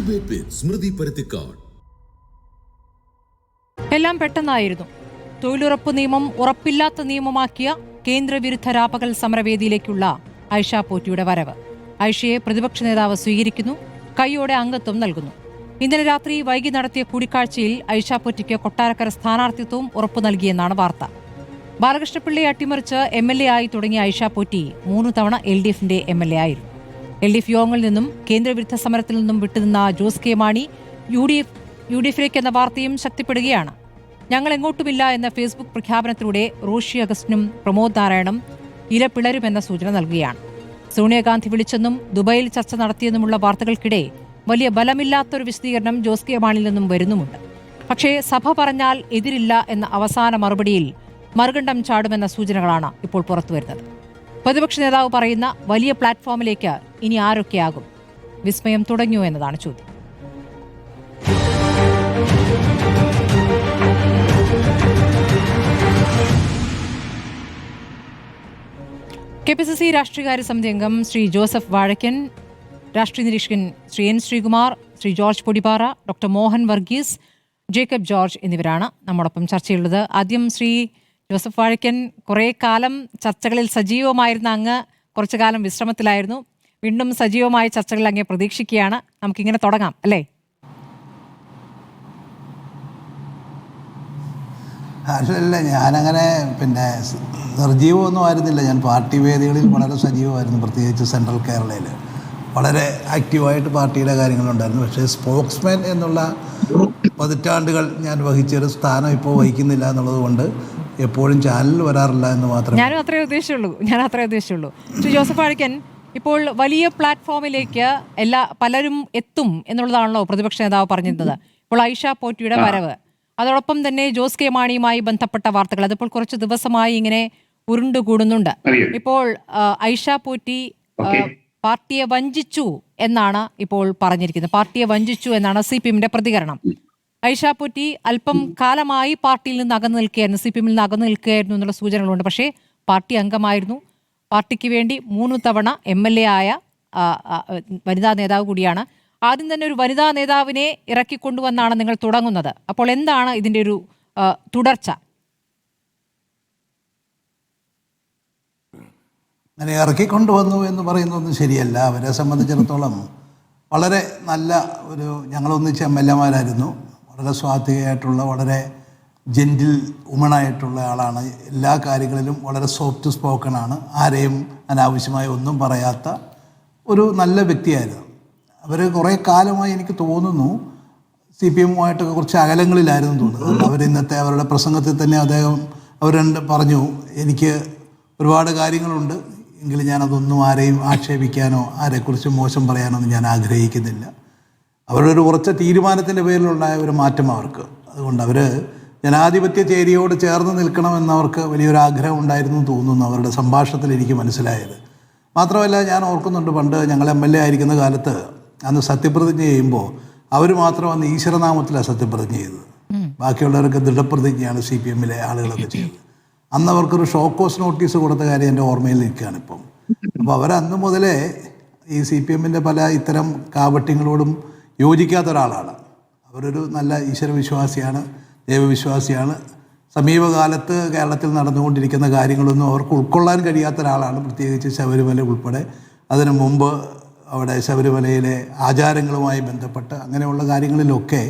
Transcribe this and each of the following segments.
Debate വിത്ത് സ്മൃതി പരുത്തിക്കാട്. എല്ലാം പെട്ടെന്നായിരുന്നു. തൊഴിലുറപ്പ് നിയമം ഉറപ്പില്ലാത്ത നിയമമാക്കിയ കേന്ദ്രവിരുദ്ധ രാപ്പകൽ സമരവേദിയിലേക്കുള്ള ഐഷ പോറ്റിയുടെ വരവ്. ഐഷയെ പ്രതിപക്ഷ നേതാവ് സ്വീകരിക്കുന്നു, കൈയോടെ അംഗത്വം നൽകുന്നു. ഇന്നലെ രാത്രി വൈകി നടത്തിയ കൂടിക്കാഴ്ചയിൽ ഐഷ പോറ്റിക്ക് കൊട്ടാരക്കര സ്ഥാനാർത്ഥിത്വവും ഉറപ്പു നൽകിയെന്നാണ് വാർത്ത. ബാലകൃഷ്ണപിള്ളയെ അട്ടിമറിച്ച് MLA ആയി തുടങ്ങിയ ഐഷ പോറ്റി 3 തവണ LDFന്റെ MLA ആയിരുന്നു. LDF യോഗങ്ങളിൽ നിന്നും കേന്ദ്രവിരുദ്ധ സമരത്തിൽ നിന്നും വിട്ടുനിന്ന ജോസ് കെ മാണി UDF എന്ന വാർത്തയും ശക്തിപ്പെടുകയാണ്. ഞങ്ങൾ എങ്ങോട്ടുമില്ല എന്ന ഫേസ്ബുക്ക് പ്രഖ്യാപനത്തിലൂടെ റോഷി അഗസ്റ്റിനും പ്രമോദ് നാരായണും ഇല പിളരുമെന്ന സൂചന നൽകുകയാണ്. സോണിയാഗാന്ധി വിളിച്ചെന്നും ദുബായിൽ ചർച്ച നടത്തിയെന്നുമുള്ള വാർത്തകൾക്കിടെ വലിയ ബലമില്ലാത്തൊരു വിശദീകരണം ജോസ് കെ മാണിയിൽ നിന്നും വരുന്നുമുണ്ട്. പക്ഷേ സഭ പറഞ്ഞാൽ എതിരില്ല എന്ന അവസാന മറുപടിയിൽ മറുകണ്ഠം ചാടുമെന്ന സൂചനകളാണ് ഇപ്പോൾ പുറത്തുവരുന്നത്. പ്രതിപക്ഷ നേതാവ് പറയുന്ന വലിയ പ്ലാറ്റ്ഫോമിലേക്ക് ഇനി ആരൊക്കെയാകും? വിസ്മയം തുടങ്ങിയോ എന്നതാണ് ചോദ്യം. KPCC രാഷ്ട്രീയകാര്യ സമിതി അംഗം ശ്രീ ജോസഫ് വാഴക്കൻ, രാഷ്ട്രീയ നിരീക്ഷകൻ ശ്രീ N ശ്രീകുമാർ, ശ്രീ ജോർജ് പൊടിപ്പാറ, ഡോക്ടർ മോഹൻ വർഗീസ്, ജേക്കബ് ജോർജ് എന്നിവരാണ് നമ്മോടൊപ്പം ചർച്ചയുള്ളത്. ആദ്യം ശ്രീ ജോസഫ് വാഴക്കൻ, കുറേ കാലം ചർച്ചകളിൽ സജീവമായിരുന്ന അങ്ങ് കുറച്ചു കാലം വിശ്രമത്തിലായിരുന്നു. വീണ്ടും സജീവമായ ചർച്ചകളിൽ അങ്ങേ പ്രതീക്ഷിക്കുകയാണ്. നമുക്കിങ്ങനെ തുടങ്ങാം അല്ലേ? അല്ല, ഞാനങ്ങനെ നിർജീവമൊന്നും ആയിരുന്നില്ല. ഞാൻ പാർട്ടി വേദികളിൽ വളരെ സജീവമായിരുന്നു. പ്രത്യേകിച്ച് സെൻട്രൽ കേരളയിൽ വളരെ ആക്റ്റീവായിട്ട് പാർട്ടിയുടെ കാര്യങ്ങളുണ്ടായിരുന്നു. പക്ഷേ സ്പോക്സ്മാൻ എന്നുള്ള പതിറ്റാണ്ടുകൾ ഞാൻ വഹിച്ചൊരു സ്ഥാനം ഇപ്പോൾ വഹിക്കുന്നില്ല എന്നുള്ളത് കൊണ്ട് എപ്പോഴും ചാനലിൽ വരാറില്ല എന്ന് മാത്രമേ. ഞാനും അത്രേ ഉദ്ദേശിച്ചുള്ളൂ. ശ്രീ ജോസഫ് വാഴക്കൻ, ഇപ്പോൾ വലിയ പ്ലാറ്റ്ഫോമിലേക്ക് പലരും എത്തും എന്നുള്ളതാണല്ലോ പ്രതിപക്ഷ നേതാവ് പറഞ്ഞിരുന്നത്. ഇപ്പോൾ ഐഷ പോറ്റിയുടെ വരവ്, അതോടൊപ്പം തന്നെ ജോസ് കെ മാണിയുമായി ബന്ധപ്പെട്ട വാർത്തകൾ, അതിപ്പോൾ കുറച്ച് ദിവസമായി ഇങ്ങനെ ഉരുണ്ടുകൂടുന്നുണ്ട്. ഇപ്പോൾ ഐഷ പോറ്റി പാർട്ടിയെ വഞ്ചിച്ചു എന്നാണ് ഇപ്പോൾ പറഞ്ഞിരിക്കുന്നത്. പാർട്ടിയെ വഞ്ചിച്ചു എന്നാണ് CPMന്റെ പ്രതികരണം. ഐഷ പോറ്റി അല്പം കാലമായി പാർട്ടിയിൽ നിന്ന് അകന്നു നിൽക്കുകയായിരുന്നു, CPMൽ നിന്ന് അകന്നു നിൽക്കുകയായിരുന്നു എന്നുള്ള സൂചനകളുണ്ട്. പക്ഷേ പാർട്ടി അംഗമായിരുന്നു, പാർട്ടിക്ക് വേണ്ടി 3 തവണ MLA ആയ വനിതാ നേതാവ് കൂടിയാണ്. ആദ്യം തന്നെ ഒരു വനിതാ നേതാവിനെ ഇറക്കിക്കൊണ്ടുവന്നാണ് നിങ്ങൾ തുടങ്ങുന്നത്. അപ്പോൾ എന്താണ് ഇതിൻ്റെ ഒരു തുടർച്ച? അങ്ങനെ ഇറക്കിക്കൊണ്ടുവന്നു എന്ന് പറയുന്നതൊന്നും ശരിയല്ല. അവരെ സംബന്ധിച്ചിടത്തോളം വളരെ നല്ല ഞങ്ങളൊന്നിച്ച് MLA-മാരായിരുന്നു. വളരെ സ്വാത്വികമായിട്ടുള്ള, വളരെ ജെൻറ്റിൽ വുമണായിട്ടുള്ള ആളാണ്. എല്ലാ കാര്യങ്ങളിലും വളരെ സോഫ്റ്റ് സ്പോക്കണാണ്. ആരെയും അനാവശ്യമായി ഒന്നും പറയാത്ത ഒരു നല്ല വ്യക്തിയായിരുന്നു. അവർ കുറേ കാലമായി എനിക്ക് തോന്നുന്നു CPM-ഉമായിട്ടൊക്കെ കുറച്ച് അകലങ്ങളിലായിരുന്നു തോന്നുന്നത്. ഇന്നത്തെ അവരുടെ പ്രസംഗത്തിൽ തന്നെ അവർ പറഞ്ഞു, എനിക്ക് ഒരുപാട് കാര്യങ്ങളുണ്ട്, എങ്കിലും ഞാനതൊന്നും ആരെയും ആക്ഷേപിക്കാനോ ആരെക്കുറിച്ച് മോശം പറയാനോ ഒന്നും ഞാൻ ആഗ്രഹിക്കുന്നില്ല. അവരുടെ ഒരു ഉറച്ച തീരുമാനത്തിൻ്റെ പേരിലുണ്ടായ ഒരു മാറ്റം അവർക്ക്. അതുകൊണ്ട് അവർ ജനാധിപത്യ ചേരിയോട് ചേർന്ന് നിൽക്കണമെന്നവർക്ക് വലിയൊരു ആഗ്രഹം ഉണ്ടായിരുന്നു തോന്നുന്നു, അവരുടെ സംഭാഷണത്തിൽ എനിക്ക് മനസ്സിലായത്. മാത്രമല്ല, ഞാൻ ഓർക്കുന്നുണ്ട്, പണ്ട് ഞങ്ങൾ MLA ആയിരിക്കുന്ന കാലത്ത് അന്ന് സത്യപ്രതിജ്ഞ ചെയ്യുമ്പോൾ അവർ മാത്രം അന്ന് ഈശ്വരനാമത്തിലാണ് സത്യപ്രതിജ്ഞ ചെയ്തത്. ബാക്കിയുള്ളവരൊക്കെ ദൃഢപ്രതിജ്ഞയാണ് CPM-ലെ ആളുകളൊക്കെ ചെയ്തത്. അന്ന് അവർക്കൊരു ഷോക്കോസ് നോട്ടീസ് കൊടുത്ത കാര്യം എൻ്റെ ഓർമ്മയിൽ നിൽക്കുകയാണ് ഇപ്പം. അപ്പോൾ അവരന്ന് മുതലേ ഈ CPM-ൻ്റെ പല ഇത്തരം കാപട്യങ്ങളോടും യോജിക്കാത്ത ഒരാളാണ്. അവരൊരു നല്ല ഈശ്വരവിശ്വാസിയാണ്, ദൈവവിശ്വാസിയാണ്. സമീപകാലത്ത് കേരളത്തിൽ നടന്നുകൊണ്ടിരിക്കുന്ന കാര്യങ്ങളൊന്നും അവർക്ക് ഉൾക്കൊള്ളാൻ കഴിയാത്ത ഒരാളാണ്, പ്രത്യേകിച്ച് ശബരിമല ഉൾപ്പെടെ. അതിനു മുമ്പ് അവിടെ ശബരിമലയിലെ ആചാരങ്ങളുമായി ബന്ധപ്പെട്ട് അങ്ങനെയുള്ള കാര്യങ്ങളിലൊക്കെ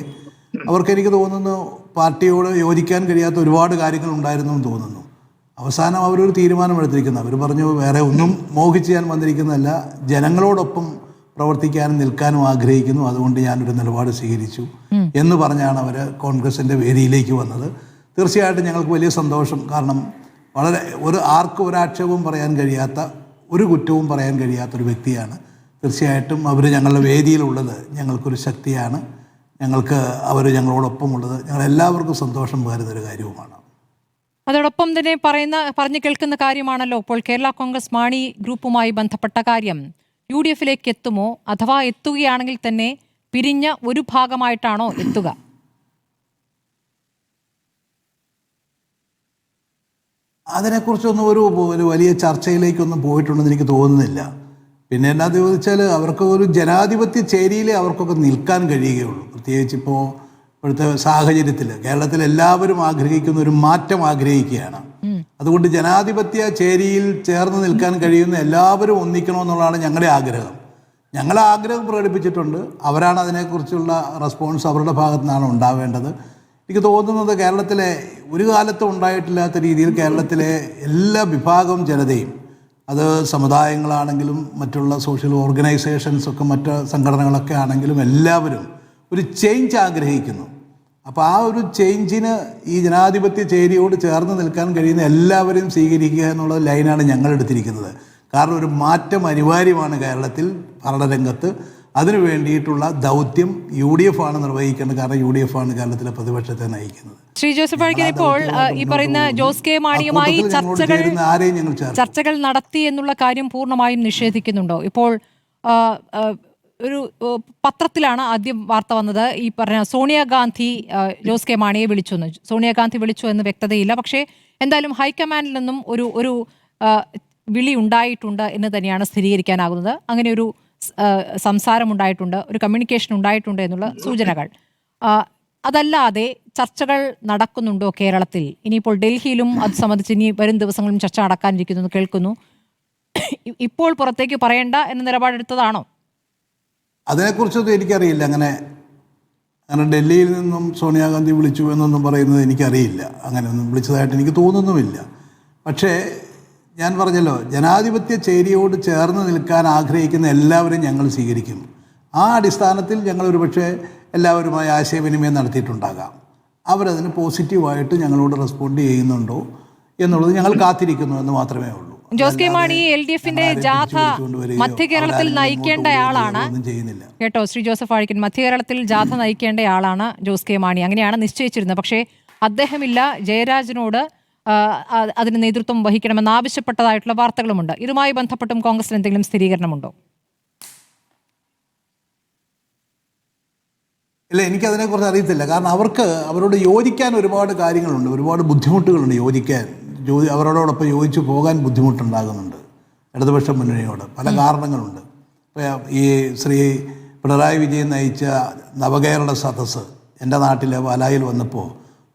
അവർക്ക്, എനിക്ക് തോന്നുന്നു, പാർട്ടിയോട് യോജിക്കാൻ കഴിയാത്ത ഒരുപാട് കാര്യങ്ങളുണ്ടായിരുന്നു എന്ന് തോന്നുന്നു. അവസാനം അവരൊരു തീരുമാനമെടുത്തിരിക്കുന്നത്, അവർ പറഞ്ഞു, വേറെ ഒന്നും മോഹിച്ച് ഞാൻ വന്നിരിക്കുന്നതല്ല, ജനങ്ങളോടൊപ്പം പ്രവർത്തിക്കാനും നിൽക്കാനും ആഗ്രഹിക്കുന്നു, അതുകൊണ്ട് ഞാനൊരു നിലപാട് സ്വീകരിച്ചു എന്ന് പറഞ്ഞാണ് അവർ കോൺഗ്രസിൻ്റെ വേദിയിലേക്ക് വന്നത്. തീർച്ചയായിട്ടും ഞങ്ങൾക്ക് വലിയ സന്തോഷം. കാരണം വളരെ ആർക്കും ഒരാക്ഷേപവും പറയാൻ കഴിയാത്ത, ഒരു കുറ്റവും പറയാൻ കഴിയാത്തൊരു വ്യക്തിയാണ്. തീർച്ചയായിട്ടും അവർ ഞങ്ങളുടെ വേദിയിലുള്ളത് ഞങ്ങൾക്കൊരു ശക്തിയാണ്. ഞങ്ങളോടൊപ്പം ഉള്ളത് ഞങ്ങളെല്ലാവർക്കും സന്തോഷം പകരുന്നൊരു കാര്യവുമാണ്. അതോടൊപ്പം തന്നെ പറഞ്ഞു കേൾക്കുന്ന കാര്യമാണല്ലോ ഇപ്പോൾ കേരള കോൺഗ്രസ് മാണി ഗ്രൂപ്പുമായി ബന്ധപ്പെട്ട കാര്യം. UDF-ലേക്ക് എത്തുമോ, അഥവാ എത്തുകയാണെങ്കിൽ തന്നെ പിരിഞ്ഞ ഒരു ഭാഗമായിട്ടാണോ എത്തുക? അതിനെക്കുറിച്ചൊന്നും ഒരു വലിയ ചർച്ചയിലേക്കൊന്നും പോയിട്ടുണ്ടെന്ന് എനിക്ക് തോന്നുന്നില്ല. പിന്നെ എന്നാന്ന് ചോദിച്ചാൽ അവർക്ക് ഒരു ജനാധിപത്യ ചേരിയിൽ അവർക്കൊക്കെ നിൽക്കാൻ കഴിയുകയുള്ളൂ. പ്രത്യേകിച്ച് ഇപ്പോഴത്തെ സാഹചര്യത്തിൽ കേരളത്തിൽ എല്ലാവരും ആഗ്രഹിക്കുന്ന ഒരു മാറ്റം ആഗ്രഹിക്കുകയാണ്. അതുകൊണ്ട് ജനാധിപത്യ ചേരിയിൽ ചേർന്ന് നിൽക്കാൻ കഴിയുന്ന എല്ലാവരും ഒന്നിക്കണമെന്നുള്ളതാണ് ഞങ്ങളുടെ ആഗ്രഹം. ഞങ്ങൾ ആഗ്രഹം പ്രകടിപ്പിച്ചിട്ടുണ്ട്. അവരാണ് അതിനെക്കുറിച്ചുള്ള റെസ്പോൺസ് അവരുടെ ഭാഗത്തു നിന്നാണ് ഉണ്ടാവേണ്ടത്. എനിക്ക് തോന്നുന്നത് കേരളത്തിലെ ഒരു കാലത്തും ഉണ്ടായിട്ടില്ലാത്ത രീതിയിൽ കേരളത്തിലെ എല്ലാ വിഭാഗം ജനതയും, അത് സമുദായങ്ങളാണെങ്കിലും മറ്റുള്ള സോഷ്യൽ ഓർഗനൈസേഷൻസൊക്കെ മറ്റ് സംഘടനകളൊക്കെ ആണെങ്കിലും എല്ലാവരും ഒരു ചേഞ്ച് ആഗ്രഹിക്കുന്നു. അപ്പോൾ ആ ഒരു ചേഞ്ചിന് ഈ ജനാധിപത്യ ചേരിയോട് ചേർന്ന് നിൽക്കാൻ കഴിയുന്ന എല്ലാവരെയും സ്വീകരിക്കുക എന്നുള്ള ലൈനാണ് ഞങ്ങൾ എടുത്തിരിക്കുന്നത്. കാരണം ഒരു മാറ്റം അനിവാര്യമാണ് കേരളത്തിൽ ഭരണരംഗത്ത്. അതിനു വേണ്ടിയിട്ടുള്ള ദൗത്യം UDF ആണ് നിർവഹിക്കേണ്ടത്. കാരണം UDF ആണ് കേരളത്തിലെ പ്രതിപക്ഷത്തെ നയിക്കുന്നത്. ശ്രീ ജോസഫ് പഴക്കൻ, ഇപ്പോൾ ഈ പറയുന്ന ജോസ് കെ മാണിയുമായി ചർച്ചകൾ നടത്തി എന്നുള്ള കാര്യം പൂർണ്ണമായും നിഷേധിക്കുന്നുണ്ടോ? ഇപ്പോൾ ഒരു പത്രത്തിലാണ് ആദ്യം വാർത്ത വന്നത്, ഈ പറഞ്ഞ സോണിയാഗാന്ധി ജോസ് കെ മാണിയെ വിളിച്ചു എന്ന്. സോണിയാഗാന്ധി വിളിച്ചു എന്ന് വ്യക്തതയില്ല. പക്ഷേ എന്തായാലും ഹൈക്കമാൻഡിൽ നിന്നും ഒരു വിളി ഉണ്ടായിട്ടുണ്ട് എന്ന് തന്നെയാണ് സ്ഥിരീകരിക്കാനാകുന്നത്. അങ്ങനെ ഒരു സംസാരമുണ്ടായിട്ടുണ്ട്, ഒരു കമ്മ്യൂണിക്കേഷൻ ഉണ്ടായിട്ടുണ്ട് എന്നുള്ള സൂചനകൾ. അതല്ലാതെ ചർച്ചകൾ നടക്കുന്നുണ്ടോ കേരളത്തിൽ? ഇനിയിപ്പോൾ ഡൽഹിയിലും അത് സംബന്ധിച്ച് ഇനി വരും ദിവസങ്ങളിലും ചർച്ച നടക്കാനിരിക്കുന്നു കേൾക്കുന്നു. ഇപ്പോൾ പുറത്തേക്ക് പറയേണ്ട എന്ന നിലപാടെടുത്തതാണോ? അതിനെക്കുറിച്ചൊന്നും എനിക്കറിയില്ല. അങ്ങനെ ഡൽഹിയിൽ നിന്നും സോണിയാഗാന്ധി വിളിച്ചു എന്നൊന്നും പറയുന്നത് എനിക്കറിയില്ല. അങ്ങനെയൊന്നും വിളിച്ചതായിട്ട് എനിക്ക് തോന്നുന്നുമില്ല. പക്ഷേ ഞാൻ പറഞ്ഞല്ലോ, ജനാധിപത്യ ചേരിയോട് ചേർന്ന് നിൽക്കാൻ ആഗ്രഹിക്കുന്ന എല്ലാവരും ഞങ്ങൾ സ്വീകരിക്കും. ആ അടിസ്ഥാനത്തിൽ ഞങ്ങൾ ഒരുപക്ഷെ എല്ലാവരുമായി ആശയവിനിമയം നടത്തിയിട്ടുണ്ടാകാം. അവരതിന് പോസിറ്റീവായിട്ട് ഞങ്ങളോട് റെസ്പോണ്ട് ചെയ്യുന്നുണ്ടോ എന്നുള്ളത് ഞങ്ങൾ കാത്തിരിക്കുന്നു എന്ന് മാത്രമേ ഉള്ളൂ. ജോസ് കെ മാണി LDFന്റെ ജാഥ മധ്യ കേരളത്തിൽ നയിക്കേണ്ടയാളാണ് കേട്ടോ. ശ്രീ ജോസഫ് പഴക്കൻ, മധ്യ കേരളത്തിൽ ജാഥ നയിക്കേണ്ടയാളാണ് ജോസ് കെ മാണി, അങ്ങനെയാണ് നിശ്ചയിച്ചിരുന്നത്. പക്ഷേ അദ്ദേഹമില്ല, ജയരാജനോട് അതിന് നേതൃത്വം വഹിക്കണമെന്ന് ആവശ്യപ്പെട്ടതായിട്ടുള്ള വാർത്തകളുമുണ്ട്. ഇതുമായി ബന്ധപ്പെട്ടും കോൺഗ്രസിന് എന്തെങ്കിലും സ്ഥിരീകരണമുണ്ടോ? ഇല്ല, എനിക്കതിനെക്കുറിച്ച് അറിയത്തില്ല. കാരണം അവരോട് യോജിക്കാൻ ഒരുപാട് കാര്യങ്ങളുണ്ട്, ഒരുപാട് ബുദ്ധിമുട്ടുകളുണ്ട്. അവരോടൊപ്പം യോജിച്ച് പോകാൻ ബുദ്ധിമുട്ടുണ്ടാകുന്നുണ്ട് ഇടതുപക്ഷ മുന്നണിയോട്. പല കാരണങ്ങളുണ്ട്. ഈ ശ്രീ പിണറായി വിജയൻ നയിച്ച നവകേരള സദസ്സ് എൻ്റെ നാട്ടിലെ പാലായിൽ വന്നപ്പോൾ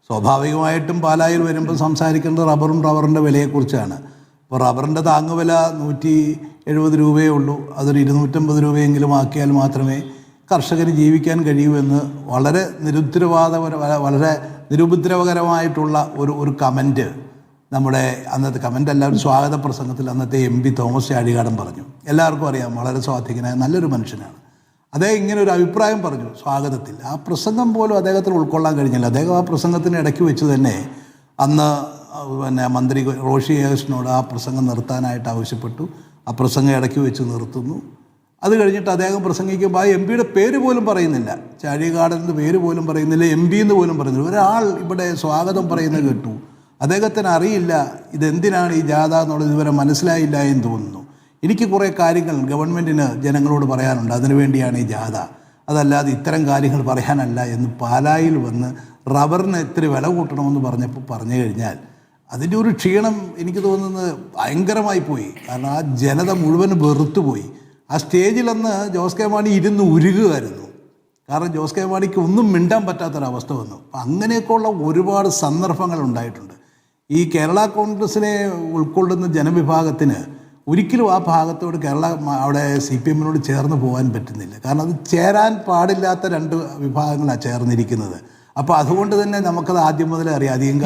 സ്വാഭാവികമായിട്ടും പാലായിൽ വരുമ്പോൾ സംസാരിക്കേണ്ടത് റബ്ബറിൻ്റെ വിലയെക്കുറിച്ചാണ്. അപ്പോൾ റബ്ബറിൻ്റെ താങ്ങുവില 170 രൂപയേ ഉള്ളൂ. അതൊരു 250 രൂപയെങ്കിലും ആക്കിയാൽ മാത്രമേ കർഷകന് ജീവിക്കാൻ കഴിയൂ എന്ന് വളരെ നിരുപദ്രവകരമായിട്ടുള്ള ഒരു കമൻറ്റ് നമ്മുടെ അന്നത്തെ കമൻ്റല്ല, ഒരു സ്വാഗത പ്രസംഗത്തിൽ അന്നത്തെ MP തോമസ് ചാഴികാടൻ പറഞ്ഞു. എല്ലാവർക്കും അറിയാം, വളരെ സ്വാധീനനായ നല്ലൊരു മനുഷ്യനാണ്. അദ്ദേഹം ഇങ്ങനെ ഒരു അഭിപ്രായം പറഞ്ഞു സ്വാഗതത്തിൽ. ആ പ്രസംഗം പോലും അദ്ദേഹത്തിന് ഉൾക്കൊള്ളാൻ കഴിഞ്ഞില്ല. അദ്ദേഹം ആ പ്രസംഗത്തിന് ഇടയ്ക്ക് വെച്ച് തന്നെ അന്ന് മന്ത്രി റോഷി അഗസ്റ്റിനോട് ആ പ്രസംഗം നിർത്താനായിട്ട് ആവശ്യപ്പെട്ടു. ആ പ്രസംഗം ഇടയ്ക്ക് വെച്ച് നിർത്തുന്നു. അത് കഴിഞ്ഞിട്ട് അദ്ദേഹം പ്രസംഗിക്കുമ്പോൾ ആ MP പേര് പോലും പറയുന്നില്ല, ചാഴികാടൻ്റെ പേര് പോലും പറയുന്നില്ല, MP എന്ന് പോലും പറയുന്നില്ല. ഒരാൾ ഇവിടെ സ്വാഗതം പറയുന്നത് കേട്ടു. അദ്ദേഹത്തിന് അറിയില്ല ഇതെന്തിനാണ് ഈ ജാഥ എന്നുള്ളത് ഇതുവരെ മനസ്സിലായില്ല എന്ന് തോന്നുന്നു. എനിക്ക് കുറേ കാര്യങ്ങൾ ഗവൺമെൻറ്റിന് ജനങ്ങളോട് പറയാനുണ്ട്, അതിനുവേണ്ടിയാണ് ഈ ജാഥ, അതല്ലാതെ ഇത്തരം കാര്യങ്ങൾ പറയാനല്ല എന്ന് പാലായിൽ വന്ന് റബ്ബറിന് ഇത്തിരി വില കൂട്ടണമെന്ന് പറഞ്ഞു കഴിഞ്ഞാൽ അതിൻ്റെ ഒരു ക്ഷീണം എനിക്ക് തോന്നുന്നത് ഭയങ്കരമായി പോയി. കാരണം ആ ജനത മുഴുവൻ വെറുത്തുപോയി. ആ സ്റ്റേജിലന്ന് ജോസ് കെ മാണി ഇരുന്ന് ഉരുകുമായിരുന്നു. കാരണം ജോസ് കെ മാണിക്ക് ഒന്നും മിണ്ടാൻ പറ്റാത്തൊരവസ്ഥ വന്നു. അപ്പം അങ്ങനെയൊക്കെയുള്ള ഒരുപാട് സന്ദർഭങ്ങൾ ഉണ്ടായിട്ടുണ്ട്. ഈ കേരള കോൺഗ്രസിനെ ഉൾക്കൊള്ളുന്ന ജനവിഭാഗത്തിന് ഒരിക്കലും ആ ഭാഗത്തോട് അവിടെ CPM-നോട് ചേർന്ന് പോകാൻ പറ്റുന്നില്ല. കാരണം അത് ചേരാൻ പാടില്ലാത്ത രണ്ട് വിഭാഗങ്ങളാണ് ചേർന്നിരിക്കുന്നത്. അപ്പോൾ അതുകൊണ്ട് തന്നെ നമുക്കത് ആദ്യം മുതലേ അറിയാം അധികം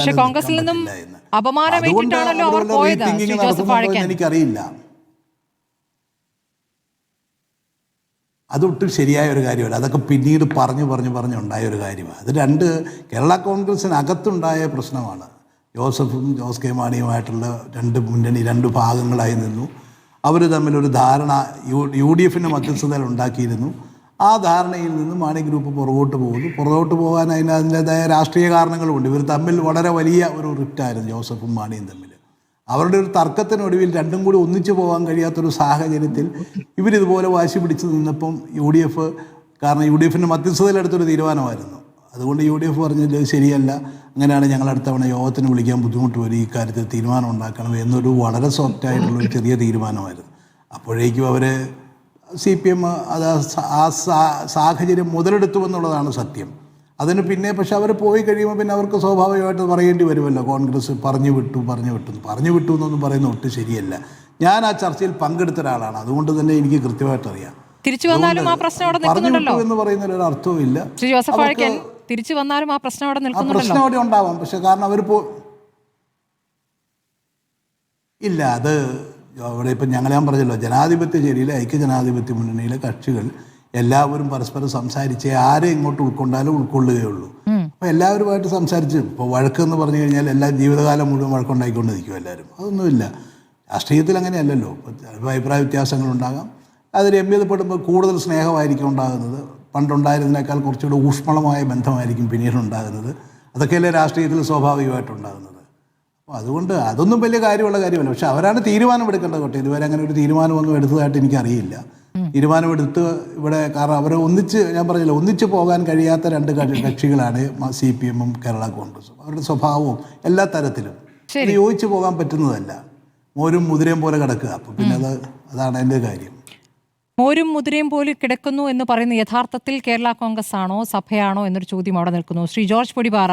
കാലം എനിക്കറിയില്ല. അതൊട്ടും ശരിയായ ഒരു കാര്യമല്ല. അതൊക്കെ പിന്നീട് പറഞ്ഞുണ്ടായ ഒരു കാര്യമാണ്. അത് കേരള കോൺഗ്രസിനകത്തുണ്ടായ പ്രശ്നമാണ്. ജോസഫും ജോസ് കെ മാണിയുമായിട്ടുള്ള രണ്ട് ഭാഗങ്ങളായി നിന്നു. അവർ തമ്മിലൊരു ധാരണ UDF-ന്റെ മധ്യസ്ഥതയിൽ ഉണ്ടാക്കിയിരുന്നു. ആ ധാരണയിൽ നിന്ന് മാണി ഗ്രൂപ്പ് പുറകോട്ട് പോകാൻ അതിൻ്റെതായ രാഷ്ട്രീയ കാരണങ്ങളുമുണ്ട്. ഇവർ തമ്മിൽ വളരെ വലിയ ഒരു റിഫ്റ്റായിരുന്നു ജോസഫും മാണിയും തമ്മിൽ. അവരുടെ ഒരു തർക്കത്തിനൊടുവിൽ രണ്ടും കൂടി ഒന്നിച്ചു പോകാൻ കഴിയാത്തൊരു സാഹചര്യത്തിൽ ഇവരിതുപോലെ വാശി പിടിച്ച് നിന്നപ്പം കാരണം UDF-ന്റെ മധ്യസ്ഥതയിലെടുത്തൊരു തീരുമാനമായിരുന്നു. അതുകൊണ്ട് UDF പറഞ്ഞത് ശരിയല്ല, അങ്ങനെയാണ് ഞങ്ങൾ അടുത്ത തവണ യോഗത്തിന് വിളിക്കാൻ ബുദ്ധിമുട്ട് വരും, ഈ കാര്യത്തിൽ തീരുമാനം ഉണ്ടാക്കണം എന്നൊരു വളരെ സോഫ്റ്റായിട്ടുള്ളൊരു ചെറിയ തീരുമാനമായിരുന്നു. അപ്പോഴേക്കും അവർ CPM അത് സാഹചര്യം മുതലെടുത്തു എന്നുള്ളതാണ് സത്യം. അതിന് പിന്നെ പക്ഷെ അവർ പോയി കഴിയുമ്പോൾ പിന്നെ അവർക്ക് സ്വാഭാവികമായിട്ട് പറയേണ്ടി വരുമല്ലോ, കോൺഗ്രസ് പറഞ്ഞു വിട്ടു എന്നൊന്നും പറയുന്നത് ഒട്ടും ശരിയല്ല. ഞാൻ ആ ചർച്ചയിൽ പങ്കെടുത്ത ഒരാളാണ്, അതുകൊണ്ട് തന്നെ എനിക്ക് കൃത്യമായിട്ട് അറിയാം. തിരിച്ചു വന്നാലും ആ പ്രശ്നം അവിടെ നിൽക്കുന്നുണ്ടല്ലോ എന്ന് പറയുന്നതിൽ ഒരു അർത്ഥവും ഇല്ല. ശ്രീ ജോസഫ് വാഴക്കൻ, തിരിച്ചു വന്നാലും ആ പ്രശ്നം അവിടെ നിൽക്കുന്നുണ്ടല്ലോ. പ്രശ്നം അവിടെ ഉണ്ടാവാം, പക്ഷെ കാരണം അവർ ഇല്ല. അത് അവിടെ ഇപ്പം ഞാൻ പറഞ്ഞല്ലോ, ജനാധിപത്യ ശരിയിലെ ഐക്യജനാധിപത്യ മുന്നണിയിലെ കക്ഷികൾ എല്ലാവരും പരസ്പരം സംസാരിച്ച് ആരെ ഇങ്ങോട്ട് ഉൾക്കൊണ്ടാലും ഉൾക്കൊള്ളുകയുള്ളൂ. അപ്പോൾ എല്ലാവരുമായിട്ട് സംസാരിച്ച് ഇപ്പോൾ വഴക്കെന്ന് പറഞ്ഞു കഴിഞ്ഞാൽ എല്ലാ ജീവിതകാലം മുഴുവൻ വഴക്കുണ്ടായിക്കൊണ്ടിരിക്കും എല്ലാവരും. അതൊന്നുമില്ല. രാഷ്ട്രീയത്തിൽ അങ്ങനെയല്ലല്ലോ. ഇപ്പോൾ അഭിപ്രായ വ്യത്യാസങ്ങളുണ്ടാകാം. അത് രമ്യതപ്പെടുമ്പോൾ കൂടുതൽ സ്നേഹമായിരിക്കും ഉണ്ടാകുന്നത്. പണ്ടുണ്ടായിരുന്നതിനേക്കാൾ കുറച്ചുകൂടി ഊഷ്മളമായ ബന്ധമായിരിക്കും പിന്നീട് ഉണ്ടാകുന്നത്. അതൊക്കെയല്ലേ രാഷ്ട്രീയത്തിൽ സ്വാഭാവികമായിട്ടുണ്ടാകുന്നത്. അപ്പോൾ അതുകൊണ്ട് അതൊന്നും വലിയ കാര്യമുള്ള കാര്യമല്ല. പക്ഷെ അവരാണ് തീരുമാനമെടുക്കേണ്ടത് കേട്ടോ. ഇതുവരെ അങ്ങനെ ഒരു തീരുമാനമൊന്നും എടുത്തതായിട്ട് എനിക്കറിയില്ല. തീരുമാനമെടുത്ത് ഇവിടെ, കാരണം അവർ ഞാൻ പറഞ്ഞില്ല, ഒന്നിച്ച് പോകാൻ കഴിയാത്ത രണ്ട് കക്ഷികളാണ് CPM ഉം കേരള കോൺഗ്രസും. അവരുടെ സ്വഭാവവും എല്ലാ തരത്തിലും യോജിച്ച് പോകാൻ പറ്റുന്നതല്ല. മോരും മുതിരയും പോലെ കിടക്കുക. അപ്പം പിന്നെ അതാണ് എൻ്റെ കാര്യം. മോരും മുതിരയും പോലെ കിടക്കുന്നു എന്ന് പറയുന്ന യഥാർത്ഥത്തിൽ കേരള കോൺഗ്രസ് ആണോ സഭയാണോ എന്നൊരു ചോദ്യം അവിടെ നിൽക്കുന്നു. ശ്രീ ജോർജ് പൊടിപാറ,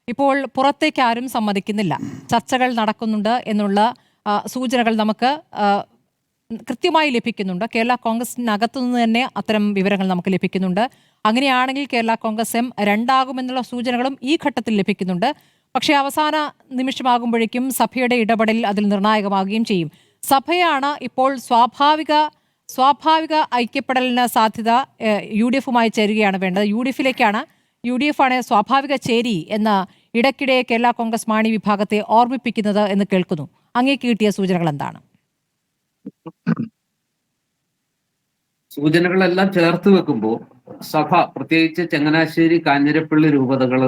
ഇപ്പോൾ പുറത്തേക്ക് ആരും സമ്മതിക്കുന്നില്ല, ചർച്ചകൾ നടക്കുന്നുണ്ട് എന്നുള്ള സൂചനകൾ നമുക്ക് കൃത്യമായി ലഭിക്കുന്നുണ്ട്. കേരള കോൺഗ്രസിനകത്തു നിന്ന് തന്നെ അത്തരം വിവരങ്ങൾ നമുക്ക് ലഭിക്കുന്നുണ്ട്. അങ്ങനെയാണെങ്കിൽ കേരള കോൺഗ്രസ് M രണ്ടാകുമെന്നുള്ള സൂചനകളും ഈ ഘട്ടത്തിൽ ലഭിക്കുന്നുണ്ട്. പക്ഷേ അവസാന നിമിഷമാകുമ്പോഴേക്കും സഭയുടെ ഇടപെടൽ അതിൽ നിർണായകമാകുകയും ചെയ്യും. സഭയാണ് ഇപ്പോൾ സ്വാഭാവിക ഐക്യപ്പെടലിന് സാധ്യത UDF-ഉമായി ചേരുകയാണ് വേണ്ടത്. UDF ആണ് സ്വാഭാവിക ചേരി എന്ന് ഇടയ്ക്കിടെ കേരള കോൺഗ്രസ് മാണി വിഭാഗത്തെ ഓർമ്മിപ്പിക്കുന്നത് എന്ന് കേൾക്കുന്നു. അങ്ങേക്ക് കിട്ടിയ സൂചനകൾ എന്താണ്? സൂചനകളെല്ലാം ചേർത്ത് വെക്കുമ്പോൾ സഭ, പ്രത്യേകിച്ച് ചങ്ങനാശ്ശേരി, കാഞ്ഞിരപ്പള്ളി രൂപതകൾ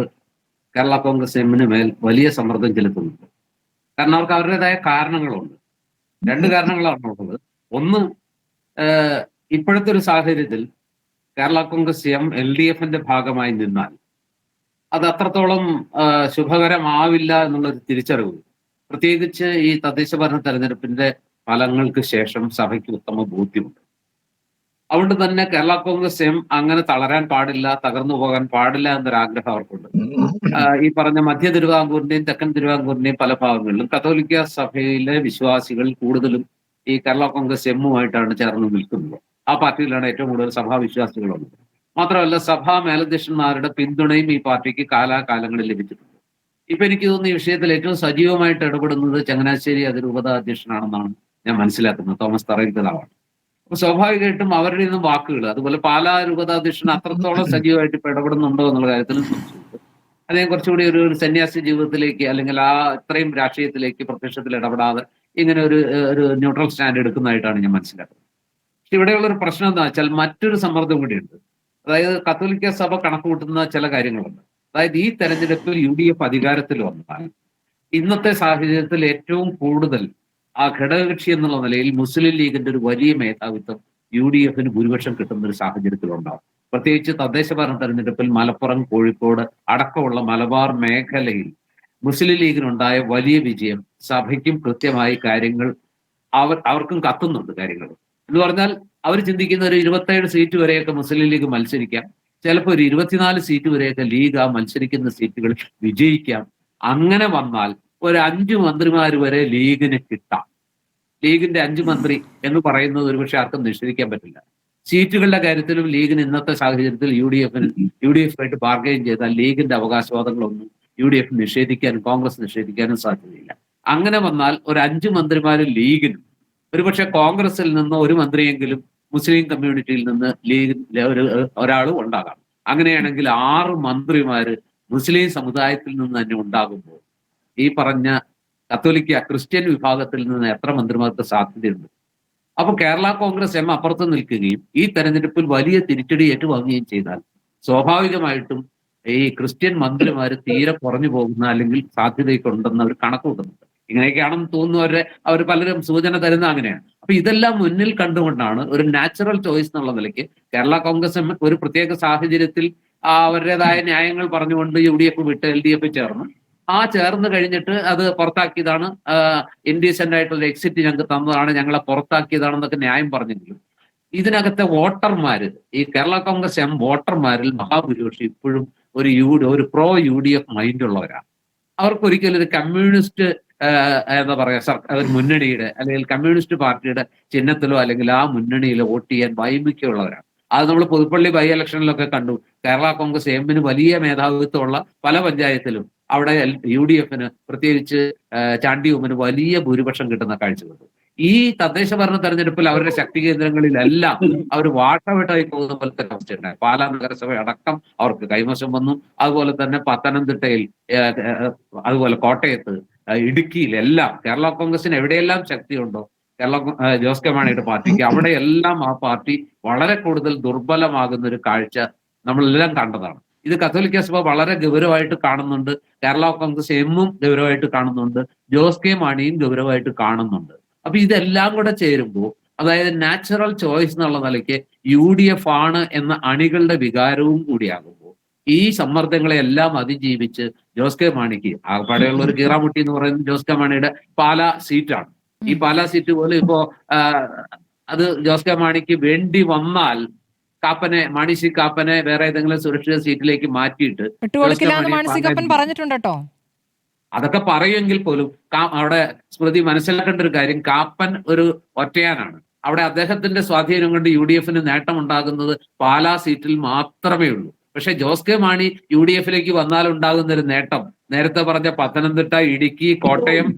കേരള കോൺഗ്രസ് M മേൽ വലിയ സമ്മർദ്ദം ചെലുത്തുന്നുണ്ട്. കാരണം അവർക്ക് അവരുടേതായ കാരണങ്ങളുണ്ട്. രണ്ട് കാരണങ്ങളാണുള്ളത്. ഒന്ന്, ഇപ്പോഴത്തെ ഒരു സാഹചര്യത്തിൽ കേരള കോൺഗ്രസ് M LDF-ന്റെ ഭാഗമായി നിന്നാൽ അത് അത്രത്തോളം ശുഭകരമാവില്ല എന്നുള്ളൊരു തിരിച്ചറിവ്, പ്രത്യേകിച്ച് ഈ തദ്ദേശ ഭരണ തെരഞ്ഞെടുപ്പിന്റെ ഫലങ്ങൾക്ക് ശേഷം സഭയ്ക്ക് ഉത്തമ ബോധ്യമുണ്ട്. അതുകൊണ്ട് തന്നെ കേരള കോൺഗ്രസ് M അങ്ങനെ തളരാൻ പാടില്ല, തകർന്നു പോകാൻ പാടില്ല എന്നൊരാഗ്രഹം അവർക്കുണ്ട്. ഈ പറഞ്ഞ മധ്യ തിരുവിതാംകൂറിന്റെയും തെക്കൻ തിരുവിതാംകൂറിന്റെയും പല ഭാഗങ്ങളിലും കത്തോലിക്ക സഭയിലെ വിശ്വാസികൾ കൂടുതലും ഈ കേരള കോൺഗ്രസ് M-ഉമായിട്ടാണ് ചേർന്ന് നിൽക്കുന്നത്. ആ പാർട്ടിയിലാണ് ഏറ്റവും കൂടുതൽ സഭാ വിശ്വാസികളുള്ളത്. മാത്രമല്ല, സഭാ മേലധ്യക്ഷന്മാരുടെ പിന്തുണയും ഈ പാർട്ടിക്ക് കാലാകാലങ്ങളിൽ ലഭിച്ചിട്ടുണ്ട്. ഇപ്പൊ എനിക്ക് തോന്നുന്നു ഈ വിഷയത്തിൽ ഏറ്റവും സജീവമായിട്ട് ഇടപെടുന്നത് ചങ്ങനാശ്ശേരി അതിരൂപത അധ്യക്ഷനാണെന്നാണ് ഞാൻ മനസ്സിലാക്കുന്നത്, തോമസ് തറയിൽപിതാവാണ്. അപ്പൊ സ്വാഭാവികമായിട്ടും അവരുടെ നിന്നും വാക്കുകൾ, അതുപോലെ പാലാ രൂപതാധ്യക്ഷൻ അത്രത്തോളം സജീവമായിട്ട് ഇപ്പൊ ഇടപെടുന്നുണ്ടോ എന്നുള്ള കാര്യത്തിൽ അദ്ദേഹം കുറച്ചുകൂടി ഒരു സന്യാസി ജീവിതത്തിലേക്ക്, അല്ലെങ്കിൽ ഇത്രയും രാഷ്ട്രീയത്തിലേക്ക് പ്രത്യക്ഷത്തിൽ ഇടപെടാതെ ഇങ്ങനെ ഒരു ന്യൂട്രൽ സ്റ്റാൻഡ് എടുക്കുന്നതായിട്ടാണ് ഞാൻ മനസ്സിലാക്കുന്നത്. പക്ഷെ ഇവിടെയുള്ള ഒരു പ്രശ്നം എന്താ വെച്ചാൽ മറ്റൊരു സമ്മർദ്ദം കൂടിയുണ്ട്. അതായത് കത്തോലിക്ക സഭ കണക്കുകൂട്ടുന്ന ചില കാര്യങ്ങളുണ്ട്. അതായത് ഈ തെരഞ്ഞെടുപ്പിൽ UDF അധികാരത്തിൽ വന്നാൽ ഇന്നത്തെ സാഹചര്യത്തിൽ ഏറ്റവും കൂടുതൽ ആ ഘടകകക്ഷി എന്നുള്ള നിലയിൽ മുസ്ലിം ലീഗിന്റെ ഒരു വലിയ മേധാവിത്വം UDF-ന് ഭൂരിപക്ഷം കിട്ടുന്ന ഒരു സാഹചര്യത്തിലുണ്ടാവും. പ്രത്യേകിച്ച് തദ്ദേശ ഭരണ തെരഞ്ഞെടുപ്പിൽ മലപ്പുറം, കോഴിക്കോട് അടക്കമുള്ള മലബാർ മേഖലയിൽ മുസ്ലിം ലീഗിനുണ്ടായ വലിയ വിജയം സഭയ്ക്കും കൃത്യമായി കാര്യങ്ങൾ അവർക്കും കത്തുന്നുണ്ട്. കാര്യങ്ങൾ എന്ന് പറഞ്ഞാൽ അവർ ചിന്തിക്കുന്ന ഒരു 27 സീറ്റ് വരെയൊക്കെ മുസ്ലിം ലീഗ് മത്സരിക്കാം, ചിലപ്പോൾ ഒരു 24 സീറ്റ് വരെയൊക്കെ ലീഗ് ആ മത്സരിക്കുന്ന സീറ്റുകൾ വിജയിക്കാം. അങ്ങനെ വന്നാൽ ഒരു 5 മന്ത്രിമാർ വരെ ലീഗിന് കിട്ടാം. ലീഗിന്റെ 5 മന്ത്രി എന്ന് പറയുന്നത് ഒരുപക്ഷെ ആർക്കും നിഷേധിക്കാൻ പറ്റില്ല. സീറ്റുകളുടെ കാര്യത്തിലും ലീഗിന് ഇന്നത്തെ സാഹചര്യത്തിൽ UDF-ആയിട്ട് ബാർഗെയിൻ ചെയ്താൽ ലീഗിന്റെ അവകാശവാദങ്ങളൊന്നും UDF നിഷേധിക്കാനും കോൺഗ്രസ് നിഷേധിക്കാനും സാധ്യതയില്ല. അങ്ങനെ വന്നാൽ ഒരു 5 മന്ത്രിമാർ ലീഗിനും ഒരുപക്ഷെ കോൺഗ്രസിൽ നിന്ന് ഒരു മന്ത്രിയെങ്കിലും മുസ്ലിം കമ്മ്യൂണിറ്റിയിൽ നിന്ന് ലീഗിൽ ഒരാളും ഉണ്ടാകാം. അങ്ങനെയാണെങ്കിൽ 6 മന്ത്രിമാര് മുസ്ലിം സമുദായത്തിൽ നിന്ന് തന്നെ ഉണ്ടാകുമ്പോൾ ഈ പറഞ്ഞ കത്തോലിക്ക ക്രിസ്ത്യൻ വിഭാഗത്തിൽ നിന്ന് എത്ര മന്ത്രിമാർക്ക് സാധ്യതയുണ്ട്? അപ്പൊ കേരള കോൺഗ്രസ് M അപ്പുറത്ത് നിൽക്കുകയും ഈ തെരഞ്ഞെടുപ്പിൽ വലിയ തിരിച്ചടി ഏറ്റുവാങ്ങുകയും ചെയ്താൽ സ്വാഭാവികമായിട്ടും ഈ ക്രിസ്ത്യൻ മന്ത്രിമാര് തീരെ കുറഞ്ഞു പോകുന്ന അല്ലെങ്കിൽ സാധ്യതയൊക്കെ ഉണ്ടെന്ന് അവർ കണക്കുകൂട്ടുന്നുണ്ട്. ഇങ്ങനെയൊക്കെയാണെന്ന് തോന്നുന്നവരെ അവർ പലരും സൂചന തരുന്ന അങ്ങനെയാണ്. അപ്പൊ ഇതെല്ലാം മുന്നിൽ കണ്ടുകൊണ്ടാണ് ഒരു നാച്ചുറൽ ചോയ്സ് എന്നുള്ള നിലയ്ക്ക് കേരള കോൺഗ്രസ് M ഒരു പ്രത്യേക സാഹചര്യത്തിൽ അവരുടേതായ ന്യായങ്ങൾ പറഞ്ഞുകൊണ്ട് UDF വിട്ട് LDF ചേർന്ന് ആ ചേർന്ന് കഴിഞ്ഞിട്ട് അത് പുറത്താക്കിയതാണ്, ഇൻഡീസെന്റ് ആയിട്ടുള്ള എക്സിറ്റ് ഞങ്ങൾക്ക് തന്നതാണ്, ഞങ്ങളെ പുറത്താക്കിയതാണെന്നൊക്കെ ന്യായം പറഞ്ഞെങ്കിലും ഇതിനകത്തെ വോട്ടർമാര്, ഈ കേരള കോൺഗ്രസ് വോട്ടർമാരിൽ മഹാഭൂരിപക്ഷം ഇപ്പോഴും ഒരു പ്രോ UDF മൈൻഡ് ഉള്ളവരാണ്. അവർക്കൊരിക്കലും ഒരു കമ്മ്യൂണിസ്റ്റ് എന്താ പറയാ ഒരു മുന്നണിയുടെ അല്ലെങ്കിൽ കമ്മ്യൂണിസ്റ്റ് പാർട്ടിയുടെ ചിഹ്നത്തിലോ അല്ലെങ്കിൽ ആ മുന്നണിയിലോ വോട്ട് ചെയ്യാൻ വൈമുഖ്യമുള്ളവരാണ്. അത് നമ്മൾ പുതുപ്പള്ളി ബൈ ഇലക്ഷനിലൊക്കെ കണ്ടു. കേരള കോൺഗ്രസ് എമ്മിന് വലിയ മേധാവിത്വമുള്ള പല പഞ്ചായത്തിലും അവിടെ UDF പ്രത്യേകിച്ച് ചാണ്ടി ഉമ്മന് വലിയ ഭൂരിപക്ഷം കിട്ടുന്ന കാഴ്ച കണ്ടു. ഈ തദ്ദേശ ഭരണ തെരഞ്ഞെടുപ്പിൽ അവരുടെ ശക്തി കേന്ദ്രങ്ങളിലെല്ലാം അവർ വാട്ടവിട്ടായി പോകുന്ന പോലത്തെ അവസ്ഥയുണ്ടായി. പാലാ നഗരസഭ അടക്കം അവർക്ക് കൈവശം വന്നു. അതുപോലെ തന്നെ പത്തനംതിട്ടയിൽ, അതുപോലെ കോട്ടയത്ത്, ഇടുക്കിയിലെല്ലാം കേരള കോൺഗ്രസിന് എവിടെയെല്ലാം ശക്തിയുണ്ടോ ജോസ് കെ മാണിയുടെ പാർട്ടിക്ക് അവിടെയെല്ലാം ആ പാർട്ടി വളരെ കൂടുതൽ ദുർബലമാകുന്ന ഒരു കാഴ്ച നമ്മളെല്ലാം കണ്ടതാണ്. ഇത് കത്തോലിക്ക സഭ വളരെ ഗൗരവമായിട്ട് കാണുന്നുണ്ട്, കേരള കോൺഗ്രസ് എമ്മും ഗൗരവമായിട്ട് കാണുന്നുണ്ട്, ജോസ് കെ മാണിയും ഗൗരവമായിട്ട് കാണുന്നുണ്ട്. അപ്പൊ ഇതെല്ലാം കൂടെ ചേരുമ്പോൾ, അതായത് നാച്ചുറൽ ചോയ്സ് എന്നുള്ള നിലയ്ക്ക് UDF ആണ് എന്ന അണികളുടെ വികാരവും കൂടിയാകുമ്പോൾ ഈ സമ്മർദ്ദങ്ങളെ എല്ലാം അതിജീവിച്ച് ജോസ് കെ മാണിക്ക് ആകപ്പാടെയുള്ള ഒരു കീറാമുട്ടി എന്ന് പറയുന്നത് ജോസ് കെ മാണിയുടെ പാലാ സീറ്റാണ്. ഈ പാലാ സീറ്റ് പോലും ഇപ്പോ അത് ജോസ് കെ മാണിക്ക് വേണ്ടി വന്നാൽ മാണി സി കാപ്പനെ വേറെ ഏതെങ്കിലും സുരക്ഷിത സീറ്റിലേക്ക് മാറ്റിയിട്ട് പറഞ്ഞിട്ടുണ്ട് കേട്ടോ. അതൊക്കെ പറയുമെങ്കിൽ പോലും അവിടെ സ്മൃതി മനസ്സിലാക്കേണ്ട ഒരു കാര്യം, കാപ്പൻ ഒരു ഒറ്റയാനാണ്. അവിടെ അദ്ദേഹത്തിന്റെ സ്വാധീനം കൊണ്ട് UDF നേട്ടം ഉണ്ടാകുന്നത് പാലാ സീറ്റിൽ മാത്രമേ ഉള്ളൂ. പക്ഷെ ജോസ് കെ മാണി UDF വന്നാൽ ഉണ്ടാകുന്ന ഒരു നേട്ടം നേരത്തെ പറഞ്ഞ പത്തനംതിട്ട, ഇടുക്കി, കോട്ടയം,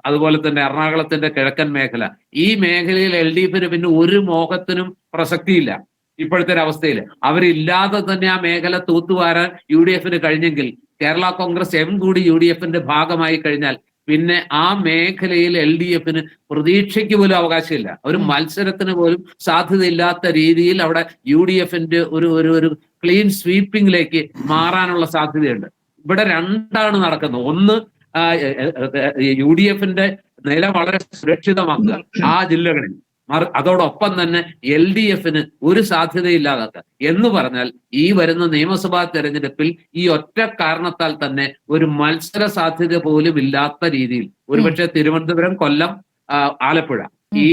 അതുപോലെ തന്നെ എറണാകുളത്തിന്റെ കിഴക്കൻ മേഖല, ഈ മേഖലയിൽ LDF പിന്നെ ഒരു മോഹത്തിനും പ്രസക്തിയില്ല. ഇപ്പോഴത്തെ ഒരു അവസ്ഥയിൽ അവരില്ലാതെ തന്നെ ആ മേഖല തൂത്തുവാരാൻ UDF കഴിഞ്ഞെങ്കിൽ, കേരള കോൺഗ്രസ് എം കൂടി UDF ഭാഗമായി കഴിഞ്ഞാൽ പിന്നെ ആ മേഖലയിൽ LDF പ്രതീക്ഷയ്ക്ക് പോലും അവകാശമില്ല. ഒരു മത്സരത്തിന് പോലും സാധ്യതയില്ലാത്ത രീതിയിൽ അവിടെ UDF ഒരു ക്ലീൻ സ്വീപ്പിംഗിലേക്ക് മാറാനുള്ള സാധ്യതയുണ്ട്. ഇവിടെ രണ്ടാണ് നടക്കുന്നത്. ഒന്ന്, UDF നില വളരെ സുരക്ഷിതമാക്കുക ആ ജില്ലകളിൽ, അതോടൊപ്പം തന്നെ LDF ഒരു സാധ്യതയില്ലാതാക്കുക എന്ന് പറഞ്ഞാൽ ഈ വരുന്ന നിയമസഭാ തെരഞ്ഞെടുപ്പിൽ ഈ ഒറ്റ കാരണത്താൽ തന്നെ ഒരു മത്സര സാധ്യത പോലും ഇല്ലാത്ത രീതിയിൽ ഒരുപക്ഷെ തിരുവനന്തപുരം, കൊല്ലം, ആലപ്പുഴ, ഈ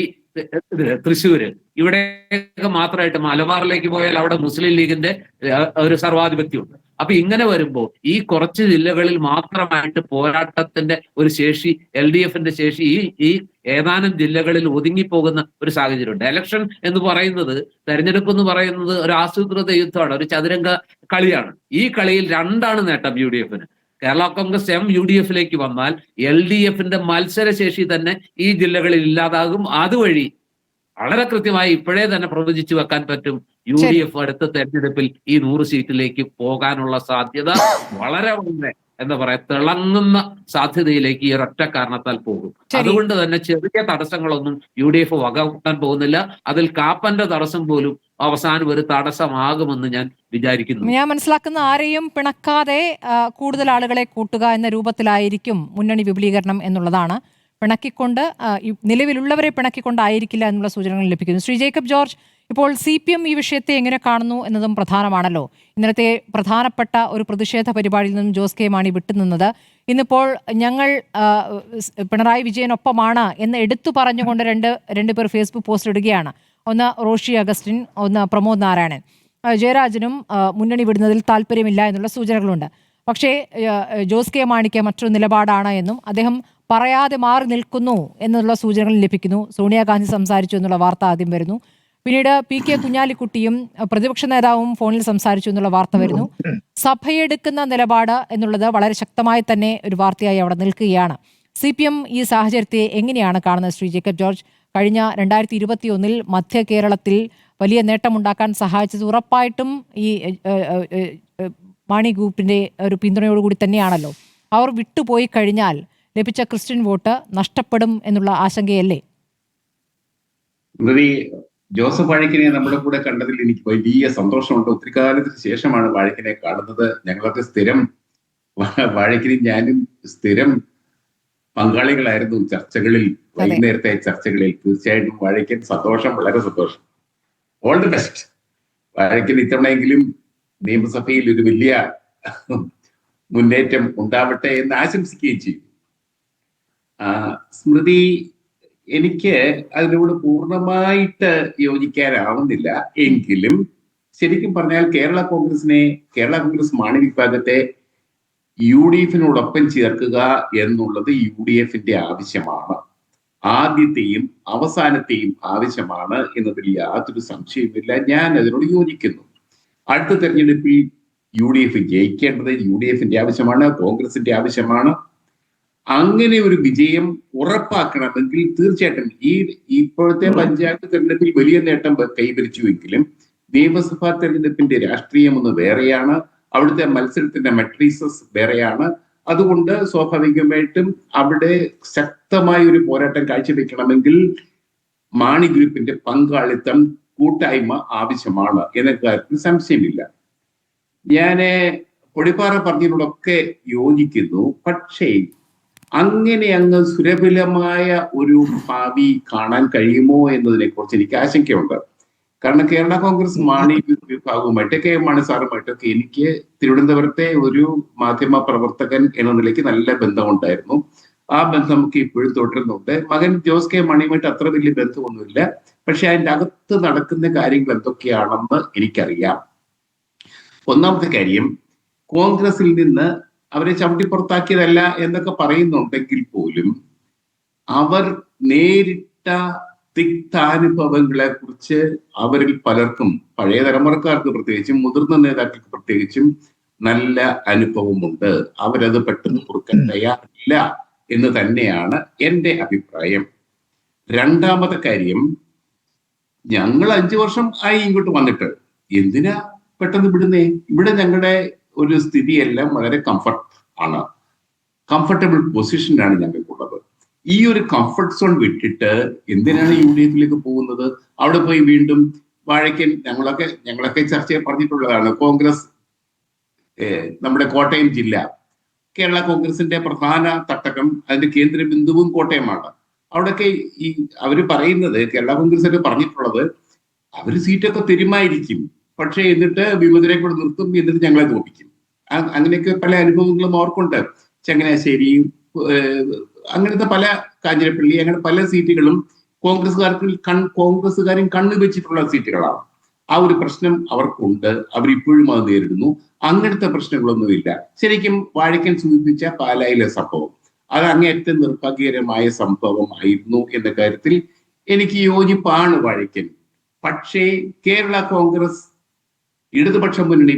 തൃശ്ശൂര്, ഇവിടെയൊക്കെ മാത്രമായിട്ട് മലബാറിലേക്ക് പോയാൽ അവിടെ മുസ്ലിം ലീഗിന്റെ ഒരു സർവാധിപത്യമുണ്ട്. അപ്പൊ ഇങ്ങനെ വരുമ്പോൾ ഈ കുറച്ച് ജില്ലകളിൽ മാത്രമായിട്ട് പോരാട്ടത്തിന്റെ ഒരു ശേഷി, LDF ശേഷി ഈ ഏതാനും ജില്ലകളിൽ ഒതുങ്ങിപ്പോകുന്ന ഒരു സാഹചര്യമുണ്ട്. എലക്ഷൻ എന്ന് പറയുന്നത്, തെരഞ്ഞെടുപ്പ് എന്ന് പറയുന്നത് ഒരു ആസൂത്രിത യുദ്ധമാണ്, ഒരു ചതുരംഗ കളിയാണ്. ഈ കളിയിൽ രണ്ടാണ് നേട്ടം UDF. Kerala Congress M UDF വന്നാൽ LDF മത്സരശേഷി തന്നെ ഈ ജില്ലകളിൽ ഇല്ലാതാകും. അതുവഴി വളരെ കൃത്യമായി ഇപ്പോഴേ തന്നെ പ്രവചിച്ചു വെക്കാൻ പറ്റും, UDF അടുത്ത തെരഞ്ഞെടുപ്പിൽ ഈ 100 സീറ്റിലേക്ക് പോകാനുള്ള സാധ്യത വളരെ വളരെ എന്താ പറയാ തിളങ്ങുന്ന സാധ്യതയിലേക്ക് ഈ ഒരൊറ്റ കാരണത്താൽ പോകും. അതുകൊണ്ട് തന്നെ ചെറിയ തടസ്സങ്ങളൊന്നും UDF വകവെക്കാൻ പോകുന്നില്ല. അതിൽ കാപ്പന്റെ തടസ്സം പോലും അവസാനം ഒരു തടസ്സമാകുമെന്ന് ഞാൻ വിചാരിക്കുന്നു. ഞാൻ മനസ്സിലാക്കുന്ന ആരെയും പിണക്കാതെ കൂടുതൽ ആളുകളെ കൂട്ടുക എന്ന രൂപത്തിലായിരിക്കും മുന്നണി വിപുലീകരണം എന്നുള്ളതാണ്. പിണക്കിക്കൊണ്ട് നിലവിലുള്ളവരെ പിണക്കിക്കൊണ്ടായിരിക്കില്ല എന്നുള്ള സൂചനകൾ ലഭിക്കുന്നു. ശ്രീ ജേക്കബ് ജോർജ്, ഇപ്പോൾ CPM ഈ വിഷയത്തെ എങ്ങനെ കാണുന്നു എന്നതും പ്രധാനമാണല്ലോ. ഇന്നലത്തെ പ്രധാനപ്പെട്ട ഒരു പ്രതിഷേധ പരിപാടിയിൽ നിന്നും ജോസ് കെ മാണി വിട്ടുനിന്നത് ഇന്നിപ്പോൾ ഞങ്ങൾ പിണറായി വിജയനൊപ്പമാണ് എന്ന് എടുത്തു പറഞ്ഞുകൊണ്ട് രണ്ടുപേർ ഫേസ്ബുക്ക് പോസ്റ്റ് ഇടുകയാണ്. ഒന്ന് റോഷി അഗസ്റ്റിൻ, ഒന്ന് പ്രമോദ് നാരായണൻ. ജയരാജനും മുന്നണി വിടുന്നതിൽ താല്പര്യമില്ല എന്നുള്ള സൂചനകളുണ്ട്. പക്ഷേ ജോസ് കെ മാണിക്ക് മറ്റൊരു നിലപാടാണ് എന്നും അദ്ദേഹം പറയാതെ മാറി നിൽക്കുന്നു എന്നുള്ള സൂചനകൾ ലഭിക്കുന്നു. സോണിയാഗാന്ധി സംസാരിച്ചു എന്നുള്ള വാർത്ത ആദ്യം വരുന്നു. പിന്നീട് PK കുഞ്ഞാലിക്കുട്ടിയും പ്രതിപക്ഷ നേതാവും ഫോണിൽ സംസാരിച്ചു എന്നുള്ള വാർത്ത വരുന്നു. സഭയെടുക്കുന്ന നിലപാട് എന്നുള്ളത് വളരെ ശക്തമായി തന്നെ ഒരു വാർത്തയായി അവിടെ നിൽക്കുകയാണ്. CPM ഈ സാഹചര്യത്തെ എങ്ങനെയാണ് കാണുന്നത് ശ്രീ ജേക്കബ് ജോർജ്? കഴിഞ്ഞ 2021 മധ്യ കേരളത്തിൽ വലിയ നേട്ടമുണ്ടാക്കാൻ സഹായിച്ചത് ഉറപ്പായിട്ടും ഈ മാണി ഗ്രൂപ്പിന്റെ ഒരു പിന്തുണയോടുകൂടി തന്നെയാണല്ലോ. അവർ വിട്ടുപോയി കഴിഞ്ഞാൽ ലഭിച്ച ക്രിസ്ത്യൻ വോട്ട് നഷ്ടപ്പെടും എന്നുള്ള ആശങ്കയല്ലേ? ജോസഫ് വാഴക്കിനെ നമ്മുടെ കൂടെ കണ്ടതിൽ എനിക്ക് വലിയ സന്തോഷമുണ്ട്. ഒത്തിരി കാലത്തിന് ശേഷമാണ് വാഴക്കിനെ കാണുന്നത്. ഞങ്ങളൊക്കെ സ്ഥിരം വാഴക്കിനും ഞാനും സ്ഥിരം പങ്കാളികളായിരുന്നു ചർച്ചകളിൽ, വൈകുന്നേരത്തെ ചർച്ചകളിൽ. തീർച്ചയായിട്ടും വാഴക്കൻ സന്തോഷം, വളരെ സന്തോഷം. All the best Vazhakkan. ഇത്തവണയെങ്കിലും നിയമസഭയിൽ ഒരു വലിയ മുന്നേറ്റം ഉണ്ടാവട്ടെ എന്ന് ആശംസിക്കുകയും ചെയ്യും. സ്മൃതി, എനിക്ക് അതിനോട് പൂർണ്ണമായിട്ട് യോജിക്കാനാവുന്നില്ല. എങ്കിലും ശരിക്കും പറഞ്ഞാൽ കേരള കോൺഗ്രസ് മാണി വിഭാഗത്തെ UDF-നോടൊപ്പം ചേർക്കുക എന്നുള്ളത് UDF-ന്റെ ആവശ്യമാണ്. ആദ്യത്തെയും അവസാനത്തെയും ആവശ്യമാണ് എന്നതിൽ യാതൊരു സംശയവുമില്ല. ഞാൻ അതിനോട് യോജിക്കുന്നു. അടുത്ത തെരഞ്ഞെടുപ്പിൽ UDF ജയിക്കേണ്ടത് UDF-ന്റെ ആവശ്യമാണ്, കോൺഗ്രസിന്റെ ആവശ്യമാണ്. അങ്ങനെ ഒരു വിജയം ഉറപ്പാക്കണമെങ്കിൽ തീർച്ചയായിട്ടും ഇപ്പോഴത്തെ പഞ്ചായത്ത് തെരഞ്ഞെടുപ്പിൽ വലിയ നേട്ടം കൈവരിച്ചുവെങ്കിലും നിയമസഭാ തെരഞ്ഞെടുപ്പിന്റെ രാഷ്ട്രീയം ഒന്ന് വേറെയാണ്, അവിടുത്തെ മത്സരത്തിന്റെ മെട്രീസസ് വേറെയാണ്. അതുകൊണ്ട് സ്വാഭാവികമായിട്ടും അവിടെ ശക്തമായ ഒരു പോരാട്ടം കാഴ്ചവെക്കണമെങ്കിൽ മാണി ഗ്രൂപ്പിന്റെ പങ്കാളിത്തം, കൂട്ടായ്മ ആവശ്യമാണ് എന്ന കാര്യത്തിൽ സംശയമില്ല. ഞാന് പൊടിപ്പാറ പറഞ്ഞതിനോടൊക്കെ യോജിക്കുന്നു. പക്ഷേ അങ്ങനെ അങ്ങ് സുലഭമായ ഒരു ഭാവി കാണാൻ കഴിയുമോ എന്നതിനെ കുറിച്ച് എനിക്ക് ആശങ്കയുണ്ട്. കാരണം കേരള കോൺഗ്രസ് മാണി വിഭാഗവുമായിട്ട് KM മാണി സാറുമായിട്ടൊക്കെ എനിക്ക് തിരുവനന്തപുരത്തെ ഒരു മാധ്യമ പ്രവർത്തകൻ എന്ന നിലയ്ക്ക് നല്ല ബന്ധമുണ്ടായിരുന്നു. ആ ബന്ധം നമുക്ക് ഇപ്പോഴും തുടരുന്നുണ്ട്. മകൻ ജോസ് കെ മാണിയുമായിട്ട് അത്ര വലിയ ബന്ധമൊന്നുമില്ല. പക്ഷെ അതിൻ്റെ അകത്ത് നടക്കുന്ന കാര്യങ്ങൾ എന്തൊക്കെയാണെന്ന് എനിക്കറിയാം. ഒന്നാമത്തെ കാര്യം, കോൺഗ്രസിൽ നിന്ന് അവരെ ചവിട്ടിപ്പുറത്താക്കിയതല്ല എന്നൊക്കെ പറയുന്നുണ്ടെങ്കിൽ പോലും അവർ നേരിട്ട തിക്താനുഭവങ്ങളെ കുറിച്ച് അവരിൽ പലർക്കും, പഴയ തലമുറക്കാർക്ക് പ്രത്യേകിച്ചും മുതിർന്ന നേതാക്കൾക്ക് പ്രത്യേകിച്ചും നല്ല അനുഭവമുണ്ട്. അവരത് പെട്ടെന്ന് പൊറുക്കാൻ തയ്യാറില്ല എന്ന് തന്നെയാണ് എൻ്റെ അഭിപ്രായം. രണ്ടാമത്തെ കാര്യം, ഞങ്ങൾ 5 വർഷം ആയി ഇങ്ങോട്ട് വന്നിട്ട് എന്തിനാ പെട്ടെന്ന് വിടുന്നേ? ഇവിടെ ഞങ്ങളുടെ ഒരു സ്ഥിതിയെല്ലാം വളരെ കംഫർട്ടബിൾ പൊസിഷനിലാണ് ഞങ്ങൾക്കുള്ളത്. ഈ ഒരു കംഫർട്ട് സോൺ വിട്ടിട്ട് എന്തിനാണ് UDF-ലേക്ക് പോകുന്നത്? അവിടെ പോയി വീണ്ടും വാഴയ്ക്കൻ, ഞങ്ങളൊക്കെ ചർച്ചയെ പറഞ്ഞിട്ടുള്ളതാണ്. കോൺഗ്രസ് നമ്മുടെ കോട്ടയം ജില്ല, കേരള കോൺഗ്രസിന്റെ പ്രധാന തട്ടകം, അതിന്റെ കേന്ദ്ര ബിന്ദുവും കോട്ടയമാണ്. അവിടെയൊക്കെ അവര് പറയുന്നത്, കേരള കോൺഗ്രസ് പറഞ്ഞിട്ടുള്ളത്, അവര് സീറ്റൊക്കെ തരുമായിരിക്കും, പക്ഷെ എന്നിട്ട് വിമതരെ കൂടെ നിർത്തും, എന്നിട്ട് ഞങ്ങളെ തോപ്പിക്കും. അങ്ങനെയൊക്കെ പല അനുഭവങ്ങളും അവർക്കുണ്ട്. ചങ്ങനാശ്ശേരി, അങ്ങനത്തെ പല, കാഞ്ഞിരപ്പള്ളി, അങ്ങനെ പല സീറ്റുകളും കോൺഗ്രസ്സുകാരും കണ്ണു വെച്ചിട്ടുള്ള സീറ്റുകളാണ്. ആ ഒരു പ്രശ്നം അവർക്കുണ്ട്. അവരിപ്പോഴും അത് നേരിടുന്നു. അങ്ങനത്തെ പ്രശ്നങ്ങളൊന്നുമില്ല. ശരിക്കും വാഴയ്ക്കൻ സൂചിപ്പിച്ച പാലായിലെ സംഭവം, അത് അങ്ങേയറ്റം നിർഭാഗ്യകരമായ സംഭവമായിരുന്നു എന്ന കാര്യത്തിൽ എനിക്ക് യോജിപ്പാണ് വാഴയ്ക്കൻ. പക്ഷേ കേരള കോൺഗ്രസ് ഇടതുപക്ഷ മുന്നണി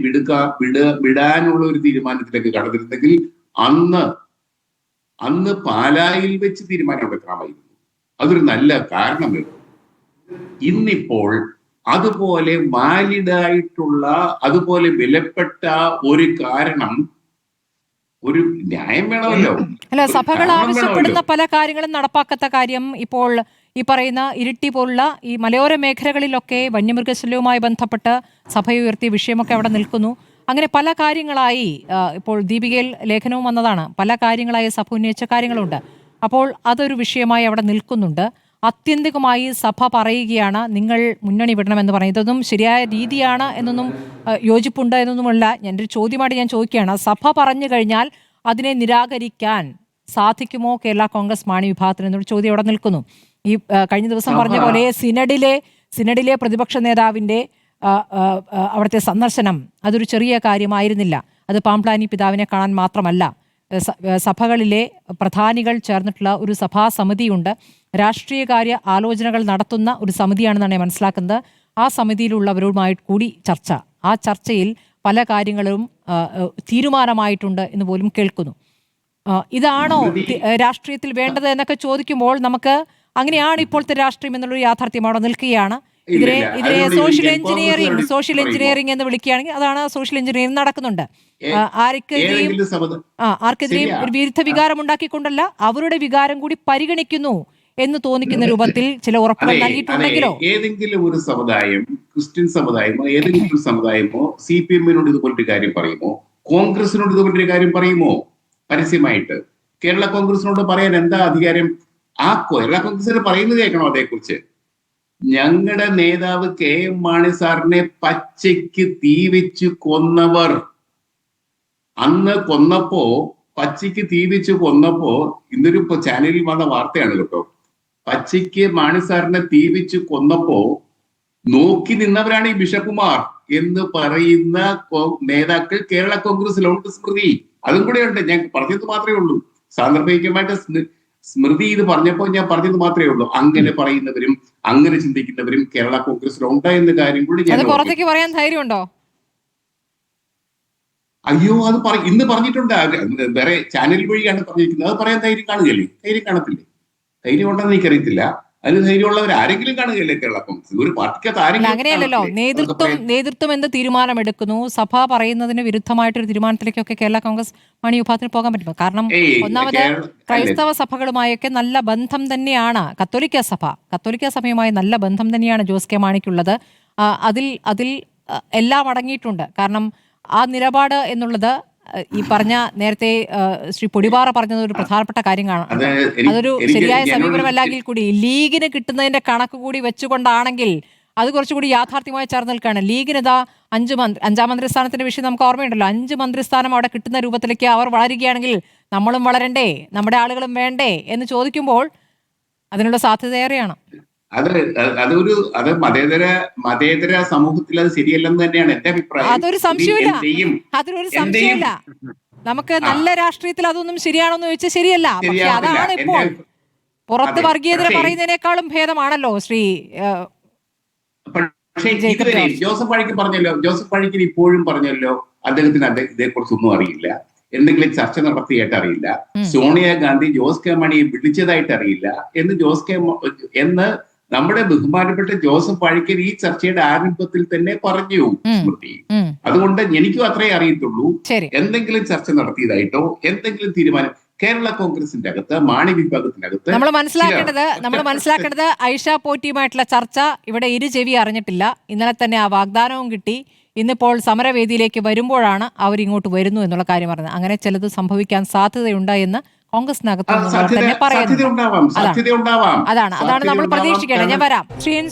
വിടാനുള്ള ഒരു തീരുമാനത്തിലേക്ക് കടന്നിരുന്നെങ്കിൽ അന്ന് പാലായിൽ വെച്ച് തീരുമാനമെടുക്കാമായിരുന്നു. അതൊരു നല്ല കാരണമായിരുന്നു. ഇന്നിപ്പോൾ അതുപോലെ വാലിഡായിട്ടുള്ള, അതുപോലെ വിലപ്പെട്ട ഒരു കാരണം, ഒരു ന്യായം വേണമല്ലോ. അല്ല, സഭകൾ ആവശ്യപ്പെടുന്ന പല കാര്യങ്ങളും നടപ്പാക്കാത്ത കാര്യം, ഇപ്പോൾ ഈ പറയുന്ന ഇരിട്ടി പോലുള്ള ഈ മലയോര മേഖലകളിലൊക്കെ വന്യമൃഗശല്യവുമായി ബന്ധപ്പെട്ട് സഭയുയർത്തിയ വിഷയമൊക്കെ അവിടെ നിൽക്കുന്നു. അങ്ങനെ പല കാര്യങ്ങളായി ഇപ്പോൾ ദീപികയിൽ ലേഖനവും വന്നതാണ്. പല കാര്യങ്ങളായി സഭ ഉന്നയിച്ച കാര്യങ്ങളുണ്ട്. അപ്പോൾ അതൊരു വിഷയമായി അവിടെ നിൽക്കുന്നുണ്ട്. ആത്യന്തികമായി സഭ പറയുകയാണ് നിങ്ങൾ മുന്നണി വിടണമെന്ന് പറയുന്നത്. ഇതൊന്നും ശരിയായ രീതിയാണ് എന്നൊന്നും യോജിപ്പുണ്ട് എന്നൊന്നുമല്ല. എൻ്റെ ഒരു ചോദ്യമായിട്ട് ഞാൻ ചോദിക്കുകയാണ്, സഭ പറഞ്ഞു കഴിഞ്ഞാൽ അതിനെ നിരാകരിക്കാൻ സാധിക്കുമോ കേരള കോൺഗ്രസ് മാണി വിഭാഗത്തിന് എന്നൊരു ചോദ്യം അവിടെ നിൽക്കുന്നു. ഈ കഴിഞ്ഞ ദിവസം പറഞ്ഞ പോലെ സിനഡിലെ പ്രതിപക്ഷ നേതാവിൻ്റെ അവിടുത്തെ സന്ദർശനം അതൊരു ചെറിയ കാര്യമായിരുന്നില്ല. അത് പാംപ്ലാനി പിതാവിനെ കാണാൻ മാത്രമല്ല, സഭകളിലെ പ്രധാനികൾ ചേർന്നിട്ടുള്ള ഒരു സഭാ സമിതിയുണ്ട്. രാഷ്ട്രീയകാര്യ ആലോചനകൾ നടത്തുന്ന ഒരു സമിതിയാണെന്നാണ് ഞാൻ മനസ്സിലാക്കുന്നത്. ആ സമിതിയിലുള്ളവരുമായി കൂടി ചർച്ച, ആ ചർച്ചയിൽ പല കാര്യങ്ങളും തീരുമാനമായിട്ടുണ്ട് എന്ന് പോലും കേൾക്കുന്നു. ഇതാണോ രാഷ്ട്രീയത്തിൽ വേണ്ടത് എന്നൊക്കെ ചോദിക്കുമ്പോൾ നമുക്ക് അങ്ങനെയാണ് ഇപ്പോഴത്തെ രാഷ്ട്രീയം എന്നുള്ളൊരു യാഥാർത്ഥ്യം അവിടെ നിൽക്കുകയാണ്. ഇതിനെ സോഷ്യൽ എഞ്ചിനീയറിംഗ് എന്ന് വിളിക്കുകയാണെങ്കിൽ അതാണ് സോഷ്യൽ എഞ്ചിനീയറിംഗ് നടക്കുന്നുണ്ട്. ആർക്കെതിരെയും ഒരു വിരുദ്ധ വികാരം ഉണ്ടാക്കിക്കൊണ്ടല്ല, അവരുടെ വികാരം കൂടി പരിഗണിക്കുന്നു എന്ന് തോന്നിക്കുന്ന രൂപത്തിൽ ചില ഉറപ്പുകൾ നൽകിയിട്ടുണ്ടെങ്കിലോ. ഏതെങ്കിലും ഒരു സമുദായം, ക്രിസ്ത്യൻ സമുദായമോ ഏതെങ്കിലും ഒരു സമുദായമോ CPM-നോട് ഇതുപോലൊരു കാര്യം പറയുമോ? കോൺഗ്രസിനോട് ഇതുപോലൊരു കാര്യം പറയുമോ പരസ്യമായിട്ട്? കേരള കോൺഗ്രസിനോട് പറയാൻ എന്താ അധികാരം? ആ കേരള കോൺഗ്രസിന് പറയുന്നത് കേൾക്കണോ അതേക്കുറിച്ച്? ഞങ്ങളുടെ നേതാവ് KM മാണി സാറിനെ പച്ചയ്ക്ക് തീ വെച്ച് കൊന്നവർ, അന്ന് കൊന്നപ്പോ, പച്ചയ്ക്ക് തീ വെച്ച് കൊന്നപ്പോ, ഇന്നൊരു ചാനലിൽ വന്ന വാർത്തയാണ് കേട്ടോ, പച്ചയ്ക്ക് മാണി സാറിനെ തീ വെച്ച് കൊന്നപ്പോ നോക്കി നിന്നവരാണ് ഈ ബിഷപ്പുമാർ എന്ന് പറയുന്ന നേതാക്കൾ കേരള കോൺഗ്രസിലുണ്ട്. സ്മൃതി, അതും കൂടെ ഉണ്ട്. ഞാൻ പറഞ്ഞത് മാത്രമേ ഉള്ളൂ. സാന്ദർഭികമായിട്ട് സ്മൃതി ഇത് പറഞ്ഞപ്പോൾ ഞാൻ പറഞ്ഞത് മാത്രമേ ഉള്ളൂ. അങ്ങനെ പറയുന്നവരും അങ്ങനെ ചിന്തിക്കുന്നവരും കേരള കോൺഗ്രസിലുണ്ട് എന്ന കാര്യം കൂടി ഞാൻ പുറത്തേക്ക് പറയാൻ ധൈര്യമുണ്ടോ? അയ്യോ, അത് ഇന്ന് പറഞ്ഞിട്ടുണ്ട്. വേറെ ചാനൽ വഴിയാണ് പറഞ്ഞിരിക്കുന്നത്. അത് പറയാൻ ധൈര്യം കാണുകയല്ലേ? ധൈര്യം കാണത്തില്ലേ? ധൈര്യം ഉണ്ടെന്ന് എനിക്കറിയത്തില്ല. അതിന് ധൈര്യമുള്ളവർ ആരെങ്കിലും കാണുകയല്ലേ കേരള കോൺഗ്രസ്? ഒരു പാർട്ടിക്കകത്ത് ആരെങ്കിലും അങ്ങനെയല്ലല്ലോ. നേതൃത്വം എന്ത് തീരുമാനമെടുക്കുന്നു, സഭ പറയുന്നതിന് വിരുദ്ധമായിട്ടൊരു തീരുമാനത്തിലേക്കൊക്കെ കേരള കോൺഗ്രസ് മണി വിഭാഗത്തിന് പോകാൻ പറ്റുമോ? കാരണം ഒന്നാമത് ക്രൈസ്തവ സഭകളുമായൊക്കെ നല്ല ബന്ധം തന്നെയാണ് കത്തോലിക്ക സഭയുമായി നല്ല ബന്ധം തന്നെയാണ് ജോസ് കെ മാണിക്കുള്ളത്. അതിൽ എല്ലാം അടങ്ങിയിട്ടുണ്ട്. കാരണം ആ നിലപാട് എന്നുള്ളത് ഈ പറഞ്ഞ നേരത്തെ ശ്രീ പൊടിപാറ പറഞ്ഞത് ഒരു പ്രധാനപ്പെട്ട കാര്യം കാണാം. അതൊരു ശരിയായ സമീപനമല്ലെങ്കിൽ കൂടി ലീഗിന് കിട്ടുന്നതിന്റെ കണക്ക് കൂടി വെച്ചുകൊണ്ടാണെങ്കിൽ അത് കുറച്ചുകൂടി യാഥാർത്ഥ്യമായി ചേർന്ന് നിൽക്കുകയാണ്. ലീഗിന് ഇതാ 5 മന്ത്രിസ്ഥാനത്തിന്റെ വിഷയം നമുക്ക് ഓർമ്മയുണ്ടല്ലോ. 5 മന്ത്രിസ്ഥാനം അവിടെ കിട്ടുന്ന രൂപത്തിലേക്ക് അവർ വളരുകയാണെങ്കിൽ നമ്മളും വളരണ്ടേ, നമ്മുടെ ആളുകളും വേണ്ടേ എന്ന് ചോദിക്കുമ്പോൾ അതിനുള്ള സാധ്യത ഏറെയാണ്. അത് മതേതര സമൂഹത്തിൽ അത് ശരിയല്ലെന്ന് തന്നെയാണ് എന്റെ അഭിപ്രായം. അതൊരു സംശയമില്ല. നമുക്ക് നല്ല രാഷ്ട്രീയത്തിൽ അതൊന്നും ശരിയാണോന്ന് ചോദിച്ചാൽ ശരിയല്ല. പക്ഷെ അതാണ് ഇപ്പോൾ പുറത്ത് വർഗീയത പറയുന്നതിനേക്കാളും ഭേദമാണല്ലോ ശ്രീ. പക്ഷേ ഇതുവരെ ജോസഫ് പഴക്കിന് ഇപ്പോഴും പറഞ്ഞല്ലോ അദ്ദേഹത്തിന് ഇതേക്കുറിച്ചൊന്നും അറിയില്ല, എന്തെങ്കിലും ചർച്ച നടത്തിയായിട്ട് അറിയില്ല, സോണിയാഗാന്ധി ജോസ് കെ മണിയെ വിളിച്ചതായിട്ട് അറിയില്ല എന്ന് നമ്മുടെ ബഹുമാനപ്പെട്ട ജോസഫ് പഴക്കൻ ഈ ചർച്ചയുടെ ആരംഭത്തിൽ തന്നെ പറഞ്ഞു. സ്മൃതി, അതുകൊണ്ട് എനിക്കും അത്രേ അറിയത്തുള്ളൂ. എന്തെങ്കിലും ചർച്ച നടത്തിയതായിട്ടോ എന്തെങ്കിലും തീരുമാനം കേരള കോൺഗ്രസിന്റെ അകത്ത്, മാണി വിഭാഗത്തിന്റെ അകത്ത് നമ്മൾ മനസ്സിലാക്കേണ്ടത് ഐഷ പോറ്റിയുമായിട്ടുള്ള ചർച്ച ഇവിടെ ഇരു ചെവി അറിഞ്ഞിട്ടില്ല. ഇന്നലെ തന്നെ ആ വാഗ്ദാനവും കിട്ടി. ഇന്നിപ്പോൾ സമരവേദിയിലേക്ക് വരുമ്പോഴാണ് അവരിങ്ങോട്ട് വരുന്നു എന്നുള്ള കാര്യം പറഞ്ഞത്. അങ്ങനെ ചിലത് സംഭവിക്കാൻ സാധ്യതയുണ്ട് എന്ന് കോൺഗ്രസിനകത്ത് തന്നെ പറയുന്നു. അതാണ് നമ്മൾ പ്രതീക്ഷിക്കേണ്ടത്. ഞാൻ വരാം.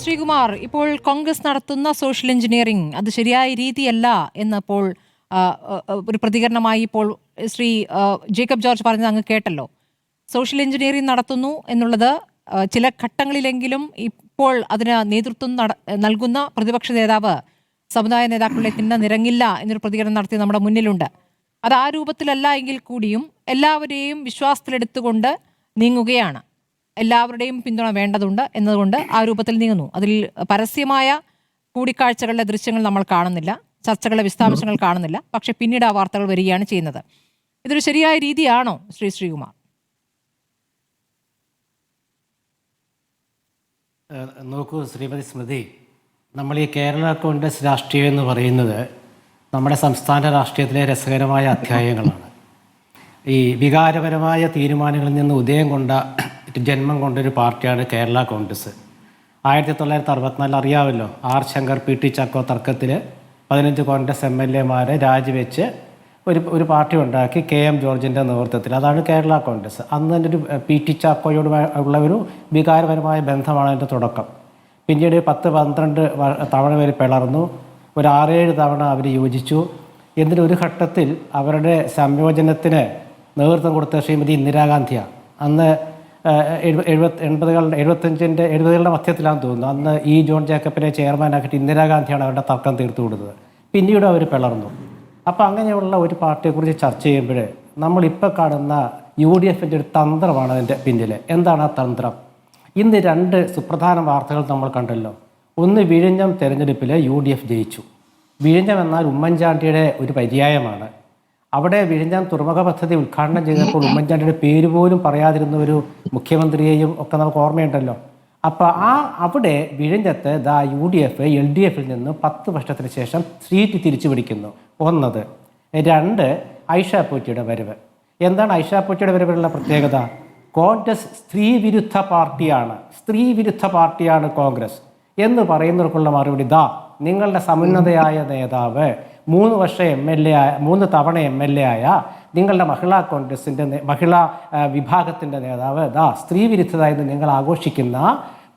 ശ്രീകുമാർ, ഇപ്പോൾ കോൺഗ്രസ് നടത്തുന്ന സോഷ്യൽ എഞ്ചിനീയറിംഗ് അത് ശരിയായ രീതിയല്ല എന്നപ്പോൾ ഒരു പ്രതികരണമായി ഇപ്പോൾ ശ്രീ ജേക്കബ് ജോർജ് പറഞ്ഞത് അങ്ങ് കേട്ടല്ലോ. സോഷ്യൽ എഞ്ചിനീയറിംഗ് നടത്തുന്നു എന്നുള്ളത് ചില ഘട്ടങ്ങളിലെങ്കിലും ഇപ്പോൾ അതിന് നേതൃത്വം നൽകുന്ന പ്രതിപക്ഷ നേതാവ് സമുദായ നേതാക്കളിലേക്ക് നിരങ്ങില്ല എന്നൊരു പ്രതികരണം നടത്തി നമ്മുടെ മുന്നിലുണ്ട്. അത് ആ രൂപത്തിലല്ല എങ്കിൽ കൂടിയും എല്ലാവരെയും വിശ്വാസത്തിലെടുത്തുകൊണ്ട് നീങ്ങുകയാണ്. എല്ലാവരുടെയും പിന്തുണ വേണ്ടതുണ്ട് എന്നതുകൊണ്ട് ആ രൂപത്തിൽ നീങ്ങുന്നു. അതിൽ പരസ്യമായ കൂടിക്കാഴ്ചകളുടെ ദൃശ്യങ്ങൾ നമ്മൾ കാണുന്നില്ല, ചർച്ചകളുടെ വിശദാംശങ്ങൾ കാണുന്നില്ല. പക്ഷെ പിന്നീട് ആ വാർത്തകൾ വരികയാണ് ചെയ്യുന്നത്. ഇതൊരു ശരിയായ രീതിയാണോ ശ്രീകുമാർ? നോക്കൂ ശ്രീമതി സ്മൃതി, നമ്മൾ ഈ കേരള കോൺഗ്രസ് രാഷ്ട്രീയം എന്ന് പറയുന്നത് നമ്മുടെ സംസ്ഥാന രാഷ്ട്രീയത്തിലെ രസകരമായ അധ്യായങ്ങളാണ്. ഈ വികാരപരമായ തീരുമാനങ്ങളിൽ നിന്ന് ഉദയം കൊണ്ട ജന്മം കൊണ്ടൊരു പാർട്ടിയാണ് കേരള കോൺഗ്രസ്. 1964 അറിയാമല്ലോ, R Shankar P T Chacko തർക്കത്തിൽ 15 കോൺഗ്രസ് MLA-മാരെ രാജിവെച്ച് ഒരു പാർട്ടി ഉണ്ടാക്കി KM ജോർജിൻ്റെ നേതൃത്വത്തിൽ. അതാണ് കേരള കോൺഗ്രസ്. അന്ന് തന്നെ ഒരു പി ടി ചാക്കോയോട് ഉള്ള ഒരു വികാരപരമായ ബന്ധമാണ് അതിൻ്റെ തുടക്കം. പിന്നീട് 10-12 തവണ വരെ പിളർന്നു. ഒരു 6-7 തവണ അവർ യോജിച്ചു. എന്നിട്ടൊരു ഘട്ടത്തിൽ അവരുടെ സംയോജനത്തിന് നേതൃത്വം കൊടുത്ത ശ്രീമതി ഇന്ദിരാഗാന്ധിയാണ്. അന്ന് 70കളുടെ മധ്യത്തിലാണെന്ന് തോന്നുന്നു. അന്ന് ജോൺ ജേക്കബിനെ ചെയർമാനാക്കിയിട്ട് ഇന്ദിരാഗാന്ധിയാണ് അവരുടെ തർക്കം തീർത്തു കൊടുത്തത്. പിന്നീട് അവർ പിളർന്നു. അപ്പോൾ അങ്ങനെയുള്ള ഒരു പാർട്ടിയെക്കുറിച്ച് ചർച്ച ചെയ്യുമ്പോൾ നമ്മളിപ്പോൾ കാണുന്ന UDFൻ്റെ ഒരു തന്ത്രമാണ് അതിൻ്റെ പിന്നിൽ. എന്താണ് ആ തന്ത്രം? ഇന്ന് 2 സുപ്രധാന വാർത്തകൾ നമ്മൾ കണ്ടല്ലോ. ഒന്ന്, വിഴിഞ്ഞം തെരഞ്ഞെടുപ്പിൽ UDF ജയിച്ചു. വിഴിഞ്ഞം എന്നാൽ ഉമ്മൻചാണ്ടിയുടെ ഒരു പര്യായമാണ്. അവിടെ വിഴിഞ്ഞം തുറമുഖ പദ്ധതി ഉദ്ഘാടനം ചെയ്തപ്പോൾ ഉമ്മൻചാണ്ടിയുടെ പേര് പോലും പറയാതിരുന്ന ഒരു മുഖ്യമന്ത്രിയെയും ഒക്കെ നമുക്ക് ഓർമ്മയുണ്ടല്ലോ. അപ്പോൾ അവിടെ വിഴിഞ്ഞത്ത് UDF LDFിൽ നിന്ന് 10 വർഷത്തിന് ശേഷം സീറ്റ് തിരിച്ചു പിടിക്കുന്നു. 1. 2, ഐഷ പോറ്റിയുടെ വരവ്. എന്താണ് ഐഷ പോറ്റിയുടെ വരവിലുള്ള പ്രത്യേകത? കോൺഗ്രസ് സ്ത്രീവിരുദ്ധ പാർട്ടിയാണ് കോൺഗ്രസ് എന്ന് പറയുന്നവർക്കുള്ള മറുപടി നിങ്ങളുടെ സമുന്നതയായ നേതാവ് 3 തവണ MLA ആയ നിങ്ങളുടെ മഹിളാ കോൺഗ്രസിൻ്റെ മഹിളാ വിഭാഗത്തിൻ്റെ നേതാവ് സ്ത്രീവിരുദ്ധത എന്ന് നിങ്ങൾ ആഘോഷിക്കുന്ന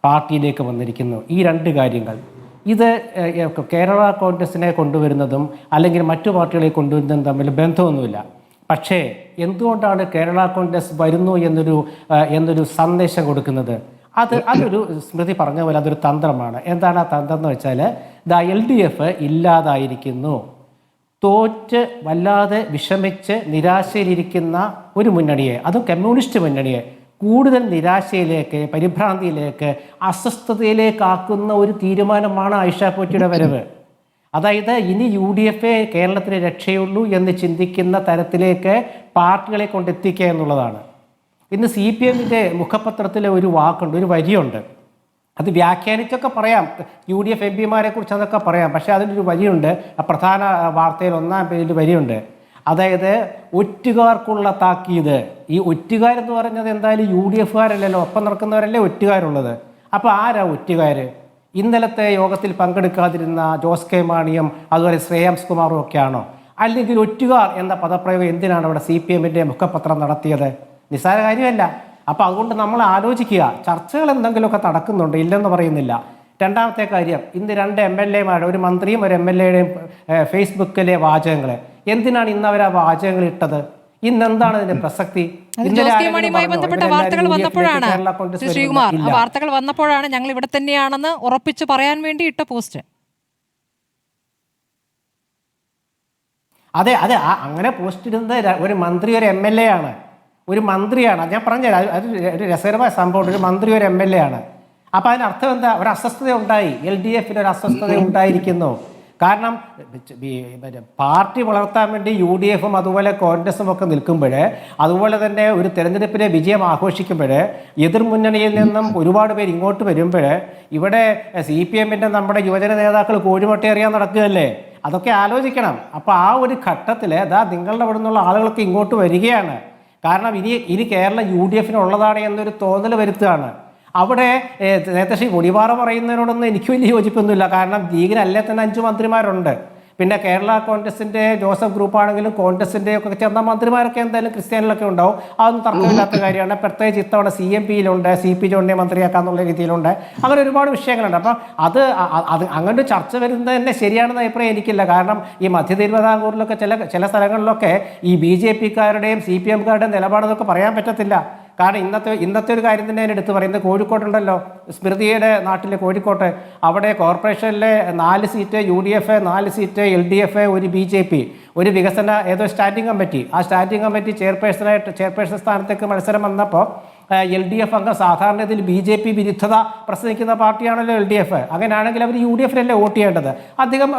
പാർട്ടിയിലേക്ക് വന്നിരിക്കുന്നു. ഈ 2 കാര്യങ്ങൾ. ഇത് കേരള കോൺഗ്രസിനെ കൊണ്ടുവരുന്നതും അല്ലെങ്കിൽ മറ്റു പാർട്ടികളെ കൊണ്ടുവരുന്നതും തമ്മിൽ ബന്ധമൊന്നുമില്ല. പക്ഷേ എന്തുകൊണ്ടാണ് കേരള കോൺഗ്രസ് വരുന്നു എന്നൊരു സന്ദേശം കൊടുക്കുന്നത്? അതൊരു സ്മൃതി പറഞ്ഞ പോലെ അതൊരു തന്ത്രമാണ്. എന്താണ് ആ തന്ത്രം എന്ന് വെച്ചാൽ, LDF ഇല്ലാതായിരിക്കുന്നു, തോറ്റ് വല്ലാതെ വിഷമിച്ച് നിരാശയിലിരിക്കുന്ന ഒരു മുന്നണിയെ, അതും കമ്മ്യൂണിസ്റ്റ് മുന്നണിയെ കൂടുതൽ നിരാശയിലേക്ക്, പരിഭ്രാന്തിയിലേക്ക്, അസ്വസ്ഥതയിലേക്കാക്കുന്ന ഒരു തീരുമാനമാണ് ആയിഷ പോറ്റിയുടെ വരവ്. അതായത് ഇനി UDF കേരളത്തിന് രക്ഷയുള്ളൂ എന്ന് ചിന്തിക്കുന്ന തരത്തിലേക്ക് പാർട്ടികളെ കൊണ്ടെത്തിക്കുക എന്നുള്ളതാണ്. ഇന്ന് CPMന്റെ മുഖപത്രത്തിലെ ഒരു വാക്കുണ്ട്, ഒരു വരിയുണ്ട്. അത് വ്യാഖ്യാനിച്ചൊക്കെ പറയാം, UDF MPമാരെ കുറിച്ച് അതൊക്കെ പറയാം. പക്ഷേ അതിലൊരു വരിയുണ്ട്, പ്രധാന വാർത്തയിൽ 1-ാം പേജിൽ വരിയുണ്ട്. അതായത് ഒറ്റുകാർക്കുള്ള താക്കീത്. ഈ ഒറ്റുകാരെന്ന് പറഞ്ഞത് എന്തായാലും UDFകാരല്ലല്ലോ, ഒപ്പം നടക്കുന്നവരല്ലേ ഒറ്റുകാരുള്ളത്. അപ്പോൾ ആരാ ഒറ്റുകാർ? ഇന്നലത്തെ യോഗത്തിൽ പങ്കെടുക്കാതിരുന്ന ജോസ് കെ മാണിയും അതുപോലെ ശ്രേയാംസ് കുമാറും ഒക്കെയാണോ? അല്ലെങ്കിൽ ഒറ്റുകാർ എന്ന പദപ്രയോഗം എന്തിനാണ് അവിടെ CPMന്റെ മുഖപത്രം നടത്തിയത്? നിസ്സാര കാര്യമല്ല. അപ്പോൾ അതുകൊണ്ട് നമ്മൾ ആലോചിക്കുക, ചർച്ചകൾ എന്തെങ്കിലുമൊക്കെ നടക്കുന്നുണ്ട്, ഇല്ലെന്ന് പറയുന്നില്ല. രണ്ടാമത്തെ കാര്യം, ഇന്ന് 2 MLAമാരുടെ, ഒരു മന്ത്രിയും ഒരു MLAയുടെയും ഫേസ്ബുക്കിലെ വാചകങ്ങൾ, എന്തിനാണ് ഇന്ന് അവർ ആ വാചകങ്ങൾ ഇട്ടത്? ഇന്നെന്താണ് ഇതിന്റെ പ്രസക്തി? ബന്ധപ്പെട്ട വാർത്തകൾ വന്നപ്പോഴാണ് ശ്രീകുമാർ, വാർത്തകൾ വന്നപ്പോഴാണ് ഞങ്ങൾ ഇവിടെ തന്നെയാണെന്ന് ഉറപ്പിച്ചു പറയാൻ വേണ്ടി ഇട്ട പോസ്റ്റ്. അതെ, അങ്ങനെ പോസ്റ്റ് ഇടുന്നത് ഒരു മന്ത്രി, ഒരു MLA ആണ്, ഒരു മന്ത്രിയാണ്. ഞാൻ പറഞ്ഞുതരാം, അത് ഒരു രസകരമായ സംഭവം. ഒരു മന്ത്രി, ഒരു MLA ആണ്. അപ്പോൾ അതിനർത്ഥം എന്താ? ഒരു അസ്വസ്ഥത ഉണ്ടായി, LDFന് ഒരു അസ്വസ്ഥത ഉണ്ടായിരിക്കുന്നു. കാരണം പാർട്ടി വളർത്താൻ വേണ്ടി UDFും അതുപോലെ കോൺഗ്രസും ഒക്കെ നിൽക്കുമ്പോൾ, അതുപോലെ തന്നെ ഒരു തെരഞ്ഞെടുപ്പിലെ വിജയം ആഘോഷിക്കുമ്പോൾ, എതിർമുന്നണിയിൽ നിന്നും ഒരുപാട് പേര് ഇങ്ങോട്ട് വരുമ്പോൾ, ഇവിടെ CPMന്റെ നമ്മുടെ യുവജന നേതാക്കൾ കോഴിമുട്ടയെറിയാൻ നടക്കുകയല്ലേ? അതൊക്കെ ആലോചിക്കണം. അപ്പോൾ ആ ഒരു ഘട്ടത്തിൽ നിങ്ങളുടെ അവിടെ നിന്നുള്ള ആളുകളൊക്കെ ഇങ്ങോട്ട് വരികയാണ്. കാരണം ഇനി കേരളം UDFനുള്ളതാണ് എന്നൊരു തോന്നൽ വരുത്തുകയാണ്. അവിടെ നേരത്തെ ശ്രീ പൊടിപാറ പറയുന്നതിനോടൊന്നും എനിക്ക് വലിയ യോജിപ്പൊന്നുമില്ല. കാരണം ലീഗിനല്ലേ തന്നെ 5 മന്ത്രിമാരുണ്ട്. പിന്നെ കേരള കോൺഗ്രസിൻ്റെ ജോസഫ് ഗ്രൂപ്പാണെങ്കിലും കോൺഗ്രസിൻ്റെ ഒക്കെ ചേർന്ന മന്ത്രിമാരൊക്കെ എന്തായാലും ക്രിസ്ത്യാനിലൊക്കെ ഉണ്ടാവും. അതൊന്നും തർക്കമില്ലാത്ത കാര്യമാണ്. പ്രത്യേകിച്ച് ഇത്തവണ CMPയിലുണ്ട്, CP ജോണിനെ മന്ത്രിയാക്കാന്നുള്ള രീതിയിലുണ്ട്. അങ്ങനെ ഒരുപാട് വിഷയങ്ങളുണ്ട്. അപ്പം അത് അങ്ങനെ ചർച്ച വരുന്നത് തന്നെ ശരിയാണെന്ന് അഭിപ്രായം എനിക്കില്ല. കാരണം ഈ മധ്യ തിരുവിതാംകൂറിലൊക്കെ ചില സ്ഥലങ്ങളിലൊക്കെ ഈ BJPക്കാരുടെയും CPMകാരുടെയും നിലപാടെന്നൊക്കെ പറയാൻ പറ്റത്തില്ല. കാരണം ഇന്നത്തെ ഒരു കാര്യം തന്നെ ഞാൻ എടുത്ത് പറയുന്നത്, കോഴിക്കോട്ടുണ്ടല്ലോ, സ്മൃതിയുടെ നാട്ടിൽ കോഴിക്കോട്ട്, അവിടെ കോർപ്പറേഷനിലെ 4 സീറ്റ് UDF, 4 സീറ്റ് LDF, ഒരു BJP, ഒരു വികസന ഏതോ സ്റ്റാൻഡിംഗ് കമ്മിറ്റി. ആ സ്റ്റാൻഡിംഗ് കമ്മിറ്റി ചെയർപേഴ്സൺ സ്ഥാനത്തേക്ക് മത്സരം വന്നപ്പോൾ LDF അംഗം സാധാരണ ഇതിൽ BJP വിരുദ്ധത പ്രസംഗിക്കുന്ന പാർട്ടിയാണല്ലോ LDF. അങ്ങനെയാണെങ്കിൽ അവർ UDFനല്ലേ വോട്ട് ചെയ്യേണ്ടത്. അധികം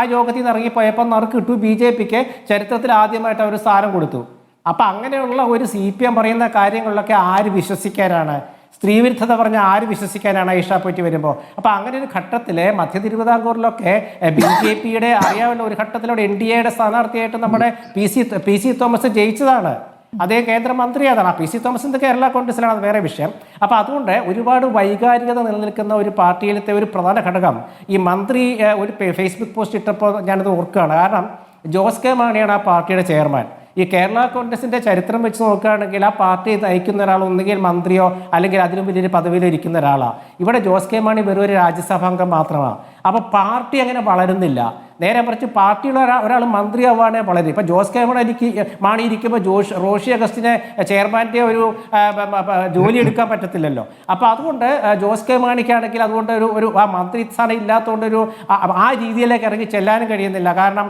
ആ യോഗത്തിൽ നിന്ന് ഇറങ്ങിപ്പോയപ്പോൾ നറുക്കിട്ടു, BJPക്ക് ചരിത്രത്തിൽ ആദ്യമായിട്ട് അവർ സ്ഥാനം കൊടുത്തു. അപ്പം അങ്ങനെയുള്ള ഒരു CPM പറയുന്ന കാര്യങ്ങളിലൊക്കെ ആര് വിശ്വസിക്കാനാണ്? സ്ത്രീവിരുദ്ധത പറഞ്ഞ ആര് വിശ്വസിക്കാനാണ് ആയിഷ പോറ്റി വരുമ്പോൾ? അപ്പോൾ അങ്ങനെ ഒരു ഘട്ടത്തിൽ മധ്യ തിരുവിതാംകൂറിലൊക്കെ BJPയുടെ അറിയാവുന്ന ഒരു ഘട്ടത്തിലൂടെ NDAയുടെ സ്ഥാനാർത്ഥിയായിട്ട് നമ്മുടെ PC തോമസ് ജയിച്ചതാണ്. അദ്ദേഹം കേന്ദ്രമന്ത്രിയാണ്. PC തോമസിന്റെ കേരള കോൺഗ്രസിലാണ്, അത് വേറെ വിഷയം. അപ്പോൾ അതുകൊണ്ട് ഒരുപാട് വൈകാരികത നിലനിൽക്കുന്ന ഒരു പാർട്ടിയിലത്തെ ഒരു പ്രധാന ഘടകം ഈ മന്ത്രി ഒരു ഫേസ്ബുക്ക് പോസ്റ്റ് ഇട്ടപ്പോൾ ഞാനത് ഓർക്കുകയാണ്. കാരണം ജോസ് കെ മാണിയാണ് ആ പാർട്ടിയുടെ ചെയർമാൻ. ഈ കേരള കോൺഗ്രസിന്റെ ചരിത്രം വെച്ച് നോക്കുകയാണെങ്കിൽ ആ പാർട്ടി നയിക്കുന്ന ഒരാൾ ഒന്നുകിൽ മന്ത്രിയോ അല്ലെങ്കിൽ അതിലും വലിയൊരു പദവിയിലോ ഇരിക്കുന്ന ഒരാളാണ്. ഇവിടെ ജോസ് കെ മാണി വെറും ഒരു രാജ്യസഭാംഗം മാത്രമാണ്. അപ്പോൾ പാർട്ടി അങ്ങനെ വളരുന്നില്ല. നേരെ മറിച്ച് പാർട്ടിയുള്ള ഒരാൾ മന്ത്രിയാവുകയാണെങ്കിൽ വളരും. ഇപ്പം ജോസ് കെ മാണി ഇരിക്കുമ്പോൾ റോഷി അഗസ്റ്റിനെ ചെയർമാൻ്റെ ഒരു ജോലി എടുക്കാൻ പറ്റത്തില്ലല്ലോ. അപ്പോൾ അതുകൊണ്ട് ജോസ് കെ മാണിക്കാണെങ്കിൽ അതുകൊണ്ട് ഒരു ആ മന്ത്രി സ്ഥാനം ഇല്ലാത്തതുകൊണ്ട് ആ രീതിയിലേക്ക് ഇറങ്ങി ചെല്ലാനും കഴിയുന്നില്ല. കാരണം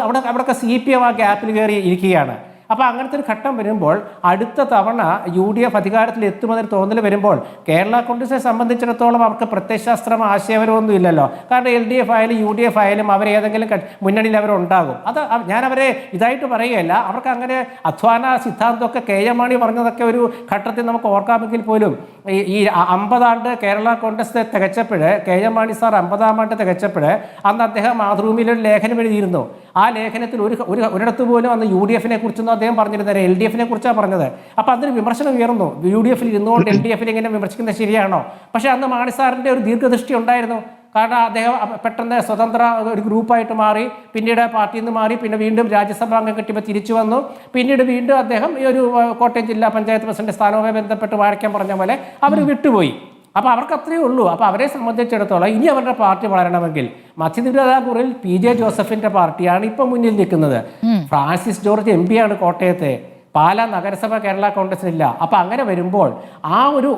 അവിടെയൊക്കെ CPM ആ ഗ്യാപ്പിൽ കയറി ഇരിക്കുകയാണ്. അപ്പോൾ അങ്ങനത്തെ ഒരു ഘട്ടം വരുമ്പോൾ അടുത്ത തവണ UDF അധികാരത്തിൽ എത്തുമെന്നൊരു തോന്നൽ വരുമ്പോൾ കേരള കോൺഗ്രസിനെ സംബന്ധിച്ചിടത്തോളം അവർക്ക് പ്രത്യയശാസ്ത്രം ആശയപരമൊന്നും ഇല്ലല്ലോ. കാരണം LDF ആയാലും UDF ആയാലും അവരേതെങ്കിലും മുന്നണിയിൽ അവരുണ്ടാകും. അത് ഞാൻ അവരെ ഇതായിട്ട് പറയുകയല്ല. അവർക്ക് അങ്ങനെ അധ്വാന സിദ്ധാന്തമൊക്കെ KM മാണി പറഞ്ഞതൊക്കെ ഒരു ഘട്ടത്തിൽ നമുക്ക് ഓർക്കാമെങ്കിൽ പോലും ഈ 50 ആണ്ട് കേരള കോൺഗ്രസ് തികച്ചപ്പോൾ, KM മാണി സാർ 50-ാം ആണ്ട് തികച്ചപ്പോൾ അന്ന് അദ്ദേഹം മാതൃഭൂമിയിലൊരു ലേഖനം എഴുതിയിരുന്നു. ആ ലേഖനത്തിൽ ഒരിടത്ത് പോലും അന്ന് UDFനെ കുറിച്ചൊന്നും അദ്ദേഹം പറഞ്ഞിരുന്നത്, LDFനെ കുറിച്ചാണ് പറഞ്ഞത്. അപ്പോൾ അതിന് വിമർശനം ഉയർന്നു. UDFൽ ഇരുന്നുകൊണ്ട് LDFൽ ഇങ്ങനെ വിമർശിക്കുന്നത് ശരിയാണോ? പക്ഷേ അന്ന് മാണി സാറിൻ്റെ ഒരു ദീർഘദൃഷ്ടി ഉണ്ടായിരുന്നു. കാരണം അദ്ദേഹം പെട്ടെന്ന് സ്വതന്ത്ര ഒരു ഗ്രൂപ്പായിട്ട് മാറി, പിന്നീട് പാർട്ടിയിൽ നിന്ന് മാറി, പിന്നെ വീണ്ടും രാജ്യസഭാ അംഗം കിട്ടിയപ്പോൾ തിരിച്ചു വന്നു. പിന്നീട് വീണ്ടും അദ്ദേഹം ഈ ഒരു കോട്ടയം ജില്ലാ പഞ്ചായത്ത് പ്രസിഡന്റ് സ്ഥാനവുമായി ബന്ധപ്പെട്ട് വാഴിക്കാൻ പറഞ്ഞ പോലെ അവർ വിട്ടുപോയി. അപ്പോൾ അവർക്ക് അത്രയേ ഉള്ളൂ. അപ്പോൾ അവരെ സംബന്ധിച്ചിടത്തോളം ഇനി അവരുടെ പാർട്ടി വളരണമെങ്കിൽ മധ്യതിരുവിതാംകൂറിൽ PJ ജോസഫിന്റെ പാർട്ടിയാണ് ഇപ്പം മുന്നിൽ നിൽക്കുന്നത്. ഫ്രാൻസിസ് ജോർജ് MP ആണ് കോട്ടയത്തെ. പാലാ നഗരസഭ കേരള കോൺഗ്രസിനില്ല. അപ്പം അങ്ങനെ വരുമ്പോൾ ആ ഒരു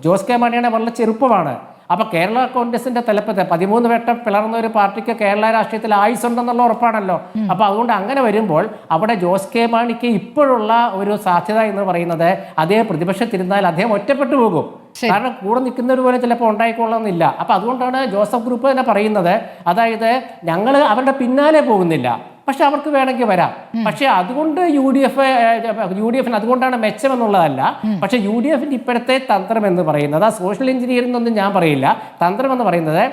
ജോസ് കെ മാണിയുടെ വളരെ ചെറുപ്പമാണ്. അപ്പോൾ കേരള കോൺഗ്രസിന്റെ തലപ്പത്ത് 13 വട്ടം പിളർന്ന ഒരു പാർട്ടിക്ക് കേരള രാഷ്ട്രീയത്തിൽ ആയുസുണ്ടെന്നുള്ള ഉറപ്പാണല്ലോ. അപ്പോൾ അതുകൊണ്ട് അങ്ങനെ വരുമ്പോൾ അവിടെ ജോസ് കെ മാണിക്ക് ഇപ്പോഴുള്ള ഒരു സാധ്യത എന്ന് പറയുന്നത് അതേ പ്രതിപക്ഷത്തിരുന്നാൽ അദ്ദേഹം ഒറ്റപ്പെട്ടു പോകും. കാരണം കൂടെ നിൽക്കുന്നവർ പോലെ ചിലപ്പോൾ ഉണ്ടായിക്കൊള്ളുന്നില്ല. അപ്പം അതുകൊണ്ടാണ് ജോസഫ് ഗ്രൂപ്പ് തന്നെ പറയുന്നത്, അതായത് ഞങ്ങൾ അവരുടെ പിന്നാലെ പോകുന്നില്ല, പക്ഷെ അവർക്ക് വേണമെങ്കിൽ വരാം. പക്ഷെ അതുകൊണ്ട് യു ഡി എഫിന് അതുകൊണ്ടാണ് മെച്ചമെന്നുള്ളതല്ല. പക്ഷെ UDFന്റെ ഇപ്പോഴത്തെ തന്ത്രം എന്ന് പറയുന്നത്, സോഷ്യൽ എഞ്ചിനീയറിംഗ് എന്നൊന്നും ഞാൻ പറയില്ല, തന്ത്രം എന്ന് പറയുന്നത്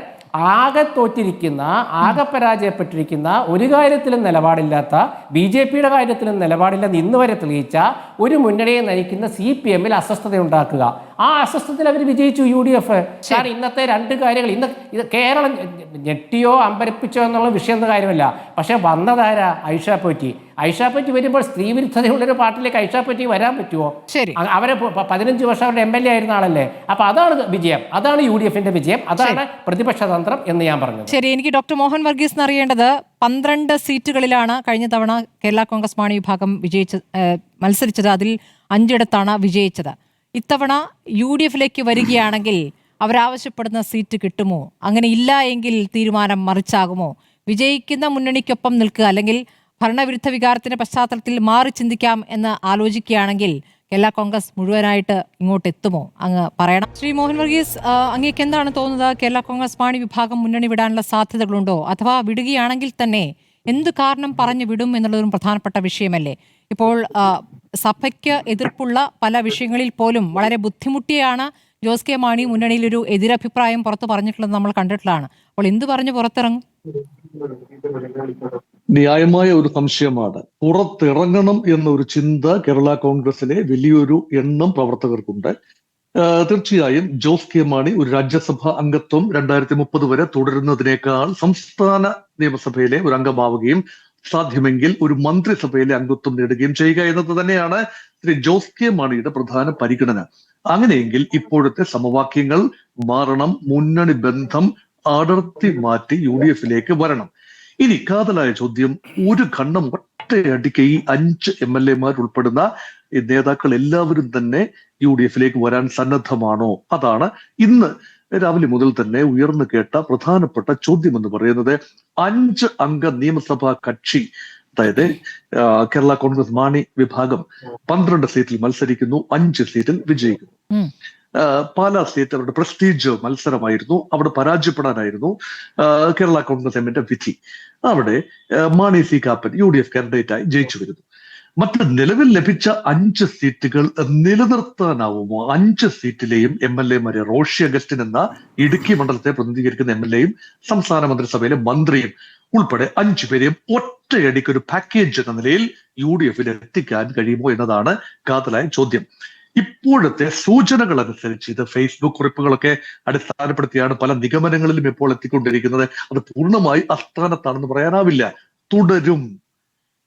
ആകെ തോറ്റിരിക്കുന്ന, ആകെ പരാജയപ്പെട്ടിരിക്കുന്ന, ഒരു കാര്യത്തിലും നിലപാടില്ലാത്ത, BJPയുടെ കാര്യത്തിലും നിലപാടില്ലെന്ന് ഇന്ന് വരെ തെളിയിച്ച ഒരു മുന്നണിയെ നയിക്കുന്ന CPMൽ അസ്വസ്ഥത ഉണ്ടാക്കുക. ആ അസ്വസ്ഥതയിൽ അവർ വിജയിച്ചു UDF. കാരണം ഇന്നത്തെ രണ്ട് കാര്യങ്ങൾ, ഇന്ന് ഇത് കേരളം ഞെട്ടിയോ അമ്പരപ്പിച്ചോ എന്നുള്ള വിഷയം എന്ന കാര്യമല്ല. പക്ഷെ വന്നതാരാ? ഐഷ പോറ്റി വരുമ്പോൾ സ്ത്രീ വിരുദ്ധതയുള്ളൊരു പാർട്ടിയിലേക്ക് ഐഷ പോറ്റി വരാൻ പറ്റുമോ? അവരെ 15 വർഷം അവരുടെ MLA ആയിരുന്ന ആളല്ലേ. അപ്പൊ അതാണ് വിജയം, അതാണ് UDFന്റെ വിജയം, അതാണ് പ്രതിപക്ഷ തന്ത്രം എന്ന് ഞാൻ പറഞ്ഞത്. ശരി, എനിക്ക് ഡോക്ടർ മോഹൻ വർഗീസ് അറിയേണ്ടത് 12 സീറ്റുകളിലാണ് കഴിഞ്ഞ തവണ കേരള കോൺഗ്രസ് മാണി വിഭാഗം മത്സരിച്ചത്. അതിൽ 5 വിജയിച്ചത്. ഇത്തവണ UDFിലേക്ക് വരികയാണെങ്കിൽ അവരാവശ്യപ്പെടുന്ന സീറ്റ് കിട്ടുമോ? അങ്ങനെ ഇല്ല എങ്കിൽ തീരുമാനം മറിച്ചാകുമോ? വിജയിക്കുന്ന മുന്നണിക്കൊപ്പം നിൽക്കുക, അല്ലെങ്കിൽ ഭരണവിരുദ്ധ വികാരത്തിന്റെ പശ്ചാത്തലത്തിൽ മാറി ചിന്തിക്കാം എന്ന് ആലോചിക്കുകയാണെങ്കിൽ കേരള കോൺഗ്രസ് മുഴുവനായിട്ട് ഇങ്ങോട്ട് എത്തുമോ? അങ്ങ് പറയണം. ശ്രീ മോഹൻ വർഗീസ്, അങ്ങേക്ക് എന്താണ് തോന്നുന്നത്? കേരള കോൺഗ്രസ് മാണി വിഭാഗം മുന്നണി വിടാനുള്ള സാധ്യതകളുണ്ടോ? അഥവാ വിടുകയാണെങ്കിൽ തന്നെ എന്ത് കാരണം പറഞ്ഞു വിടും എന്നുള്ളതൊരു പ്രധാനപ്പെട്ട വിഷയമല്ലേ? ഇപ്പോൾ സഭയ്ക്ക് എതിർപ്പുള്ള പല വിഷയങ്ങളിൽ പോലും വളരെ ബുദ്ധിമുട്ടിയാണ് ജോസ് കെ മാണി മുന്നണിയിൽ ഒരു എതിരഭിപ്രായം പുറത്തു പറഞ്ഞിട്ടുള്ളത് നമ്മൾ കണ്ടിട്ടുള്ളതാണ്. അപ്പോൾ എന്ത് പറഞ്ഞ് പുറത്തിറങ്ങും? ന്യായമായ ഒരു സംശയമാണ്. പുറത്തിറങ്ങണം എന്നൊരു ചിന്ത കേരള കോൺഗ്രസിലെ വലിയൊരു എണ്ണം പ്രവർത്തകർക്കുണ്ട്. തീർച്ചയായും ജോസ് കെ മാണി ഒരു രാജ്യസഭാ അംഗത്വം 2030 വരെ തുടരുന്നതിനേക്കാൾ സംസ്ഥാന നിയമസഭയിലെ ഒരു അംഗമാവുകയും സാധ്യമെങ്കിൽ ഒരു മന്ത്രിസഭയിലെ അംഗത്വം നേടുകയും ചെയ്യുക എന്നത് തന്നെയാണ് ശ്രീ ജോസ് കെ മാണിയുടെ പ്രധാന പരിഗണന. അങ്ങനെയെങ്കിൽ ഇപ്പോഴത്തെ സമവാക്യങ്ങൾ മാറണം, മുന്നണി ബന്ധം അടർത്തി മാറ്റി UDFിലേക്ക് വരണം. ഇനി കാതലായ ചോദ്യം, ഒരു ഖണ്ഡം ഒറ്റയടിക്ക് ഈ 5 MLA ഉൾപ്പെടുന്ന നേതാക്കൾ എല്ലാവരും തന്നെ UDFിലേക്ക് വരാൻ സന്നദ്ധമാണോ? അതാണ് ഇന്ന് രാവിലെ മുതൽ തന്നെ ഉയർന്നു കേട്ട പ്രധാനപ്പെട്ട ചോദ്യം എന്ന് പറയുന്നത്. 5 അംഗ നിയമസഭാ കക്ഷി, അതായത് കേരള കോൺഗ്രസ് മാണി വിഭാഗം 12 സീറ്റിൽ മത്സരിക്കുന്നു, 5 സീറ്റിൽ വിജയിക്കുന്നു. പാലാ സീറ്റ് അവരുടെ പ്രസ്റ്റീജ് മത്സരമായിരുന്നു, അവിടെ പരാജയപ്പെടാനായിരുന്നു കേരള കോൺഗ്രസ് എമ്മിന്റെ വിധി. അവിടെ മാണി സി കാപ്പൻ UDF കാൻഡിഡേറ്റായി ജയിച്ചു വരുന്നു. മറ്റ് നിലവിൽ ലഭിച്ച 5 സീറ്റുകൾ നിലനിർത്താനാവുമോ? 5 സീറ്റിലെയും MLA റോഷി അഗസ്റ്റിൻ എന്ന ഇടുക്കി മണ്ഡലത്തെ പ്രതിനിധീകരിക്കുന്ന MLA സംസ്ഥാന മന്ത്രിസഭയിലെ മന്ത്രിയും ഉൾപ്പെടെ 5 പേരെയും ഒറ്റയടിക്ക് ഒരു പാക്കേജ് എന്ന നിലയിൽ UDFിൽ എത്തിക്കാൻ കഴിയുമോ എന്നതാണ് കാതലായ ചോദ്യം. ഇപ്പോഴത്തെ സൂചനകൾ അനുസരിച്ച് ഇത് ഫേസ്ബുക്ക് കുറിപ്പുകളൊക്കെ അടിസ്ഥാനപ്പെടുത്തിയാണ് പല നിഗമനങ്ങളിലും ഇപ്പോൾ എത്തിക്കൊണ്ടിരിക്കുന്നത്. അത് പൂർണ്ണമായി അസ്ഥാനത്താണെന്ന് പറയാനാവില്ല. തുടരും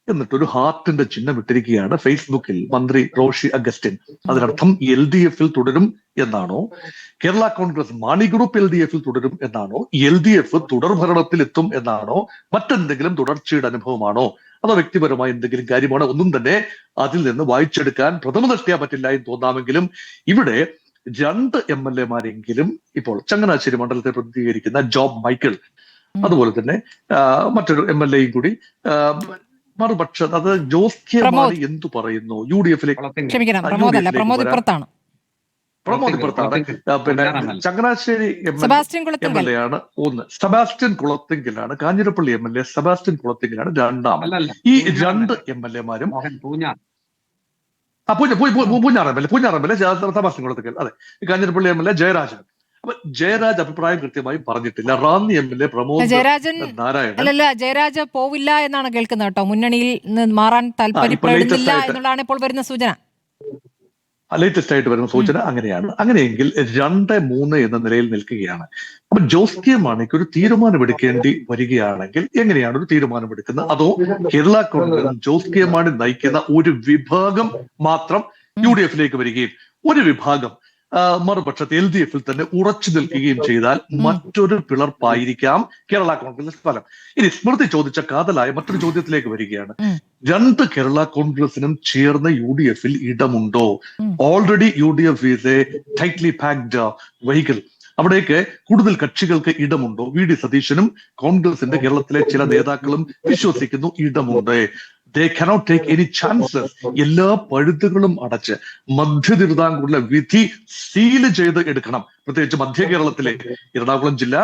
എന്നിട്ടൊരു ഹാർട്ടിന്റെ ചിഹ്നം ഇട്ടിരിക്കുകയാണ് ഫേസ്ബുക്കിൽ മന്ത്രി റോഷി അഗസ്റ്റിൻ. അതിനർത്ഥം LDFിൽ തുടരും എന്നാണോ? കേരള കോൺഗ്രസ് മാണി ഗ്രൂപ്പ് LDFിൽ തുടരും എന്നാണോ? LDF തുടർഭരണത്തിൽ എത്തും എന്നാണോ? മറ്റെന്തെങ്കിലും തുടർച്ചയുടെ അനുഭവമാണോ? അതോ വ്യക്തിപരമായ എന്തെങ്കിലും കാര്യമാണ്? ഒന്നും തന്നെ അതിൽ നിന്ന് വായിച്ചെടുക്കാൻ പ്രഥമ ദൃഷ്ട്യാ പറ്റില്ല എന്ന് തോന്നാമെങ്കിലും ഇവിടെ 2 MLA ഇപ്പോൾ ചങ്ങനാശ്ശേരി മണ്ഡലത്തെ പ്രതിനിധീകരിക്കുന്ന ജോബ് മൈക്കിൾ, അതുപോലെ തന്നെ മറ്റൊരു MLA കൂടി മറുപക്ഷം, അത് ജോസ് കെ മാണി എന്തു പറയുന്നു? UDFിലേക്ക് പിന്നെ ചങ്ങനാശ്ശേരി MLA ആണ് ഒന്ന്, സെബാസ്റ്റ്യൻ കുളത്തിങ്കലാണ്. കാഞ്ഞിരപ്പള്ളി MLA സെബാസ്റ്റ്യൻ കുളത്തിങ്കലാണ് രണ്ടാമത്. ഈ 2 MLA Poonjar MLA Sebastian Kulathingal, അതെ. കാഞ്ഞിരപ്പള്ളി MLA ജയരാജൻ. അപ്പൊ ജയരാജ് അഭിപ്രായം കൃത്യമായി പറഞ്ഞിട്ടില്ല. റാന്നി MLA പ്രമോദ് ജയരാജ് പോവില്ല എന്നാണ് കേൾക്കുന്നത് കേട്ടോ. മുന്നണിയിൽ മാറാൻ താല്പര്യപ്പെടുന്നില്ല എന്നുള്ളതാണ് ഇപ്പോൾ വരുന്ന സൂചന. ലേറ്റസ്റ്റ് ആയിട്ട് വരുന്ന സൂചന അങ്ങനെയാണ്. അങ്ങനെയെങ്കിൽ 2-3 എന്ന നിലയിൽ നിൽക്കുകയാണ്. അപ്പൊ ജോസ് കെ മാണിക്ക് ഒരു തീരുമാനമെടുക്കേണ്ടി വരികയാണെങ്കിൽ എങ്ങനെയാണ് ഒരു തീരുമാനമെടുക്കുന്നത്? അതോ കേരള കോൺഗ്രസ് ജോസ് കെ മാണി നയിക്കുന്ന ഒരു വിഭാഗം മാത്രം UDFിലേക്ക് വരികയും ഒരു വിഭാഗം മറുപക്ഷത്ത് LDF തന്നെ ഉറച്ചു നിൽക്കുകയും ചെയ്താൽ മറ്റൊരു പിളർപ്പായിരിക്കാം കേരള കോൺഗ്രസ് ഫലം. ഇനി സ്മൃതി ചോദിച്ച കാതലായ മറ്റൊരു ചോദ്യത്തിലേക്ക് വരികയാണ്. രണ്ട് കേരള കോൺഗ്രസിനും ചേർന്ന് UDF ഇടമുണ്ടോ? Already UDF is a tightly packed vehicle. അവിടേക്ക് കൂടുതൽ കക്ഷികൾക്ക് ഇടമുണ്ടോ? VD സതീശനും കോൺഗ്രസിന്റെ കേരളത്തിലെ ചില നേതാക്കളും വിശ്വസിക്കുന്നു ഇടമുണ്ട്. They cannot take any chances. എല്ലാ പഴുതുകളും അടച്ച് മധ്യ തിരുവിതാംകൂറിലെ വിധി സീല് ചെയ്ത് എടുക്കണം. പ്രത്യേകിച്ച് മധ്യ കേരളത്തിലെ എറണാകുളം ജില്ല,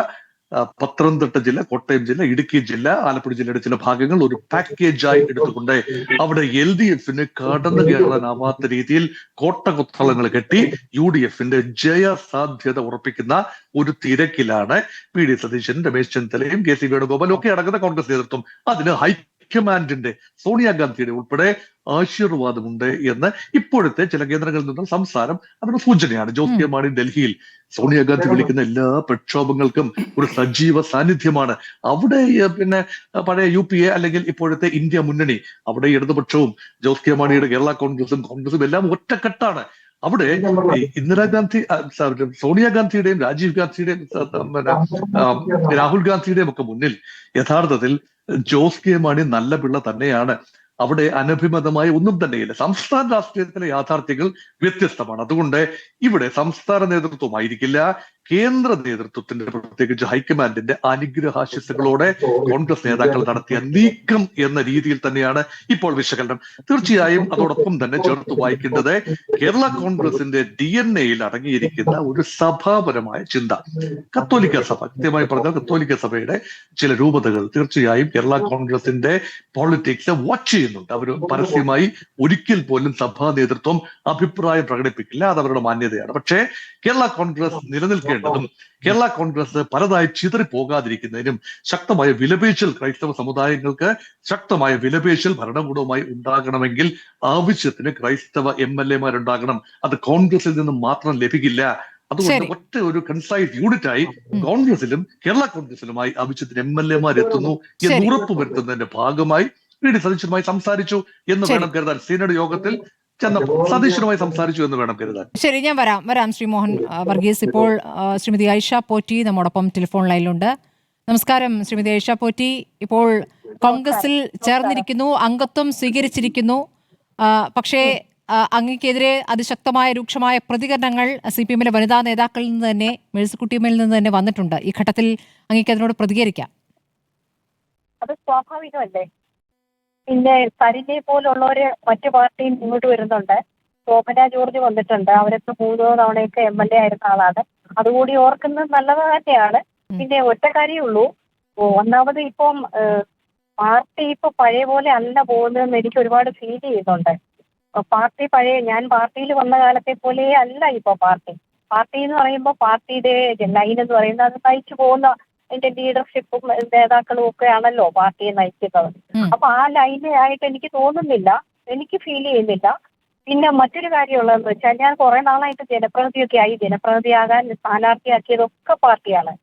പത്തനംതിട്ട ജില്ല, കോട്ടയം ജില്ല, ഇടുക്കി ജില്ല, ആലപ്പുഴ ജില്ലയുടെ ചില ഭാഗങ്ങൾ ഒരു പാക്കേജായി എടുത്തുകൊണ്ട് അവിടെ LDF കടന്നു കയറാനാവാത്ത രീതിയിൽ കോട്ടകൊത്തളങ്ങൾ കെട്ടി UDF ജയ സാധ്യത ഉറപ്പിക്കുന്ന ഒരു തിരക്കിലാണ് PD സതീശൻ, രമേശ് ചെന്നിത്തലയും KC വേണുഗോപാലും ഒക്കെ അടങ്ങുന്ന കോൺഗ്രസ് നേതൃത്വം. അതിന് ഹൈക്കമാൻഡിന്റെ സോണിയാഗാന്ധിയുടെ ഉൾപ്പെടെ ആശീർവാദമുണ്ട് എന്ന് ഇപ്പോഴത്തെ ചില കേന്ദ്രങ്ങളിൽ നിന്നും സംസാരം അതിന് സൂചനയാണ്. ജോസ് കെ മാണി ഡൽഹിയിൽ സോണിയാഗാന്ധി വിളിക്കുന്ന എല്ലാ പ്രക്ഷോഭങ്ങൾക്കും ഒരു സജീവ സാന്നിധ്യമാണ്. അവിടെ പിന്നെ പഴയ UPA അല്ലെങ്കിൽ ഇപ്പോഴത്തെ ഇന്ത്യ മുന്നണി, അവിടെ ഇടതുപക്ഷവും ജോസ് കെ മാണിയുടെ കേരള കോൺഗ്രസും എല്ലാം ഒറ്റക്കെട്ടാണ്. അവിടെ ഇന്ദിരാഗാന്ധി, സോണിയാഗാന്ധിയുടെയും രാജീവ് ഗാന്ധിയുടെയും രാഹുൽ ഗാന്ധിയുടെയും ഒക്കെ മുന്നിൽ യഥാർത്ഥത്തിൽ ജോസ് കെ മാണി നല്ല പിള്ള തന്നെയാണ്. അവിടെ അനഭിമതമായ ഒന്നും തന്നെയില്ല. സംസ്ഥാന രാഷ്ട്രീയത്തിലെ യാഥാർത്ഥ്യങ്ങൾ വ്യത്യസ്തമാണ്. അതുകൊണ്ട് ഇവിടെ സംസ്ഥാന നേതൃത്വമായിരിക്കില്ല, കേന്ദ്ര നേതൃത്വത്തിന്റെ പ്രത്യേകിച്ച് ഹൈക്കമാൻഡിന്റെ അനുഗ്രഹാശിസുകളോടെ കോൺഗ്രസ് നേതാക്കൾ നടത്തിയ നീക്കം എന്ന രീതിയിൽ തന്നെയാണ് ഇപ്പോൾ വിശകലനം. തീർച്ചയായും അതോടൊപ്പം തന്നെ ചേർത്ത് വായിക്കേണ്ടത് കേരള കോൺഗ്രസിന്റെ DNA അടങ്ങിയിരിക്കുന്ന ഒരു സഭാപരമായ ചിന്ത. കത്തോലിക്ക സഭ, കൃത്യമായി പറഞ്ഞാൽ കത്തോലിക്ക സഭയുടെ ചില രൂപതകൾ തീർച്ചയായും കേരള കോൺഗ്രസിന്റെ പോളിറ്റിക്സ് വാച്ച് ചെയ്യുന്നുണ്ട്. അവർ പരസ്യമായി ഒരിക്കൽ പോലും സഭാ നേതൃത്വം അഭിപ്രായം പ്രകടിപ്പിക്കില്ല, അത് അവരുടെ മാന്യതയാണ്. പക്ഷേ കേരള കോൺഗ്രസ് നിലനിൽക്കേണ്ടതും കേരള കോൺഗ്രസ് പലതായി ചിതറിപ്പോകാതിരിക്കുന്നതിനും ശക്തമായ വിലപേശൽ ക്രൈസ്തവ സമുദായങ്ങൾക്ക് ശക്തമായ വിലപേശൽ ഭരണകൂടവുമായി ഉണ്ടാകണമെങ്കിൽ ആവശ്യത്തിന് ക്രൈസ്തവ MLA-മാരുണ്ടാകണം. അത് കോൺഗ്രസിൽ നിന്നും മാത്രം ലഭിക്കില്ല. അതുകൊണ്ട് ഒറ്റ ഒരു കൺസൈസ് യൂണിറ്റായി കോൺഗ്രസിലും കേരള കോൺഗ്രസിലുമായി ആവശ്യത്തിന് MLA-മാർ എത്തുന്നു എന്ന് ഉറപ്പുവരുത്തുന്നതിന്റെ ഭാഗമായി PD സതീശനുമായി സംസാരിച്ചു എന്ന് വേണം കരുതാൻ. സീനഡ് യോഗത്തിൽ സതീശനുമായി സംസാരിച്ചു എന്ന് വേണം കരുതാൻ. ശരി, ഞാൻ വരാം ശ്രീ മോഹൻ വർഗീസ്. ഇപ്പോൾ ശ്രീമതി ഐഷ പോറ്റി നമ്മോടൊപ്പം ടെലിഫോൺ ലൈനിലുണ്ട്. നമസ്കാരം ശ്രീമതി ഐഷ പോറ്റി. ഇപ്പോൾ കോൺഗ്രസിൽ ചേർന്നിരിക്കുന്നു, അംഗത്വം സ്വീകരിച്ചിരിക്കുന്നു. പക്ഷേ അങ്ങക്കെതിരെ അതിശക്തമായ രൂക്ഷമായ പ്രതികരണങ്ങൾ CPM-ലെ വനിതാ നേതാക്കളിൽ നിന്ന് തന്നെ, മേഴ്സിക്കുട്ടിയമ്മയിൽ നിന്ന് തന്നെ വന്നിട്ടുണ്ട്. ഈ ഘട്ടത്തിൽ അങ്ങേക്ക് അതിനോട് പ്രതികരിക്കാം. അത് സ്വാഭാവികമല്ലേ? പിന്നെ സരിനെ പോലുള്ളവര് മറ്റു പാർട്ടിയിൽ മുന്നോട്ട് വരുന്നുണ്ട്. ശോഭന ജോർജ് വന്നിട്ടുണ്ട്. അവരൊക്കെ 3 തവണയൊക്കെ MLA ആയിരുന്ന ആളാണ്. അതുകൂടി ഓർക്കുന്നത് നല്ലത് തന്നെയാണ്. പിന്നെ ഒറ്റ കാര്യമുള്ളൂ, ഒന്നാമത് ഇപ്പം പാർട്ടി ഇപ്പൊ പഴയ പോലെ അല്ല പോകുന്നതെന്ന് എനിക്ക് ഒരുപാട് ഫീൽ ചെയ്യുന്നുണ്ട്. പാർട്ടി ഞാൻ പാർട്ടിയിൽ വന്ന കാലത്തെ പോലെ അല്ല ഇപ്പൊ പാർട്ടി എന്ന് പറയുമ്പോൾ പാർട്ടിയുടെ ലൈൻ എന്ന് പറയുന്നത് അത് നയിച്ചു പോകുന്ന അതിന്റെ ലീഡർഷിപ്പും നേതാക്കളും ഒക്കെ ആണല്ലോ പാർട്ടിയെ നയിക്കുന്നത്. അപ്പൊ ആ ലൈനായിട്ട് എനിക്ക് തോന്നുന്നില്ല, എനിക്ക് ഫീൽ ചെയ്യുന്നില്ല. പിന്നെ മറ്റൊരു കാര്യമുള്ളതെന്ന് വെച്ചാൽ ഞാൻ കുറെ നാളായിട്ട് ജനപ്രതിനിധിയാകാൻ സ്ഥാനാർത്ഥിയാക്കിയതൊക്കെ പാർട്ടിയാണ്,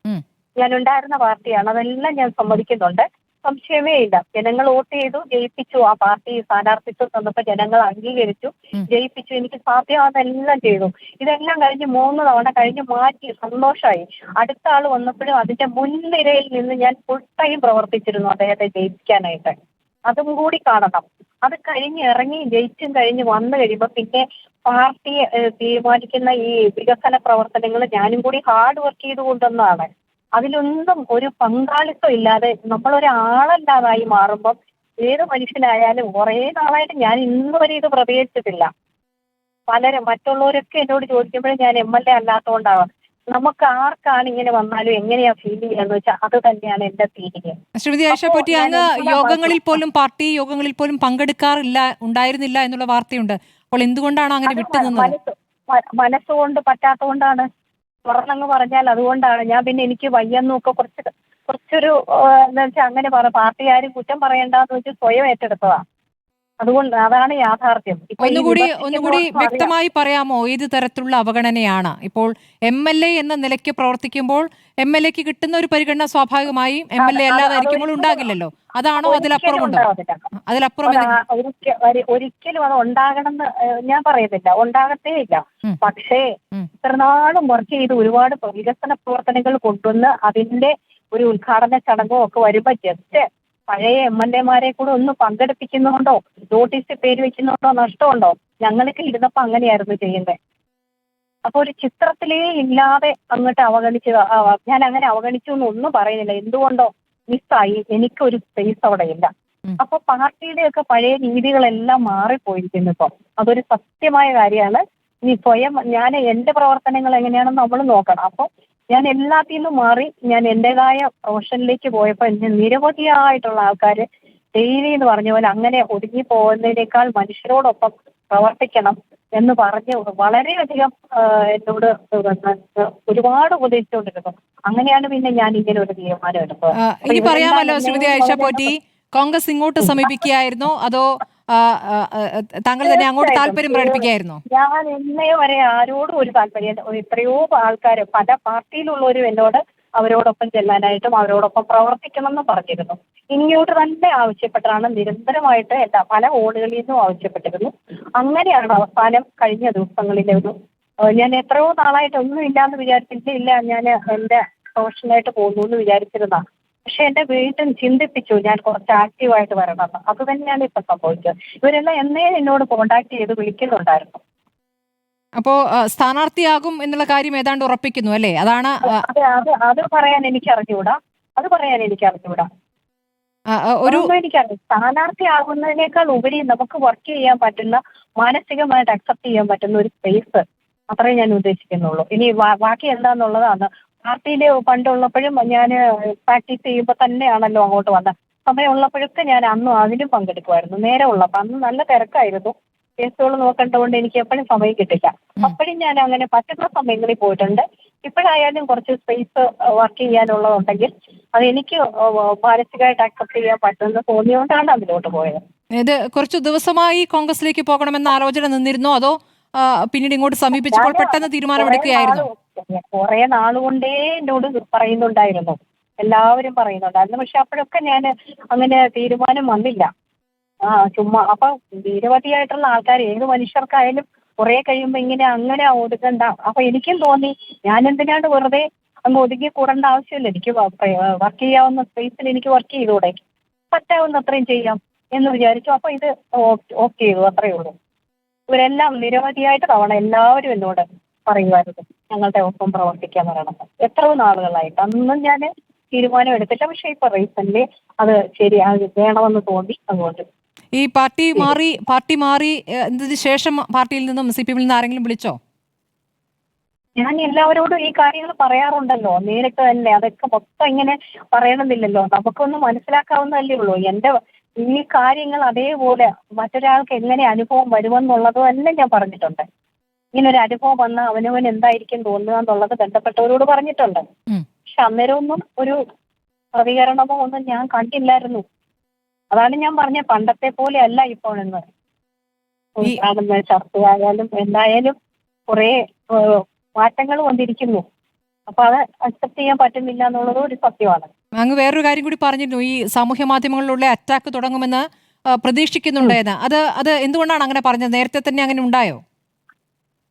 ഞാൻ ഉണ്ടായിരുന്ന പാർട്ടിയാണ്. അതെല്ലാം ഞാൻ സമ്മതിക്കുന്നുണ്ട്, സംശയമേ ഇല്ല. ജനങ്ങൾ വോട്ട് ചെയ്തു, ജയിപ്പിച്ചു. ആ പാർട്ടി സ്ഥാനാർത്ഥിത്വം തന്നപ്പോൾ ജനങ്ങൾ അംഗീകരിച്ചു, ജയിപ്പിച്ചു. എനിക്ക് സാധ്യമാണെന്നെല്ലാം ചെയ്തു. ഇതെല്ലാം കഴിഞ്ഞ് 3 തവണ കഴിഞ്ഞ് മാറ്റി, സന്തോഷമായി. അടുത്ത ആൾ വന്നപ്പോഴും അതിന്റെ മുൻനിരയിൽ നിന്ന് ഞാൻ ഫുൾ ടൈം പ്രവർത്തിച്ചിരുന്നു അദ്ദേഹത്തെ ജയിപ്പിക്കാനായിട്ട്. അതും കൂടി കാണണം. അത് കഴിഞ്ഞ് ഇറങ്ങി ജയിച്ചും കഴിഞ്ഞ് വന്നു കഴിയുമ്പോൾ പിന്നെ പാർട്ടി തീരുമാനിക്കുന്ന ഈ വികസന പ്രവർത്തനങ്ങൾ ഞാനും കൂടി ഹാർഡ് വർക്ക് ചെയ്ത് കൊണ്ടുവന്നതാണ്. അതിലൊന്നും ഒരു പങ്കാളിത്തം ഇല്ലാതെ നമ്മളൊരാളല്ലാതായി മാറുമ്പം ഏത് മനുഷ്യനായാലും കുറേ നാളായിട്ട് ഞാൻ ഇന്ന് വരെ ഇത് പ്രതികരിച്ചിട്ടില്ല. മറ്റുള്ളവരൊക്കെ എന്നോട് ചോദിക്കുമ്പോഴും ഞാൻ MLA അല്ലാത്തതുകൊണ്ടാണ്. നമുക്ക് ആർക്കാണ് ഇങ്ങനെ വന്നാലും എങ്ങനെയാ ഫീൽ ചെയ്യാന്ന് വെച്ചാൽ അത് തന്നെയാണ് എന്റെ ഫീലിംഗ്. ശ്രീമതി ഐഷ പോറ്റി, അങ്ങ് പാർട്ടി യോഗങ്ങളിൽ പോലും ഉണ്ടായിരുന്നില്ല എന്നുള്ള വാർത്തയുണ്ട്. അപ്പോൾ എന്തുകൊണ്ടാണ് അങ്ങനെ വിട്ടുനിന്നത്? മനസ്സുകൊണ്ട് പറ്റാത്തതുകൊണ്ടാണ്. തുറന്നങ്ങ് പറഞ്ഞാൽ അതുകൊണ്ടാണ്. ഞാൻ പിന്നെ എനിക്ക് വയ്യെന്നൊക്കെ കുറച്ചൊരു എന്താ വെച്ചാൽ അങ്ങനെ പാർട്ടി ആരും കുറ്റം പറയണ്ടെന്ന് വെച്ച് സ്വയം ഏറ്റെടുത്തതാ. അതുകൊണ്ട് അതാണ് യാഥാർത്ഥ്യം. ഇപ്പൊ ഈ ഒന്നുകൂടി വിമർശിക്കുന്നവർക്കും അറിയാം. വ്യക്തമായി പറയാമോ ഏത് തരത്തിലുള്ള അവഗണനയാണ്? ഇപ്പോൾ MLA എന്ന നിലയ്ക്ക് പ്രവർത്തിക്കുമ്പോൾ MLAക്ക് കിട്ടുന്ന ഒരു പരിഗണന സ്വാഭാവികമായും MLA അല്ലാതായിരിക്കുമ്പോൾ ഉണ്ടാകില്ലല്ലോ. അതാണോ അതിലപ്പുറമുണ്ടോ? അതിലപ്പുറം ഒരിക്കലും അത് ഉണ്ടാകണമെന്ന് ഞാൻ പറയുന്നില്ല, ഉണ്ടാകത്തേ ഇല്ല. ഉം. പക്ഷേ ഉം. ഇത്രനാളും വർക്ക് ചെയ്ത് ഒരുപാട് വികസന പ്രവർത്തനങ്ങൾ കൊണ്ടുവന്ന് അതിന്റെ ഒരു ഉദ്ഘാടന ചടങ്ങോ ഒക്കെ വരുമ്പോ ജസ്റ്റ് പഴയ MLA-മാരെ കൂടെ ഒന്ന് പങ്കെടുപ്പിക്കുന്നുണ്ടോ, നോട്ടീസിൽ പേര് വെക്കുന്നുണ്ടോ നഷ്ടമുണ്ടോ? ഞങ്ങൾക്ക് ഇരുന്നപ്പോ അങ്ങനെയായിരുന്നു ചെയ്യുന്നത്. അപ്പൊ ഒരു ചിത്രത്തിലേ ഇല്ലാതെ അങ്ങോട്ട് അവഗണിച്ച് ഞാൻ അങ്ങനെ അവഗണിച്ചു എന്നൊന്നും പറയുന്നില്ല. എന്തുകൊണ്ടോ മിസ്സായി, എനിക്കൊരു സ്പേസ് അവിടെ ഇല്ല. അപ്പൊ പാർട്ടിയുടെ ഒക്കെ പഴയ രീതികളെല്ലാം മാറിപ്പോയിരിക്കുന്നു ഇപ്പൊ. അതൊരു സത്യമായ കാര്യമാണ്. ഇനി സ്വയം ഞാൻ എന്റെ പ്രവർത്തനങ്ങൾ എങ്ങനെയാണെന്ന് നമ്മൾ നോക്കണം. അപ്പൊ ഞാൻ എല്ലാത്തിൽ നിന്നും മാറി ഞാൻ എന്റേതായ പ്രൊഫഷനിലേക്ക് പോയപ്പോൾ എന്നെ നിരവധിയായിട്ടുള്ള ആൾക്കാർ ഡെയിലി എന്ന് പറഞ്ഞ പോലെ അങ്ങനെ ഒതുങ്ങി പോകുന്നതിനേക്കാൾ മനുഷ്യരോടൊപ്പം പ്രവർത്തിക്കണം എന്ന് പറഞ്ഞ് വളരെയധികം എന്നോട് ഒരുപാട് ഉപദേശിച്ചുകൊണ്ടിരുന്നു. അങ്ങനെയാണ് പിന്നെ ഞാൻ ഇങ്ങനെ ഒരു തീരുമാനം എടുത്തത്. ഇനി പറയാമല്ലോ ശ്രീമതി ആയിഷ പോറ്റി, കോൺഗ്രസ് ഇങ്ങോട്ട് സമീപിക്കുകയായിരുന്നോ അതോ താങ്കൾ തന്നെ അങ്ങോട്ട് താല്പര്യം പ്രകടിപ്പിക്കുകയായിരുന്നോ? ഞാൻ ഇന്നേ വരെ ആരോടും ഒരു താല്പര്യം, എത്രയോ ആൾക്കാർ പല പാർട്ടിയിലുള്ളവരും എന്നോട് അവരോടൊപ്പം ചെല്ലാനായിട്ടും അവരോടൊപ്പം പ്രവർത്തിക്കണം എന്ന് പറഞ്ഞിരുന്നു. ഇങ്ങോട്ട് തന്നെ ആവശ്യപ്പെട്ടാണ് നിരന്തരമായിട്ട് പല ഓടുകളിൽ നിന്നും ആവശ്യപ്പെട്ടിരുന്നു. അങ്ങനെയാണ് അവസാനം കഴിഞ്ഞ ദിവസങ്ങളിലൊരു ഞാൻ എത്രയോ നാളായിട്ട് ഒന്നും ഇല്ലാന്ന് വിചാരിച്ചില്ല, ഞാൻ എന്റെ പ്രൊഫഷനായിട്ട് പോകുന്നു എന്ന് വിചാരിച്ചിരുന്ന. പക്ഷെ എന്റെ വീട്ടിൽ ചിന്തിപ്പിച്ചു ഞാൻ കുറച്ച് ആക്റ്റീവായിട്ട് വരണമെന്ന്. അത് തന്നെയാണ് ഇപ്പൊ സംഭവിച്ചത്. ഇവരെല്ലാം എന്നോട് കോണ്ടാക്ട് ചെയ്ത് വിളിക്കുന്നുണ്ടായിരുന്നു. അപ്പോ സ്ഥാനാർത്ഥിയാകും എന്നുള്ള കാര്യം ഏതാണ്ട് ഉറപ്പിക്കുന്നു അല്ലേ? അതാണ് അത് പറയാൻ എനിക്ക് അറിഞ്ഞുകൂടാ. എനിക്കറിയാം. സ്ഥാനാർത്ഥിയാകുന്നതിനേക്കാൾ ഉപരി നമുക്ക് വർക്ക് ചെയ്യാൻ പറ്റുന്ന, മാനസികമായിട്ട് അക്സെപ്റ്റ് ചെയ്യാൻ പറ്റുന്ന ഒരു സ്പേസ്, അത്രേ ഞാൻ ഉദ്ദേശിക്കുന്നുള്ളൂ. ഇനി ബാക്കി എന്താന്നുള്ളതാണ്. പാർട്ടിയിൽ പണ്ടുള്ളപ്പോഴും ഞാൻ പ്രാക്ടീസ് ചെയ്യുമ്പോൾ തന്നെയാണല്ലോ അങ്ങോട്ട് വന്നത്. സമയമുള്ളപ്പോഴൊക്കെ ഞാൻ അന്നും അതിലും പങ്കെടുക്കുമായിരുന്നു. നേരെ ഉള്ളപ്പോൾ അന്ന് നല്ല തിരക്കായിരുന്നു. കേസുകൾ നോക്കേണ്ടതുകൊണ്ട് എനിക്ക് എപ്പോഴും സമയം കിട്ടില്ല. അപ്പോഴും ഞാൻ അങ്ങനെ പറ്റുന്ന സമയങ്ങളിൽ പോയിട്ടുണ്ട്. ഇപ്പോഴായാലും കുറച്ച് സ്പേസ് വർക്ക് ചെയ്യാനുള്ളതുണ്ടെങ്കിൽ അത് എനിക്ക് മാനസികമായിട്ട് അക്സെപ്റ്റ് ചെയ്യാൻ പറ്റുമെന്ന് തോന്നിയോണ്ടാണ് അതിലോട്ട് പോയത്. ഇത് കുറച്ചു ദിവസമായി കോൺഗ്രസിലേക്ക് പോകണമെന്ന ആലോചന നിന്നിരുന്നോ അതോ പിന്നീട് ഇങ്ങോട്ട് സമീപിച്ചപ്പോൾ പെട്ടെന്ന് തീരുമാനമെടുക്കുകയായിരുന്നു? കുറെ നാളുകൊണ്ടേ എന്നോട് പറയുന്നുണ്ടായിരുന്നു, എല്ലാവരും പറയുന്നുണ്ടായിരുന്നു. പക്ഷെ അപ്പോഴൊക്കെ ഞാൻ അങ്ങനെ തീരുമാനം വന്നില്ല. ചുമ്മാ അപ്പൊ നിരവധിയായിട്ടുള്ള ആൾക്കാർ, ഏത് മനുഷ്യർക്കായാലും കുറെ കഴിയുമ്പോ അങ്ങനെ ഒതുക്കണ്ട. അപ്പൊ എനിക്കും തോന്നി ഞാൻ എന്തിനാണ് വെറുതെ അങ്ങ് ഒതുങ്ങി കൂടേണ്ട ആവശ്യമില്ല. എനിക്ക് വർക്ക് ചെയ്യാവുന്ന സ്പേസിൽ എനിക്ക് വർക്ക് ചെയ്തൂടെ, പറ്റാവുന്ന അത്രയും ചെയ്യാം എന്ന് വിചാരിച്ചു. അപ്പൊ ഇത് ഓക്കെ ചെയ്തു, അത്രയേ ഉള്ളൂ. ഇവരെല്ലാം നിരവധിയായിട്ട് തവണ എല്ലാവരും എന്നോട് പറയുമായിരുന്നു ഞങ്ങളുടെ ഒപ്പം പ്രവർത്തിക്കാൻ പറയണമെന്ന്. എത്രയോ നാളുകളായിട്ട് അന്നും ഞാൻ തീരുമാനം എടുത്തില്ല. പക്ഷെ ഇപ്പൊ റീസെന്റ് അത് ശരിയായി വേണമെന്ന് തോന്നി. അതുകൊണ്ട് ഈ പാർട്ടി മാറി എന്നതിന് ശേഷം പാർട്ടിയിൽ നിന്നും CPM നിന്ന് ആരെങ്കിലും വിളിച്ചോ? ഞാൻ എല്ലാവരോടും ഈ കാര്യങ്ങൾ പറയാറുണ്ടല്ലോ, നേരിട്ട് തന്നെ. അതൊക്കെ മൊത്തം ഇങ്ങനെ പറയണമെന്നില്ലല്ലോ, നമുക്കൊന്ന് മനസ്സിലാക്കാവുന്നതല്ലേ ഉള്ളൂ. ഈ കാര്യങ്ങൾ അതേപോലെ മറ്റൊരാൾക്ക് എങ്ങനെ അനുഭവം വരുമെന്നുള്ളത് തന്നെ ഞാൻ പറഞ്ഞിട്ടുണ്ട്. ഇങ്ങനൊരു അനുഭവം വന്നാൽ അവനവൻ എന്തായിരിക്കും തോന്നുക എന്നുള്ളത് ബന്ധപ്പെട്ടവരോട് പറഞ്ഞിട്ടുണ്ട്. പക്ഷെ അന്നേരമൊന്നും ഒരു പ്രതികരണമോ ഒന്നും ഞാൻ കണ്ടില്ലായിരുന്നു. അതാണ് ഞാൻ പറഞ്ഞ പണ്ടത്തെ പോലെ അല്ല ഇപ്പോഴെന്ന്. ചർച്ചയായാലും എന്തായാലും കുറെ മാറ്റങ്ങൾ വന്നിരിക്കുന്നു. അപ്പൊ അത് അക്സെപ്റ്റ് ചെയ്യാൻ പറ്റുന്നില്ല എന്നുള്ളത് ഒരു സത്യമാണ്. അങ്ങ് വേറൊരു കാര്യം കൂടി പറഞ്ഞിരുന്നു, ഈ സാമൂഹ്യ മാധ്യമങ്ങളിലൂടെ അറ്റാക്ക് തുടങ്ങുമെന്ന് പ്രതീക്ഷിക്കുന്നുണ്ടെന്ന്. അത് എന്തുകൊണ്ടാണ് അങ്ങനെ പറഞ്ഞത്? നേരത്തെ തന്നെ അങ്ങനെ ഉണ്ടായോ?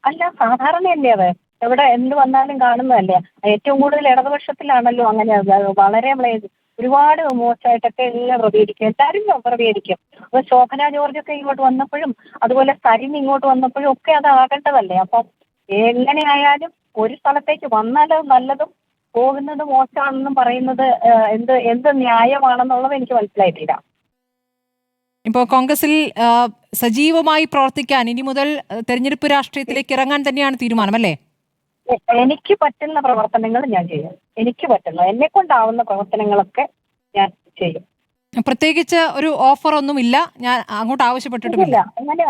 അല്ല, സാധാരണയല്ലേ അത്. എവിടെ എന്ത് വന്നാലും കാണുന്നതല്ലേ. ഏറ്റവും കൂടുതൽ ഇടതുപക്ഷത്തിലാണല്ലോ അങ്ങനെ. വളരെ ഒരുപാട് മോശമായിട്ടൊക്കെ എല്ലാം പ്രതികരിക്കും, എല്ലാവരും പ്രതികരിക്കും. അപ്പൊ ശോഭന ജോർജൊക്കെ ഇങ്ങോട്ട് വന്നപ്പോഴും അതുപോലെ സരിൻ ഇങ്ങോട്ട് വന്നപ്പോഴും ഒക്കെ അത് ആകേണ്ടതല്ലേ. അപ്പം എങ്ങനെയായാലും ഒരു സ്ഥലത്തേക്ക് വന്നാൽ നല്ലതും പോകുന്നത് മോശമാണെന്നും പറയുന്നത് എന്ത് ന്യായമാണെന്നുള്ളത് എനിക്ക് മനസ്സിലായിട്ടില്ല. ഇപ്പോൾ കോൺഗ്രസിൽ സജീവമായി പ്രവർത്തിക്കാൻ ഇനി മുതൽ തെരഞ്ഞെടുപ്പ് രാഷ്ട്രീയത്തിലേക്ക് ഇറങ്ങാൻ തന്നെയാണ് തീരുമാനം അല്ലേ? എനിക്ക് പറ്റുന്ന പ്രവർത്തനങ്ങൾ ഞാൻ ചെയ്യും. എന്നെ കൊണ്ടാവുന്ന പ്രവർത്തനങ്ങളൊക്കെ ഞാൻ ചെയ്യും. പ്രത്യേകിച്ച് ഒരു ഓഫർ ഒന്നും ഇല്ല, ഞാൻ അങ്ങോട്ട് ആവശ്യപ്പെട്ടിട്ടില്ല.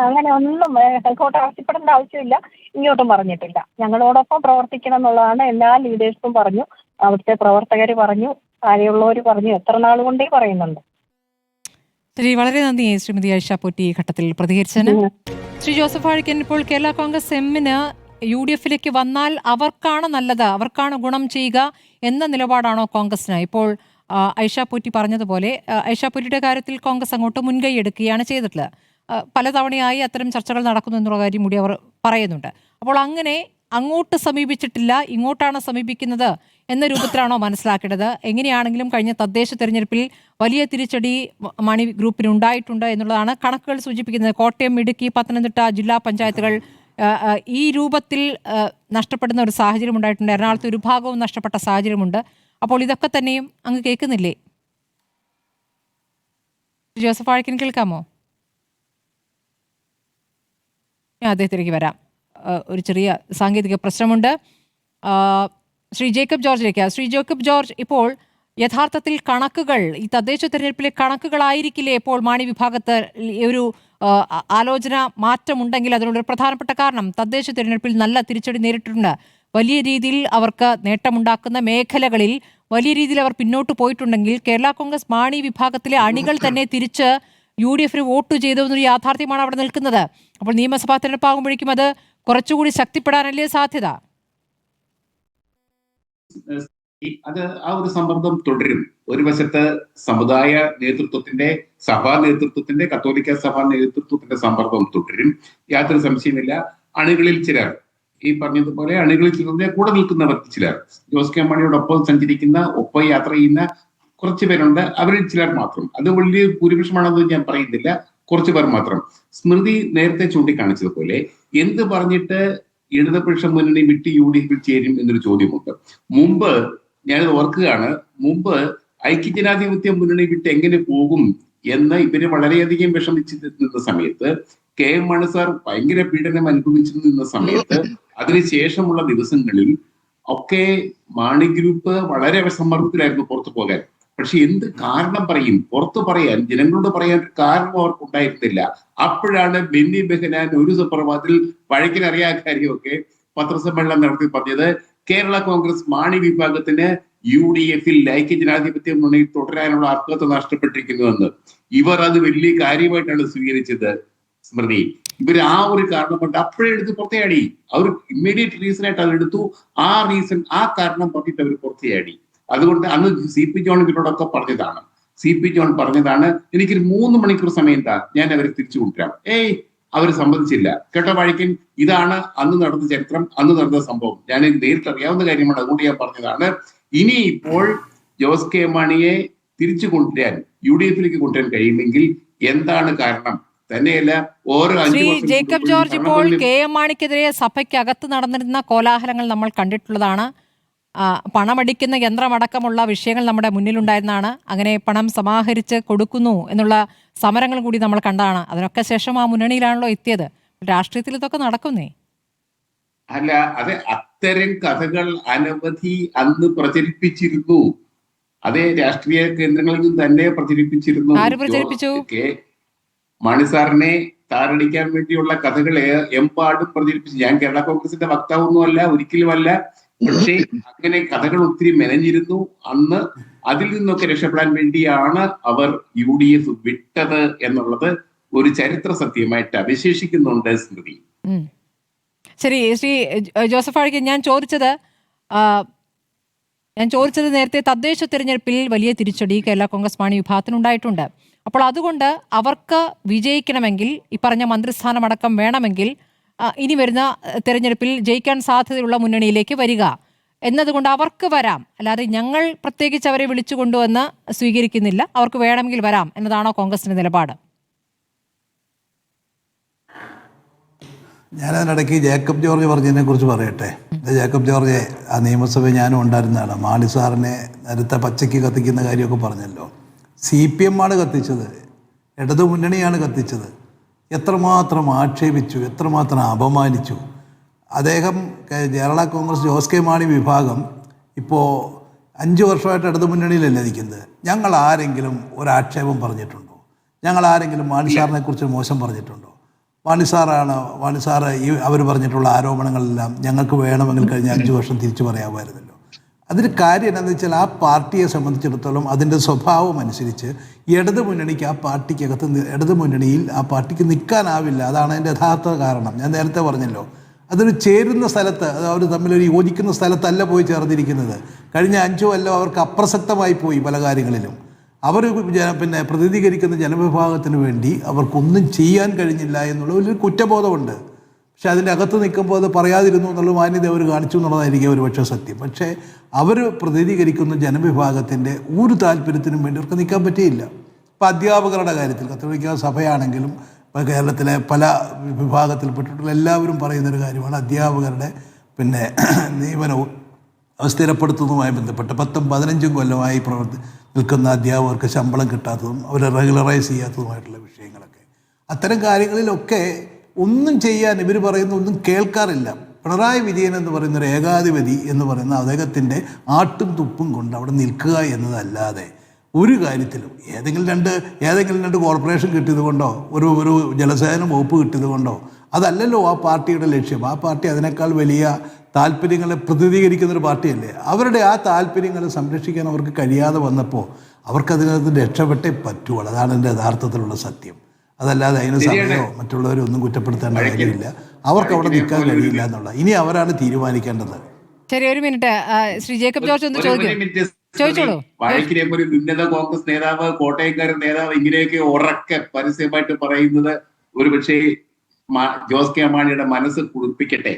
അങ്ങനെ ഒന്നും അങ്ങോട്ട് ആവശ്യപ്പെടേണ്ട ആവശ്യമില്ല, ഇങ്ങോട്ടും പറഞ്ഞിട്ടില്ല. ഞങ്ങളോടൊപ്പം പ്രവർത്തിക്കണം എന്നുള്ളതാണ് എല്ലാ ലീഡേഴ്സും പറഞ്ഞു, അവിടുത്തെ പ്രവർത്തകർ പറഞ്ഞു, താഴെയുള്ളവർ പറഞ്ഞു. എത്ര നാൾ കൊണ്ടേ പറയുന്നുണ്ട്. ശരി, വളരെ നന്ദി ശ്രീമതി ഐഷ പോറ്റി ഈ ഘട്ടത്തിൽ പ്രതികരിച്ചതിന്. ശ്രീ ജോസഫ് വാഴക്കൻ, ഇപ്പോൾ കേരള കോൺഗ്രസ് എമ്മിന് UDF-ലേക്ക് വന്നാൽ അവർക്കാണ് നല്ലത്, അവർക്കാണ് ഗുണം ചെയ്യുക എന്ന നിലപാടാണോ കോൺഗ്രസിന്? ഇപ്പോൾ ഐഷ പോറ്റി പറഞ്ഞതുപോലെ ഐഷ പോറ്റിയുടെ കാര്യത്തിൽ കോൺഗ്രസ് അങ്ങോട്ട് മുൻകൈ എടുക്കുകയാണ് ചെയ്തിട്ടുള്ളത്. പലതവണയായി അത്തരം ചർച്ചകൾ നടക്കുന്നു എന്നുള്ള കാര്യം കൂടി അവർ പറയുന്നുണ്ട്. അപ്പോൾ അങ്ങനെ അങ്ങോട്ട് സമീപിച്ചിട്ടില്ല, ഇങ്ങോട്ടാണ് സമീപിക്കുന്നത് എന്ന രൂപത്തിലാണോ മനസ്സിലാക്കേണ്ടത്? എങ്ങനെയാണെങ്കിലും കഴിഞ്ഞ തദ്ദേശ തെരഞ്ഞെടുപ്പിൽ വലിയ തിരിച്ചടി മണി ഗ്രൂപ്പിന് ഉണ്ടായിട്ടുണ്ട് എന്നുള്ളതാണ് കണക്കുകൾ സൂചിപ്പിക്കുന്നത്. കോട്ടയം, ഇടുക്കി, പത്തനംതിട്ട ജില്ലാ പഞ്ചായത്തുകൾ ഈ രൂപത്തിൽ നഷ്ടപ്പെടുന്ന ഒരു സാഹചര്യം ഉണ്ടായിട്ടുണ്ട്. എറണാകുളത്ത് ഒരു ഭാഗവും നഷ്ടപ്പെട്ട സാഹചര്യമുണ്ട്. അപ്പോൾ ഇതൊക്കെ തന്നെയും അങ്ങ് കേൾക്കുന്നില്ലേ? ജോസഫ് വാഴക്കൻ, കേൾക്കാമോ? ഞാൻ അദ്ദേഹത്തിലേക്ക് വരാം. ഒരു ചെറിയ സാങ്കേതിക പ്രശ്നമുണ്ട്. ശ്രീ ജേക്കബ് ജോർജിലേക്ക്. ശ്രീ ജേക്കബ് ജോർജ്, ഇപ്പോൾ യഥാർത്ഥത്തിൽ കണക്കുകൾ, ഈ തദ്ദേശ തെരഞ്ഞെടുപ്പിലെ കണക്കുകളായിരിക്കില്ലേ ഇപ്പോൾ മാണി വിഭാഗത്ത് ഒരു ആലോചന മാറ്റമുണ്ടെങ്കിൽ അതിനുള്ളൊരു പ്രധാനപ്പെട്ട കാരണം? തദ്ദേശ തെരഞ്ഞെടുപ്പിൽ നല്ല തിരിച്ചടി നേരിട്ടിട്ടുണ്ട്. വലിയ രീതിയിൽ അവർക്ക് നേട്ടമുണ്ടാക്കുന്ന മേഖലകളിൽ വലിയ രീതിയിൽ അവർ പിന്നോട്ട് പോയിട്ടുണ്ടെങ്കിൽ കേരള കോൺഗ്രസ് മാണി വിഭാഗത്തിലെ അണികൾ തന്നെ തിരിച്ച് UDF-ന് വോട്ട് ചെയ്തു എന്നൊരു യാഥാർത്ഥ്യമാണ് അവിടെ നിൽക്കുന്നത്. അപ്പോൾ നിയമസഭാ തെരഞ്ഞെടുപ്പാകുമ്പോഴേക്കും അത് കുറച്ചുകൂടി ശക്തിപ്പെടാനല്ലേ സാധ്യത? അത് ആ ഒരു സമ്മർദ്ദം തുടരും. ഒരു വശത്ത് സമുദായ നേതൃത്വത്തിന്റെ, സഭാ നേതൃത്വത്തിന്റെ, കത്തോലിക്ക സഭാ നേതൃത്വത്തിന്റെ സമ്മർദ്ദം തുടരും, യാതൊരു സംശയമില്ല. അണികളിൽ ചിലർ, ഈ പറഞ്ഞതുപോലെ അണികളിൽ ചിലരുടെ കൂടെ നിൽക്കുന്നവർ ചിലർ, ജോസ് കെ മാണിയോടൊപ്പം സഞ്ചരിക്കുന്ന, ഒപ്പം യാത്ര ചെയ്യുന്ന കുറച്ച് പേരുണ്ട്. അവരിൽ ചിലർ മാത്രം, അത് വലിയ ഭൂരിപക്ഷമാണെന്ന് ഞാൻ പറയുന്നില്ല, കുറച്ചു പേർ മാത്രം. സ്മൃതി നേരത്തെ ചൂണ്ടിക്കാണിച്ചതുപോലെ എന്ത് പറഞ്ഞിട്ട് ഇടതുപക്ഷ മുന്നണി വിട്ട് UDF-ൽ ചേരും എന്നൊരു ചോദ്യമുണ്ട്. മുമ്പ് ഞാനത് ഓർക്കുകയാണ്, മുമ്പ് ഐക്യജനാധിപത്യ മുന്നണി വിട്ട് എങ്ങനെ പോകും എന്ന് ഇവര് വളരെയധികം വിഷമിച്ച് നിന്ന സമയത്ത്, KM മാണി സാർ ഭയങ്കര പീഡനം അനുഭവിച്ചു നിന്ന സമയത്ത്, അതിനുശേഷമുള്ള ദിവസങ്ങളിൽ ഒക്കെ മാണി ഗ്രൂപ്പ് വളരെ സമ്മർദ്ദത്തിലായിരുന്നു പുറത്തു പോകാൻ. പക്ഷെ എന്ത് കാരണം പറയും? പുറത്തു പറയാൻ, ജനങ്ങളോട് പറയാൻ കാരണം അവർക്ക് ഉണ്ടായിരുന്നില്ല. അപ്പോഴാണ് ബെന്നി ബെഹനാൻ ഒരു സുപ്രഭാതത്തിൽ വഴക്കിനറിയാൻ കാര്യമൊക്കെ പത്രസമ്മേളനം നടത്തി പറഞ്ഞത്, കേരള കോൺഗ്രസ് മാണി വിഭാഗത്തിന് UDF-ൽ ഐക്യജനാധിപത്യ മുന്നണി തുടരാനുള്ള അർഹത നഷ്ടപ്പെട്ടിരിക്കുന്നുവെന്ന്. ഇവർ അത് വലിയ കാര്യമായിട്ടാണ് സ്വീകരിച്ചത്. സ്മൃതി, ഇവർ ആ ഒരു കാരണം കൊണ്ട് അപ്പോഴേ എടുത്ത് പുറത്തെയാടി. അവർ ഇമ്മീഡിയറ്റ് റീസൺ ആയിട്ട് അത് എടുത്തു. ആ കാരണം പറഞ്ഞിട്ട് അവർ പുറത്തെയാടി. അതുകൊണ്ട് അന്ന് CP ജോൺ ഇവരോടൊക്കെ പറഞ്ഞതാണ്, എനിക്കൊരു 3 മണിക്കൂർ സമയം താ, ഞാൻ അവരെ തിരിച്ചു കൊണ്ടുവരാം. അവർ സമ്മതിച്ചില്ല. കേട്ടോ വാഴിക്കൻ, ഇതാണ് അന്ന് നടന്ന ചരിത്രം, അന്ന് നടന്ന സംഭവം. ഞാൻ നേരിട്ട് അറിയാവുന്ന കാര്യമാണ്, അതുകൊണ്ട് ഞാൻ പറഞ്ഞതാണ്. ഇനി ഇപ്പോൾ ജോസ് കെ മാണിയെ തിരിച്ചു കൊണ്ടുവരാൻ, UDF-ലേക്ക് കൊണ്ടുവരാൻ കഴിയുമെങ്കിൽ എന്താണ് കാരണം? തന്നെയല്ല, ഓരോ 5 വർഷം ജേക്കബ് ജോർജ്, ഇപ്പോൾ KM മാണിക്കെതിരെ സഭയ്ക്കകത്ത് നടന്നിരുന്ന കോലാഹലങ്ങൾ നമ്മൾ കണ്ടിട്ടുള്ളതാണ്. പണമടിക്കുന്ന യന്ത്രമടക്കമുള്ള വിഷയങ്ങൾ നമ്മുടെ മുന്നിലുണ്ടായിരുന്നതാണ്. അങ്ങനെ പണം സമാഹരിച്ച് കൊടുക്കുന്നു എന്നുള്ള സമരങ്ങൾ കൂടി നമ്മൾ കണ്ടതാണ്. അതിനൊക്കെ ശേഷം ആ മുന്നണിയിലാണല്ലോ എത്തിയത്. രാഷ്ട്രീയത്തിൽ ഇതൊക്കെ നടക്കുന്നേ. അല്ല, അതെ, അത്തരം കഥകൾ അനവധി അന്ന് പ്രചരിപ്പിച്ചിരുന്നു. അതേ രാഷ്ട്രീയ കേന്ദ്രങ്ങളിൽ നിന്ന് തന്നെ പ്രചരിപ്പിച്ചിരുന്നു. ആര് പ്രചരിപ്പിച്ചു? മാണി സാറിനെ താറടിക്കാൻ വേണ്ടിയുള്ള കഥകൾ എമ്പാടും പ്രചരിപ്പിച്ചു. ഞാൻ കേരള കോൺഗ്രസിന്റെ വക്താവൊന്നുമല്ല, ഒരിക്കലുമല്ല. പക്ഷേ അങ്ങനെ കഥകൾ ഒത്തിരി മെനഞ്ഞിരുന്നു അന്ന്. അതിൽ നിന്നൊക്കെ രക്ഷപ്പെടാൻ വേണ്ടിയാണ് അവർ UDF വിട്ടത് എന്നുള്ളത് ഒരു ചരിത്ര സത്യമായിട്ട് അവശേഷിക്കുന്നുണ്ട്. സ്മൃതി, ശരി. ശ്രീ ജോസഫ് വാഴക്കൻ, ഞാൻ ചോദിച്ചത് നേരത്തെ തദ്ദേശ തെരഞ്ഞെടുപ്പിൽ വലിയ തിരിച്ചടി കേരള കോൺഗ്രസ് മാണി വിഭാഗത്തിനുണ്ടായിട്ടുണ്ട്. അപ്പോൾ അതുകൊണ്ട് അവർക്ക് വിജയിക്കണമെങ്കിൽ, ഈ പറഞ്ഞ മന്ത്രിസ്ഥാനമടക്കം വേണമെങ്കിൽ, ഇനി വരുന്ന തെരഞ്ഞെടുപ്പിൽ ജയിക്കാൻ സാധ്യതയുള്ള മുന്നണിയിലേക്ക് വരിക എന്നതുകൊണ്ട് അവർക്ക് വരാം, അല്ലാതെ ഞങ്ങൾ പ്രത്യേകിച്ച് അവരെ വിളിച്ചു കൊണ്ടുവന്ന് സ്വീകരിക്കുന്നില്ല, അവർക്ക് വേണമെങ്കിൽ വരാം എന്നതാണോ കോൺഗ്രസിന്റെ നിലപാട്? ഞാനതിനിടയ്ക്ക് ജേക്കബ് ജോർജ് പറഞ്ഞതിനെ കുറിച്ച് പറയട്ടെ. ജേക്കബ് ജോർജ് ആ നിയമസഭയിൽ ഞാനും ഉണ്ടായിരുന്നതാണ്. മാണി സാറിനെ നേരത്തെ പച്ചയ്ക്ക് കത്തിക്കുന്ന കാര്യമൊക്കെ പറഞ്ഞല്ലോ. CPM ആണ് കത്തിച്ചത്, ഇടതു മുന്നണിയാണ് കത്തിച്ചത്. എത്രമാത്രം ആക്ഷേപിച്ചു, എത്രമാത്രം അപമാനിച്ചു. അദ്ദേഹം കേരള കോൺഗ്രസ് ജോസ് കെ മാണി വിഭാഗം ഇപ്പോൾ 5 വർഷമായിട്ട് ഇടതു മുന്നണിയിലല്ലേ നിൽക്കുന്നത്. ഞങ്ങൾ ആരെങ്കിലും ഒരാക്ഷേപം പറഞ്ഞിട്ടുണ്ടോ? ഞങ്ങൾ ആരെങ്കിലും മാണി സാറിനെ കുറിച്ച് മോശം പറഞ്ഞിട്ടുണ്ടോ? മാണി സാറ് ഈ അവർ പറഞ്ഞിട്ടുള്ള ആരോപണങ്ങളെല്ലാം ഞങ്ങൾക്ക് വേണമെങ്കിൽ കഴിഞ്ഞ 5 വർഷം തിരിച്ചു പറയാമായിരുന്നല്ലോ. അതിന് കാര്യം എന്താണെന്ന് വെച്ചാൽ ആ പാർട്ടിയെ സംബന്ധിച്ചിടത്തോളം അതിൻ്റെ സ്വഭാവം അനുസരിച്ച് ഇടതു മുന്നണിക്ക് ആ പാർട്ടിക്കകത്ത് ഇടതു മുന്നണിയിൽ ആ പാർട്ടിക്ക് നിൽക്കാനാവില്ല. അതാണ് അതിൻ്റെ യഥാർത്ഥ കാരണം. ഞാൻ നേരത്തെ പറഞ്ഞല്ലോ, അതൊരു ചേരുന്ന സ്ഥലത്ത്, അത് അവർ തമ്മിലൊരു യോജിക്കുന്ന സ്ഥലത്തല്ല പോയി ചേർന്നിരിക്കുന്നത്. കഴിഞ്ഞ 5 കൊല്ലം അവർക്ക് അപ്രസക്തമായി പോയി പല കാര്യങ്ങളിലും. അവർ പ്രതിനിധീകരിക്കുന്ന ജനവിഭാഗത്തിന് വേണ്ടി അവർക്കൊന്നും ചെയ്യാൻ കഴിഞ്ഞില്ല എന്നുള്ള ഒരു കുറ്റബോധമുണ്ട്. പക്ഷെ അതിൻ്റെ അകത്ത് നിൽക്കുമ്പോൾ അത് പറയാതിരുന്നു എന്നുള്ള മാന്യത അവർ കാണിച്ചു എന്നുള്ളതായിരിക്കും ഒരു പക്ഷേ സത്യം. പക്ഷേ അവർ പ്രതിനിധീകരിക്കുന്ന ജനവിഭാഗത്തിൻ്റെ ഒരു താല്പര്യത്തിനും വേണ്ടി അവർക്ക് നിൽക്കാൻ പറ്റിയില്ല. ഇപ്പോൾ അധ്യാപകരുടെ കാര്യത്തിൽ കത്തോലിക്ക സഭയാണെങ്കിലും ഇപ്പോൾ കേരളത്തിലെ പല വിഭാഗത്തിൽപ്പെട്ടിട്ടുള്ള എല്ലാവരും പറയുന്നൊരു കാര്യമാണ് അധ്യാപകരുടെ നിയമനവും സ്ഥിരപ്പെടുത്തുന്നതുമായി ബന്ധപ്പെട്ട് 10-15 കൊല്ലമായി നിൽക്കുന്ന അധ്യാപകർക്ക് ശമ്പളം കിട്ടാത്തതും അവരെ റെഗുലറൈസ് ചെയ്യാത്തതുമായിട്ടുള്ള വിഷയങ്ങളൊക്കെ. അത്തരം കാര്യങ്ങളിലൊക്കെ ഒന്നും ചെയ്യാൻ ഇവർ പറയുന്ന ഒന്നും കേൾക്കാറില്ല. പിണറായി വിജയൻ എന്ന് പറയുന്ന ഒരു ഏകാധിപതി എന്ന് പറയുന്ന അദ്ദേഹത്തിൻ്റെ ആട്ടും തുപ്പും കൊണ്ട് അവിടെ നിൽക്കുക എന്നതല്ലാതെ ഒരു കാര്യത്തിലും ഏതെങ്കിലും രണ്ട് കോർപ്പറേഷൻ കിട്ടിയത് കൊണ്ടോ ഒരു ജലസേചന വകുപ്പ് കിട്ടിയത് കൊണ്ടോ അതല്ലല്ലോ ആ പാർട്ടിയുടെ ലക്ഷ്യം. ആ പാർട്ടി അതിനേക്കാൾ വലിയ താല്പര്യങ്ങളെ പ്രതിനിധീകരിക്കുന്നൊരു പാർട്ടിയല്ലേ. അവരുടെ ആ താല്പര്യങ്ങളെ സംരക്ഷിക്കാൻ അവർക്ക് കഴിയാതെ വന്നപ്പോൾ അവർക്കതിനകത്ത് രക്ഷപ്പെട്ടേ പറ്റുള്ളൂ. അതാണ് എൻ്റെ യഥാർത്ഥത്തിലുള്ള സത്യം. അതല്ലാതെ അതിന് സമയമോ മറ്റുള്ളവരോ ഒന്നും കുറ്റപ്പെടുത്തേണ്ട കാര്യമില്ല. അവർക്ക് അവിടെ നിൽക്കാൻ കഴിയില്ല എന്നുള്ള ഇനി അവരാണ് തീരുമാനിക്കേണ്ടത്. ശരി, ഒരു മിനിറ്റ് ശ്രീ ജേക്കബ് ജോർജ് ഒന്ന് ചോദിച്ചോളൂ. വാഴക്കിനെ പോലെ ഉന്നത കോൺഗ്രസ് നേതാവ്, കോട്ടയംകാരൻ നേതാവ് ഇങ്ങനെയൊക്കെ ഉറക്കെ പരസ്യമായിട്ട് പറയുന്നത് ഒരുപക്ഷെ ജോസ് കെ മാണിയുടെ മനസ്സ് കുളിപ്പിക്കട്ടെ.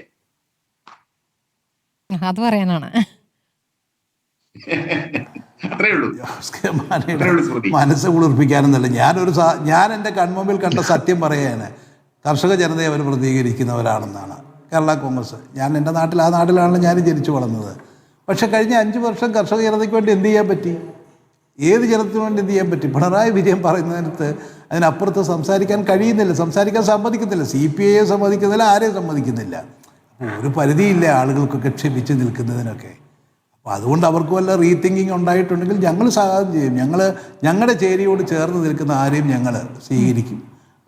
അത് പറയാനാണ്. അത്രേ ഉള്ളൂ. മനസ്സ് കുളിർപ്പിക്കാനെന്നല്ല. ഞാൻ എൻ്റെ കൺമുമ്പിൽ കണ്ട സത്യം പറയുകയാണ്. കർഷക ജനതയെ അവർ പ്രതികരിക്കുന്നവരാണെന്നാണ് കേരള കോൺഗ്രസ്. ഞാൻ എൻ്റെ നാട്ടിൽ, ആ നാട്ടിലാണല്ലോ ഞാൻ ജനിച്ചു വളർന്നത്. പക്ഷേ കഴിഞ്ഞ 5 വർഷം കർഷക ജനതയ്ക്ക് വേണ്ടി എന്ത് ചെയ്യാൻ പറ്റി? ഏത് ജനത്തിന് വേണ്ടി എന്ത് ചെയ്യാൻ പറ്റി? പിണറായി വിജയൻ പറയുന്നതിനകത്ത് അതിനപ്പുറത്ത് സംസാരിക്കാൻ കഴിയുന്നില്ല, സംസാരിക്കാൻ സമ്മതിക്കുന്നില്ല. CPIയെ സമ്മതിക്കുന്നില്ല, ആരെയും സമ്മതിക്കുന്നില്ല. ഒരു പരിധിയില്ല ആളുകൾക്കൊക്കെ ക്ഷമിച്ച് നിൽക്കുന്നതിനൊക്കെ. അപ്പോൾ അതുകൊണ്ട് അവർക്ക് വല്ല റീതിങ്കിങ് ഉണ്ടായിട്ടുണ്ടെങ്കിൽ ഞങ്ങൾ സഹായം ചെയ്യും. ഞങ്ങളുടെ ചേരിയോട് ചേർന്ന് നിൽക്കുന്ന ആരെയും ഞങ്ങൾ സ്വീകരിക്കും.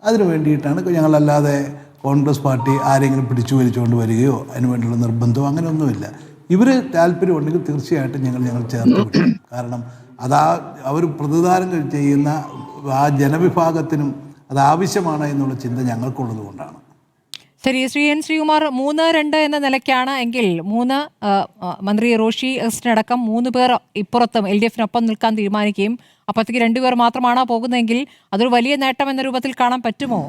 അതിനു വേണ്ടിയിട്ടാണ് ഞങ്ങളല്ലാതെ കോൺഗ്രസ് പാർട്ടി ആരെങ്കിലും പിടിച്ചു വലിച്ചുകൊണ്ട് വരികയോ അതിനു വേണ്ടിയുള്ള നിർബന്ധമോ അങ്ങനെയൊന്നുമില്ല. ഇവർ താല്പര്യമുണ്ടെങ്കിൽ തീർച്ചയായിട്ടും ഞങ്ങൾ ചേർത്ത് വിടും. കാരണം അവർ പ്രതിദാനം ചെയ്യുന്ന ആ ജനവിഭാഗത്തിനും അത് ആവശ്യമാണ് എന്നുള്ള ചിന്ത ഞങ്ങൾക്കുള്ളത് കൊണ്ടാണ്. ശരി, ശ്രീ എൻ ശ്രീകുമാർ 3-2 എന്ന നിലയ്ക്കാണ് എങ്കിൽ മന്ത്രി റോഷി അഗസ്റ്റിനടക്കം 3 പേർ ഇപ്പുറത്തും LDF-നൊപ്പം നിൽക്കാൻ തീരുമാനിക്കുകയും അപ്പോഴത്തേക്ക് 2 പേർ മാത്രമാണ് പോകുന്നതെങ്കിൽ അതൊരു വലിയ നേട്ടം എന്ന രൂപത്തിൽ കാണാൻ പറ്റുമോ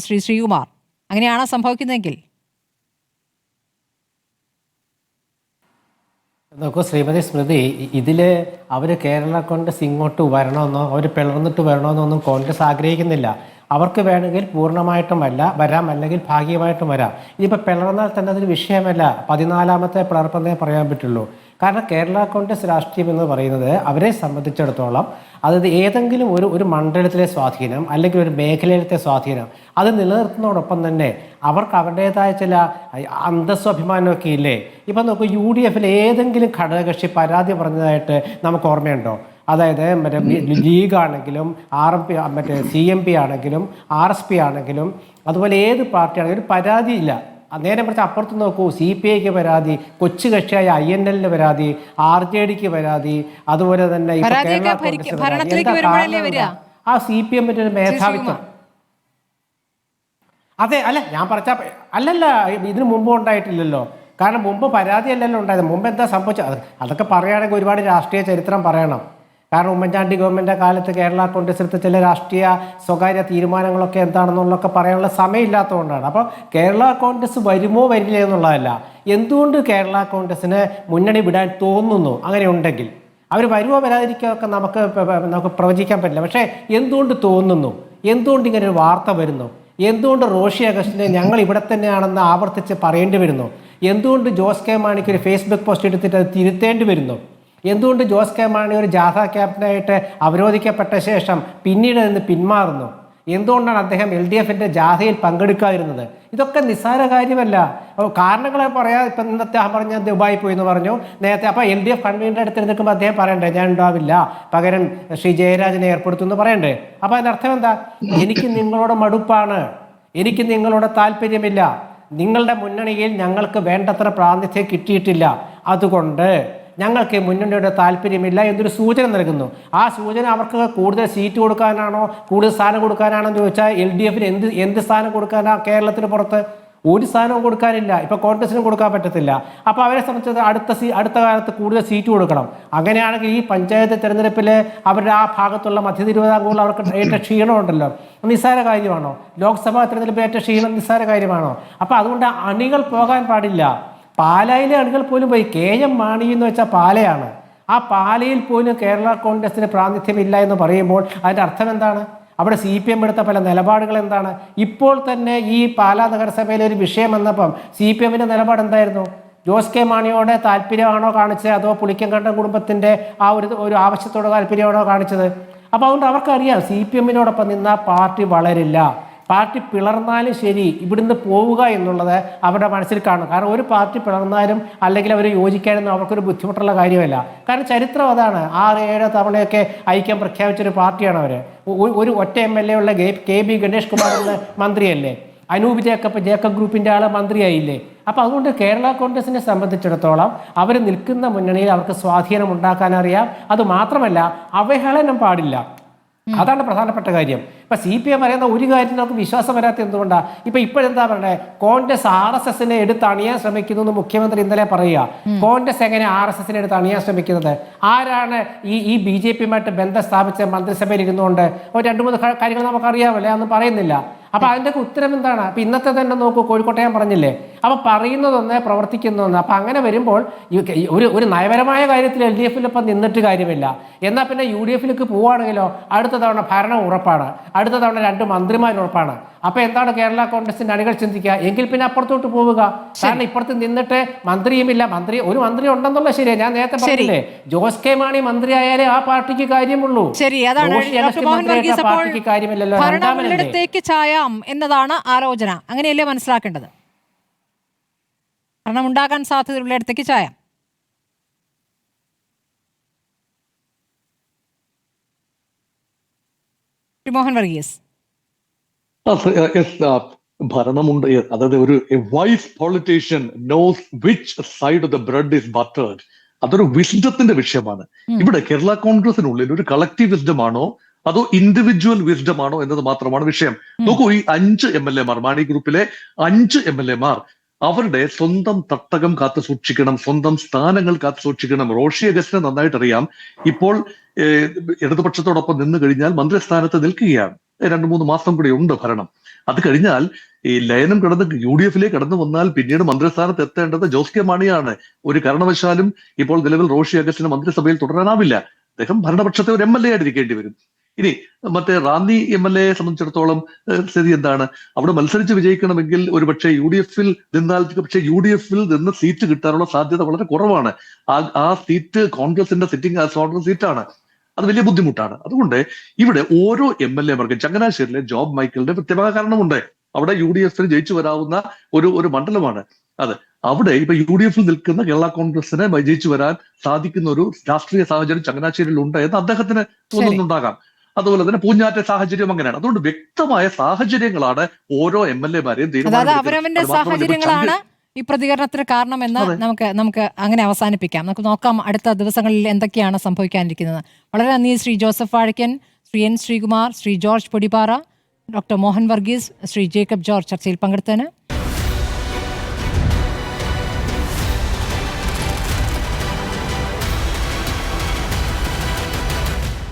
ശ്രീ ശ്രീകുമാർ? അങ്ങനെയാണോ സംഭവിക്കുന്നതെങ്കിൽ? നോക്കൂ ശ്രീമതി സ്മൃതി, ഇതിൽ അവർ കേരള കോൺഗ്രസ് ഇങ്ങോട്ട് വരണമെന്നോ അവർ പിളർന്നിട്ട് വരണമെന്നൊന്നും കോൺഗ്രസ് ആഗ്രഹിക്കുന്നില്ല. അവർക്ക് വേണമെങ്കിൽ പൂർണ്ണമായിട്ടും വരാം, അല്ലെങ്കിൽ ഭാഗികമായിട്ടും വരാം. ഇതിപ്പോൾ പിളർന്നാൽ തന്നെ അതൊരു വിഷയമല്ല. 14ാമത്തെ പിളർപ്പെന്നേ പറയാൻ പറ്റുള്ളൂ. കാരണം കേരള കോൺഗ്രസ് രാഷ്ട്രീയം എന്ന് പറയുന്നത് അവരെ സംബന്ധിച്ചിടത്തോളം അതായത് ഏതെങ്കിലും ഒരു മണ്ഡലത്തിലെ സ്വാധീനം അല്ലെങ്കിൽ ഒരു മേഖലയിലത്തെ സ്വാധീനം അത് നിലനിർത്തുന്നതോടൊപ്പം തന്നെ അവർക്ക് അവരുടേതായ ചില അന്തസ്വാഭിമാനമൊക്കെ ഇല്ലേ. ഇപ്പം നോക്കൂ, UDF-ൽ ഏതെങ്കിലും ഘടകകക്ഷി പരാതി പറഞ്ഞതായിട്ട് നമുക്ക് ഓർമ്മയുണ്ടോ? അതായത് ലീഗാണെങ്കിലും CMP ആണെങ്കിലും RSP ആണെങ്കിലും അതുപോലെ ഏത് പാർട്ടിയാണെങ്കിലും ഒരു പരാതിയില്ല. നേരെ മറിച്ച് അപ്പുറത്ത് നോക്കൂ, CPIക്ക് പരാതി, കൊച്ചു കക്ഷിയായ INL-ന് പരാതി, RJDക്ക് പരാതി, അതുപോലെ തന്നെ ആ CPM-ന്റെ ഒരു മേധാവിത്വം. അതെ, അല്ല ഞാൻ അല്ലല്ല, ഇതിനു മുമ്പ് ഉണ്ടായിട്ടില്ലല്ലോ. കാരണം മുമ്പ് പരാതിയല്ലല്ലോ ഉണ്ടായത്. മുമ്പ് എന്താ സംഭവിച്ചത് അതൊക്കെ പറയുകയാണെങ്കിൽ ഒരുപാട് രാഷ്ട്രീയ ചരിത്രം പറയണം. കാരണം ഉമ്മൻചാണ്ടി ഗവൺമെൻറ് കാലത്ത് കേരള കോൺഗ്രസ് എടുത്ത ചില രാഷ്ട്രീയ സ്വകാര്യ തീരുമാനങ്ങളൊക്കെ എന്താണെന്നുള്ളതൊക്കെ പറയാനുള്ള സമയമില്ലാത്തതുകൊണ്ടാണ്. അപ്പോൾ കേരള കോൺഗ്രസ് വരുമോ വരില്ല എന്നുള്ളതല്ല, എന്തുകൊണ്ട് കേരള കോൺഗ്രസിന് മുന്നണി വിടാൻ തോന്നുന്നു. അങ്ങനെ ഉണ്ടെങ്കിൽ അവർ വരുമോ വരാതിരിക്കുകയൊക്കെ നമുക്ക് പ്രവചിക്കാൻ പറ്റില്ല. പക്ഷേ എന്തുകൊണ്ട് തോന്നുന്നു, എന്തുകൊണ്ട് ഇങ്ങനെ ഒരു വാർത്ത വരുന്നു, എന്തുകൊണ്ട് റോഷി അഗസ്റ്റിനെ ഞങ്ങൾ ഇവിടെ തന്നെയാണെന്ന് ആവർത്തിച്ച് പറയേണ്ടി വരുന്നു, എന്തുകൊണ്ട് ജോസ് കെ മാണിക്ക് ഒരു ഫേസ്ബുക്ക് പോസ്റ്റ് എടുത്തിട്ട് അത് തിരുത്തേണ്ടി വരുന്നു, എന്തുകൊണ്ട് ജോസ് കെ മാണി ഒരു ജാഥ ക്യാപ്റ്റനായിട്ട് അവരോധിക്കപ്പെട്ട ശേഷം പിന്നീട് നിന്ന് പിന്മാറുന്നു, എന്തുകൊണ്ടാണ് അദ്ദേഹം LDF-ന്റെ ജാഥയിൽ പങ്കെടുക്കാതിരുന്നത്? ഇതൊക്കെ നിസ്സാര കാര്യമല്ല. കാരണങ്ങളെ പറയാം. ഇപ്പം ഇന്നത്തെ പറഞ്ഞ ദുബായി പോയി എന്ന് പറഞ്ഞു നേരത്തെ. അപ്പോൾ LDF കൺവീനറുടെ അടുത്ത് നിൽക്കുമ്പോൾ അദ്ദേഹം പറയണ്ടേ ഞാൻ ഉണ്ടാവില്ല, പകരം ശ്രീ ജയരാജനെ ഏർപ്പെടുത്തുമെന്ന് പറയണ്ടേ? അപ്പോൾ അതിനർത്ഥം എന്താ? എനിക്ക് നിങ്ങളോട് മടുപ്പാണ്, എനിക്ക് നിങ്ങളോട് താല്പര്യമില്ല, നിങ്ങളുടെ മുന്നണിയിൽ ഞങ്ങൾക്ക് വേണ്ടത്ര പ്രാതിനിധ്യം കിട്ടിയിട്ടില്ല, അതുകൊണ്ട് ഞങ്ങൾക്ക് മുന്നണിയുടെ താല്പര്യമില്ല എന്നൊരു സൂചന നൽകുന്നു. ആ സൂചന അവർക്ക് കൂടുതൽ സീറ്റ് കൊടുക്കാനാണോ കൂടുതൽ സ്ഥാനം കൊടുക്കാനാണോ എന്ന് ചോദിച്ചാൽ LDFന് എന്ത് സ്ഥാനം കൊടുക്കാനാണ്? കേരളത്തിന് പുറത്ത് ഒരു സ്ഥാനവും കൊടുക്കാനില്ല. ഇപ്പോൾ കോൺഗ്രസിനും കൊടുക്കാൻ പറ്റത്തില്ല. അപ്പോൾ അവരെ സംബന്ധിച്ചത് അടുത്ത കാലത്ത് കൂടുതൽ സീറ്റ് കൊടുക്കണം. അങ്ങനെയാണെങ്കിൽ ഈ പഞ്ചായത്ത് തിരഞ്ഞെടുപ്പിൽ അവരുടെ ആ ഭാഗത്തുള്ള മധ്യ തിരുവിതാംകൂറിൽ അവർക്ക് ഏറ്റ ക്ഷീണമുണ്ടല്ലോ, നിസ്സാര കാര്യമാണോ? ലോക്സഭാ തിരഞ്ഞെടുപ്പിൽ ഏറ്റ ക്ഷീണം നിസ്സാര കാര്യമാണോ? അപ്പോൾ അതുകൊണ്ട് അണികൾ പോകാൻ പാടില്ല. പാലായിലെ അണികൾ പോലും പോയി. KM മാണി എന്ന് വെച്ചാൽ പാലയാണ്. ആ പാലയിൽ പോലും കേരള കോൺഗ്രസിന് പ്രാതിനിധ്യമില്ല എന്ന് പറയുമ്പോൾ അതിൻ്റെ അർത്ഥം എന്താണ്? അവിടെ CPM എടുത്ത പല നിലപാടുകൾ എന്താണ്? ഇപ്പോൾ തന്നെ ഈ പാലാ നഗരസഭയിലെ ഒരു വിഷയം വന്നപ്പം CPMന്റെ നിലപാട് എന്തായിരുന്നു? ജോസ് കെ മാണിയോടെ താല്പര്യമാണോ കാണിച്ചത്, അതോ പുളിക്കൻകണ്ടം കുടുംബത്തിൻ്റെ ആ ഒരു ആവശ്യത്തോടെ താല്പര്യമാണോ കാണിച്ചത്? അപ്പോൾ അതുകൊണ്ട് അവർക്കറിയാം CPMനോടൊപ്പം നിന്നാൽ പാർട്ടി വളരില്ല. പാർട്ടി പിളർന്നാലും ശരി ഇവിടുന്ന് പോവുക എന്നുള്ളത് അവരുടെ മനസ്സിൽ കാണും. കാരണം ഒരു പാർട്ടി പിളർന്നാലും അല്ലെങ്കിൽ അവർ യോജിക്കാനൊന്നും അവർക്കൊരു ബുദ്ധിമുട്ടുള്ള കാര്യമല്ല. കാരണം ചരിത്രം അതാണ്. 6-7 തവണയൊക്കെ ഐക്യം പ്രഖ്യാപിച്ചൊരു പാർട്ടിയാണ് അവർ. ഒരു ഒറ്റ MLA ഉള്ള KB ഗണേഷ് കുമാർ എന്ന മന്ത്രിയല്ലേ? അനൂപ് ജേക്കബ് ഗ്രൂപ്പിൻ്റെ ആൾ മന്ത്രിയായില്ലേ? അപ്പോൾ അതുകൊണ്ട് കേരള കോൺഗ്രസിനെ സംബന്ധിച്ചിടത്തോളം അവർ നിൽക്കുന്ന മുന്നണിയിൽ അവർക്ക് സ്വാധീനം ഉണ്ടാക്കാനറിയാം. അതുമാത്രമല്ല അവഹേളനം പാടില്ല. അതാണ് പ്രധാനപ്പെട്ട കാര്യം. ഇപ്പം CPM പറയുന്ന ഒരു കാര്യം നമുക്ക് വിശ്വാസം വരാത്ത എന്തുകൊണ്ടാണ്? ഇപ്പോഴെന്താ പറയുന്നത്? കോൺഗ്രസ് RSSനെ എടുത്ത് അണിയാൻ ശ്രമിക്കുന്നു എന്ന് മുഖ്യമന്ത്രി ഇന്നലെ പറയുക. കോൺഗ്രസ് എങ്ങനെ RSSനെ എടുത്ത് അണിയാൻ ശ്രമിക്കുന്നത്? ആരാണ് ഈ BJPയുമായിട്ട് ബന്ധം സ്ഥാപിച്ച മന്ത്രിസഭയിൽ ഇരുന്നുകൊണ്ട്? ഒരു 2-3 കാര്യങ്ങൾ നമുക്കറിയാമല്ലേ, അതൊന്നും പറയുന്നില്ല. അപ്പൊ അതിന്റെ ഉത്തരം എന്താണ്? അപ്പൊ ഇന്നത്തെ തന്നെ നോക്കൂ, കോഴിക്കോട്ടെ ഞാൻ പറഞ്ഞില്ലേ, അപ്പൊ പറയുന്നതൊന്ന് പ്രവർത്തിക്കുന്നതൊന്ന്. അപ്പൊ അങ്ങനെ വരുമ്പോൾ ഒരു നയപരമായ കാര്യത്തിൽ LDFിലിപ്പം നിന്നിട്ട് കാര്യമില്ല. എന്നാൽ പിന്നെ UDFിലേക്ക് പോവുകയാണെങ്കിലോ അടുത്ത തവണ ഭരണം ഉറപ്പാണ്, അടുത്ത തവണ 2 മന്ത്രിമാർ ഉറപ്പാണ്. അപ്പൊ എന്താണ് കേരള കോൺഗ്രസിന്റെ അണികൾ ചിന്തിക്കുക? എങ്കിൽ പിന്നെ അപ്പുറത്തോട്ട് പോവുക. കാരണം ഇപ്പുറത്ത് നിന്നിട്ട് മന്ത്രിയുമില്ല, ഒരു മന്ത്രി ഉണ്ടെന്നുള്ള ശരിയാ. ഞാൻ നേരത്തെ പറഞ്ഞില്ലേ, ജോസ് കെ മാണി മന്ത്രിയായാലേ ആ പാർട്ടിക്ക് കാര്യമുള്ളൂ. ശരി, അതാണ് പാർട്ടിക്ക് കാര്യമില്ലല്ലോ. ഭരണമുള്ളിടത്തേക്ക് ചായാം എന്നതാണ് ആലോചന. അങ്ങനെയല്ലേ മനസ്സിലാക്കേണ്ടത്? ഭരണമുണ്ടാകാൻ സാധ്യതയുള്ളിടത്തേക്ക് ചായാം. മോഹൻ വർഗീസ്, ഭരണമുണ്ട്. അതായത് ഒരു wise politician knows which side of the bread is buttered. അതൊരു വിസ്ഡത്തിന്റെ വിഷയമാണ്. ഇവിടെ കേരള കോൺഗ്രസിനുള്ളിൽ ഒരു കളക്റ്റീവ് വിസ്ഡം ആണോ അതോ ഇൻഡിവിജ്വൽ വിസ്ഡം ആണോ എന്നത് മാത്രമാണ് വിഷയം. നോക്കൂ, ഈ 5 MLA മാർ, മാണി ഗ്രൂപ്പിലെ 5 MLA മാർ അവരുടെ സ്വന്തം തട്ടകം കാത്തു സൂക്ഷിക്കണം, സ്വന്തം സ്ഥാനങ്ങൾ കാത്തു സൂക്ഷിക്കണം. റോഷി അഗസ്റ്റിനെ നന്നായിട്ട് അറിയാം. ഇപ്പോൾ ഇടതുപക്ഷത്തോടൊപ്പം നിന്ന് കഴിഞ്ഞാൽ മന്ത്രിസ്ഥാനത്ത് നിൽക്കുകയാണ്. 2-3 മാസം കൂടി ഉണ്ട് ഭരണം. അത് കഴിഞ്ഞാൽ ഈ ലയനം കടന്ന് UDFിലേക്ക് കടന്നു വന്നാൽ പിന്നീട് മന്ത്രിസ്ഥാനത്ത് എത്തേണ്ടത് ജോസ് കെ മാണിയാണ്. ഒരു കാരണവശാലും ഇപ്പോൾ നിലവിൽ റോഷി അഗസ്റ്റിന് മന്ത്രിസഭയിൽ തുടരാനാവില്ല. അദ്ദേഹം ഭരണപക്ഷത്തെ ഒരു MLA ആയിരിക്കേണ്ടി വരും. ഇനി മറ്റേ റാന്നി MLA സംബന്ധിച്ചിടത്തോളം സ്ഥിതി എന്താണ്? അവിടെ മത്സരിച്ച് വിജയിക്കണമെങ്കിൽ ഒരുപക്ഷെ UDFിൽ നിന്നാൽ, പക്ഷേ UDFിൽ നിന്ന് സീറ്റ് കിട്ടാനുള്ള സാധ്യത വളരെ കുറവാണ്. ആ സീറ്റ് കോൺഗ്രസിന്റെ കോൺഗ്രസ് സീറ്റാണ്. അത് വലിയ ബുദ്ധിമുട്ടാണ്. അതുകൊണ്ട് ഇവിടെ ഓരോ MLA മാർക്കും ചങ്ങനാശ്ശേരിയിലെ ജോബ് മൈക്കിളിന്റെ പ്രത്യേക കാരണമുണ്ട്. അവിടെ UDFിൽ ജയിച്ചു വരാവുന്ന ഒരു മണ്ഡലമാണ് അത്. അവിടെ ഇപ്പൊ UDFിൽ നിൽക്കുന്ന കേരള കോൺഗ്രസിനെ ജയിച്ചു വരാൻ സാധിക്കുന്ന ഒരു രാഷ്ട്രീയ സാഹചര്യം ചങ്ങനാശ്ശേരിയിൽ ഉണ്ട് എന്ന് അദ്ദേഹത്തിന് തോന്നുന്നുണ്ടാകാം. അതുപോലെ തന്നെ പൂഞ്ഞാറ്റ സാഹചര്യം അങ്ങനെയാണ്. അതുകൊണ്ട് വ്യക്തമായ സാഹചര്യങ്ങളാണ് ഓരോ MLA മാരെയും സാഹചര്യങ്ങളാണ് ഈ പ്രതികരണത്തിന് കാരണമെന്ന് നമുക്ക് അങ്ങനെ അവസാനിപ്പിക്കാം. നമുക്ക് നോക്കാം അടുത്ത ദിവസങ്ങളിൽ എന്തൊക്കെയാണ് സംഭവിക്കാനിരിക്കുന്നത്. വളരെ നന്ദി ശ്രീ ജോസഫ് വാഴക്കൻ, ശ്രീ N ശ്രീകുമാർ, ശ്രീ ജോർജ് പൊടിപ്പാറ, ഡോക്ടർ മോഹൻ വർഗീസ്, ശ്രീ ജേക്കബ് ജോർജ് ചർച്ചയിൽ പങ്കെടുത്തതിന്.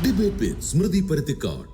ഡിബേറ്റ് വിത്ത് സ്മൃതി പരുത്തിക്കാട്.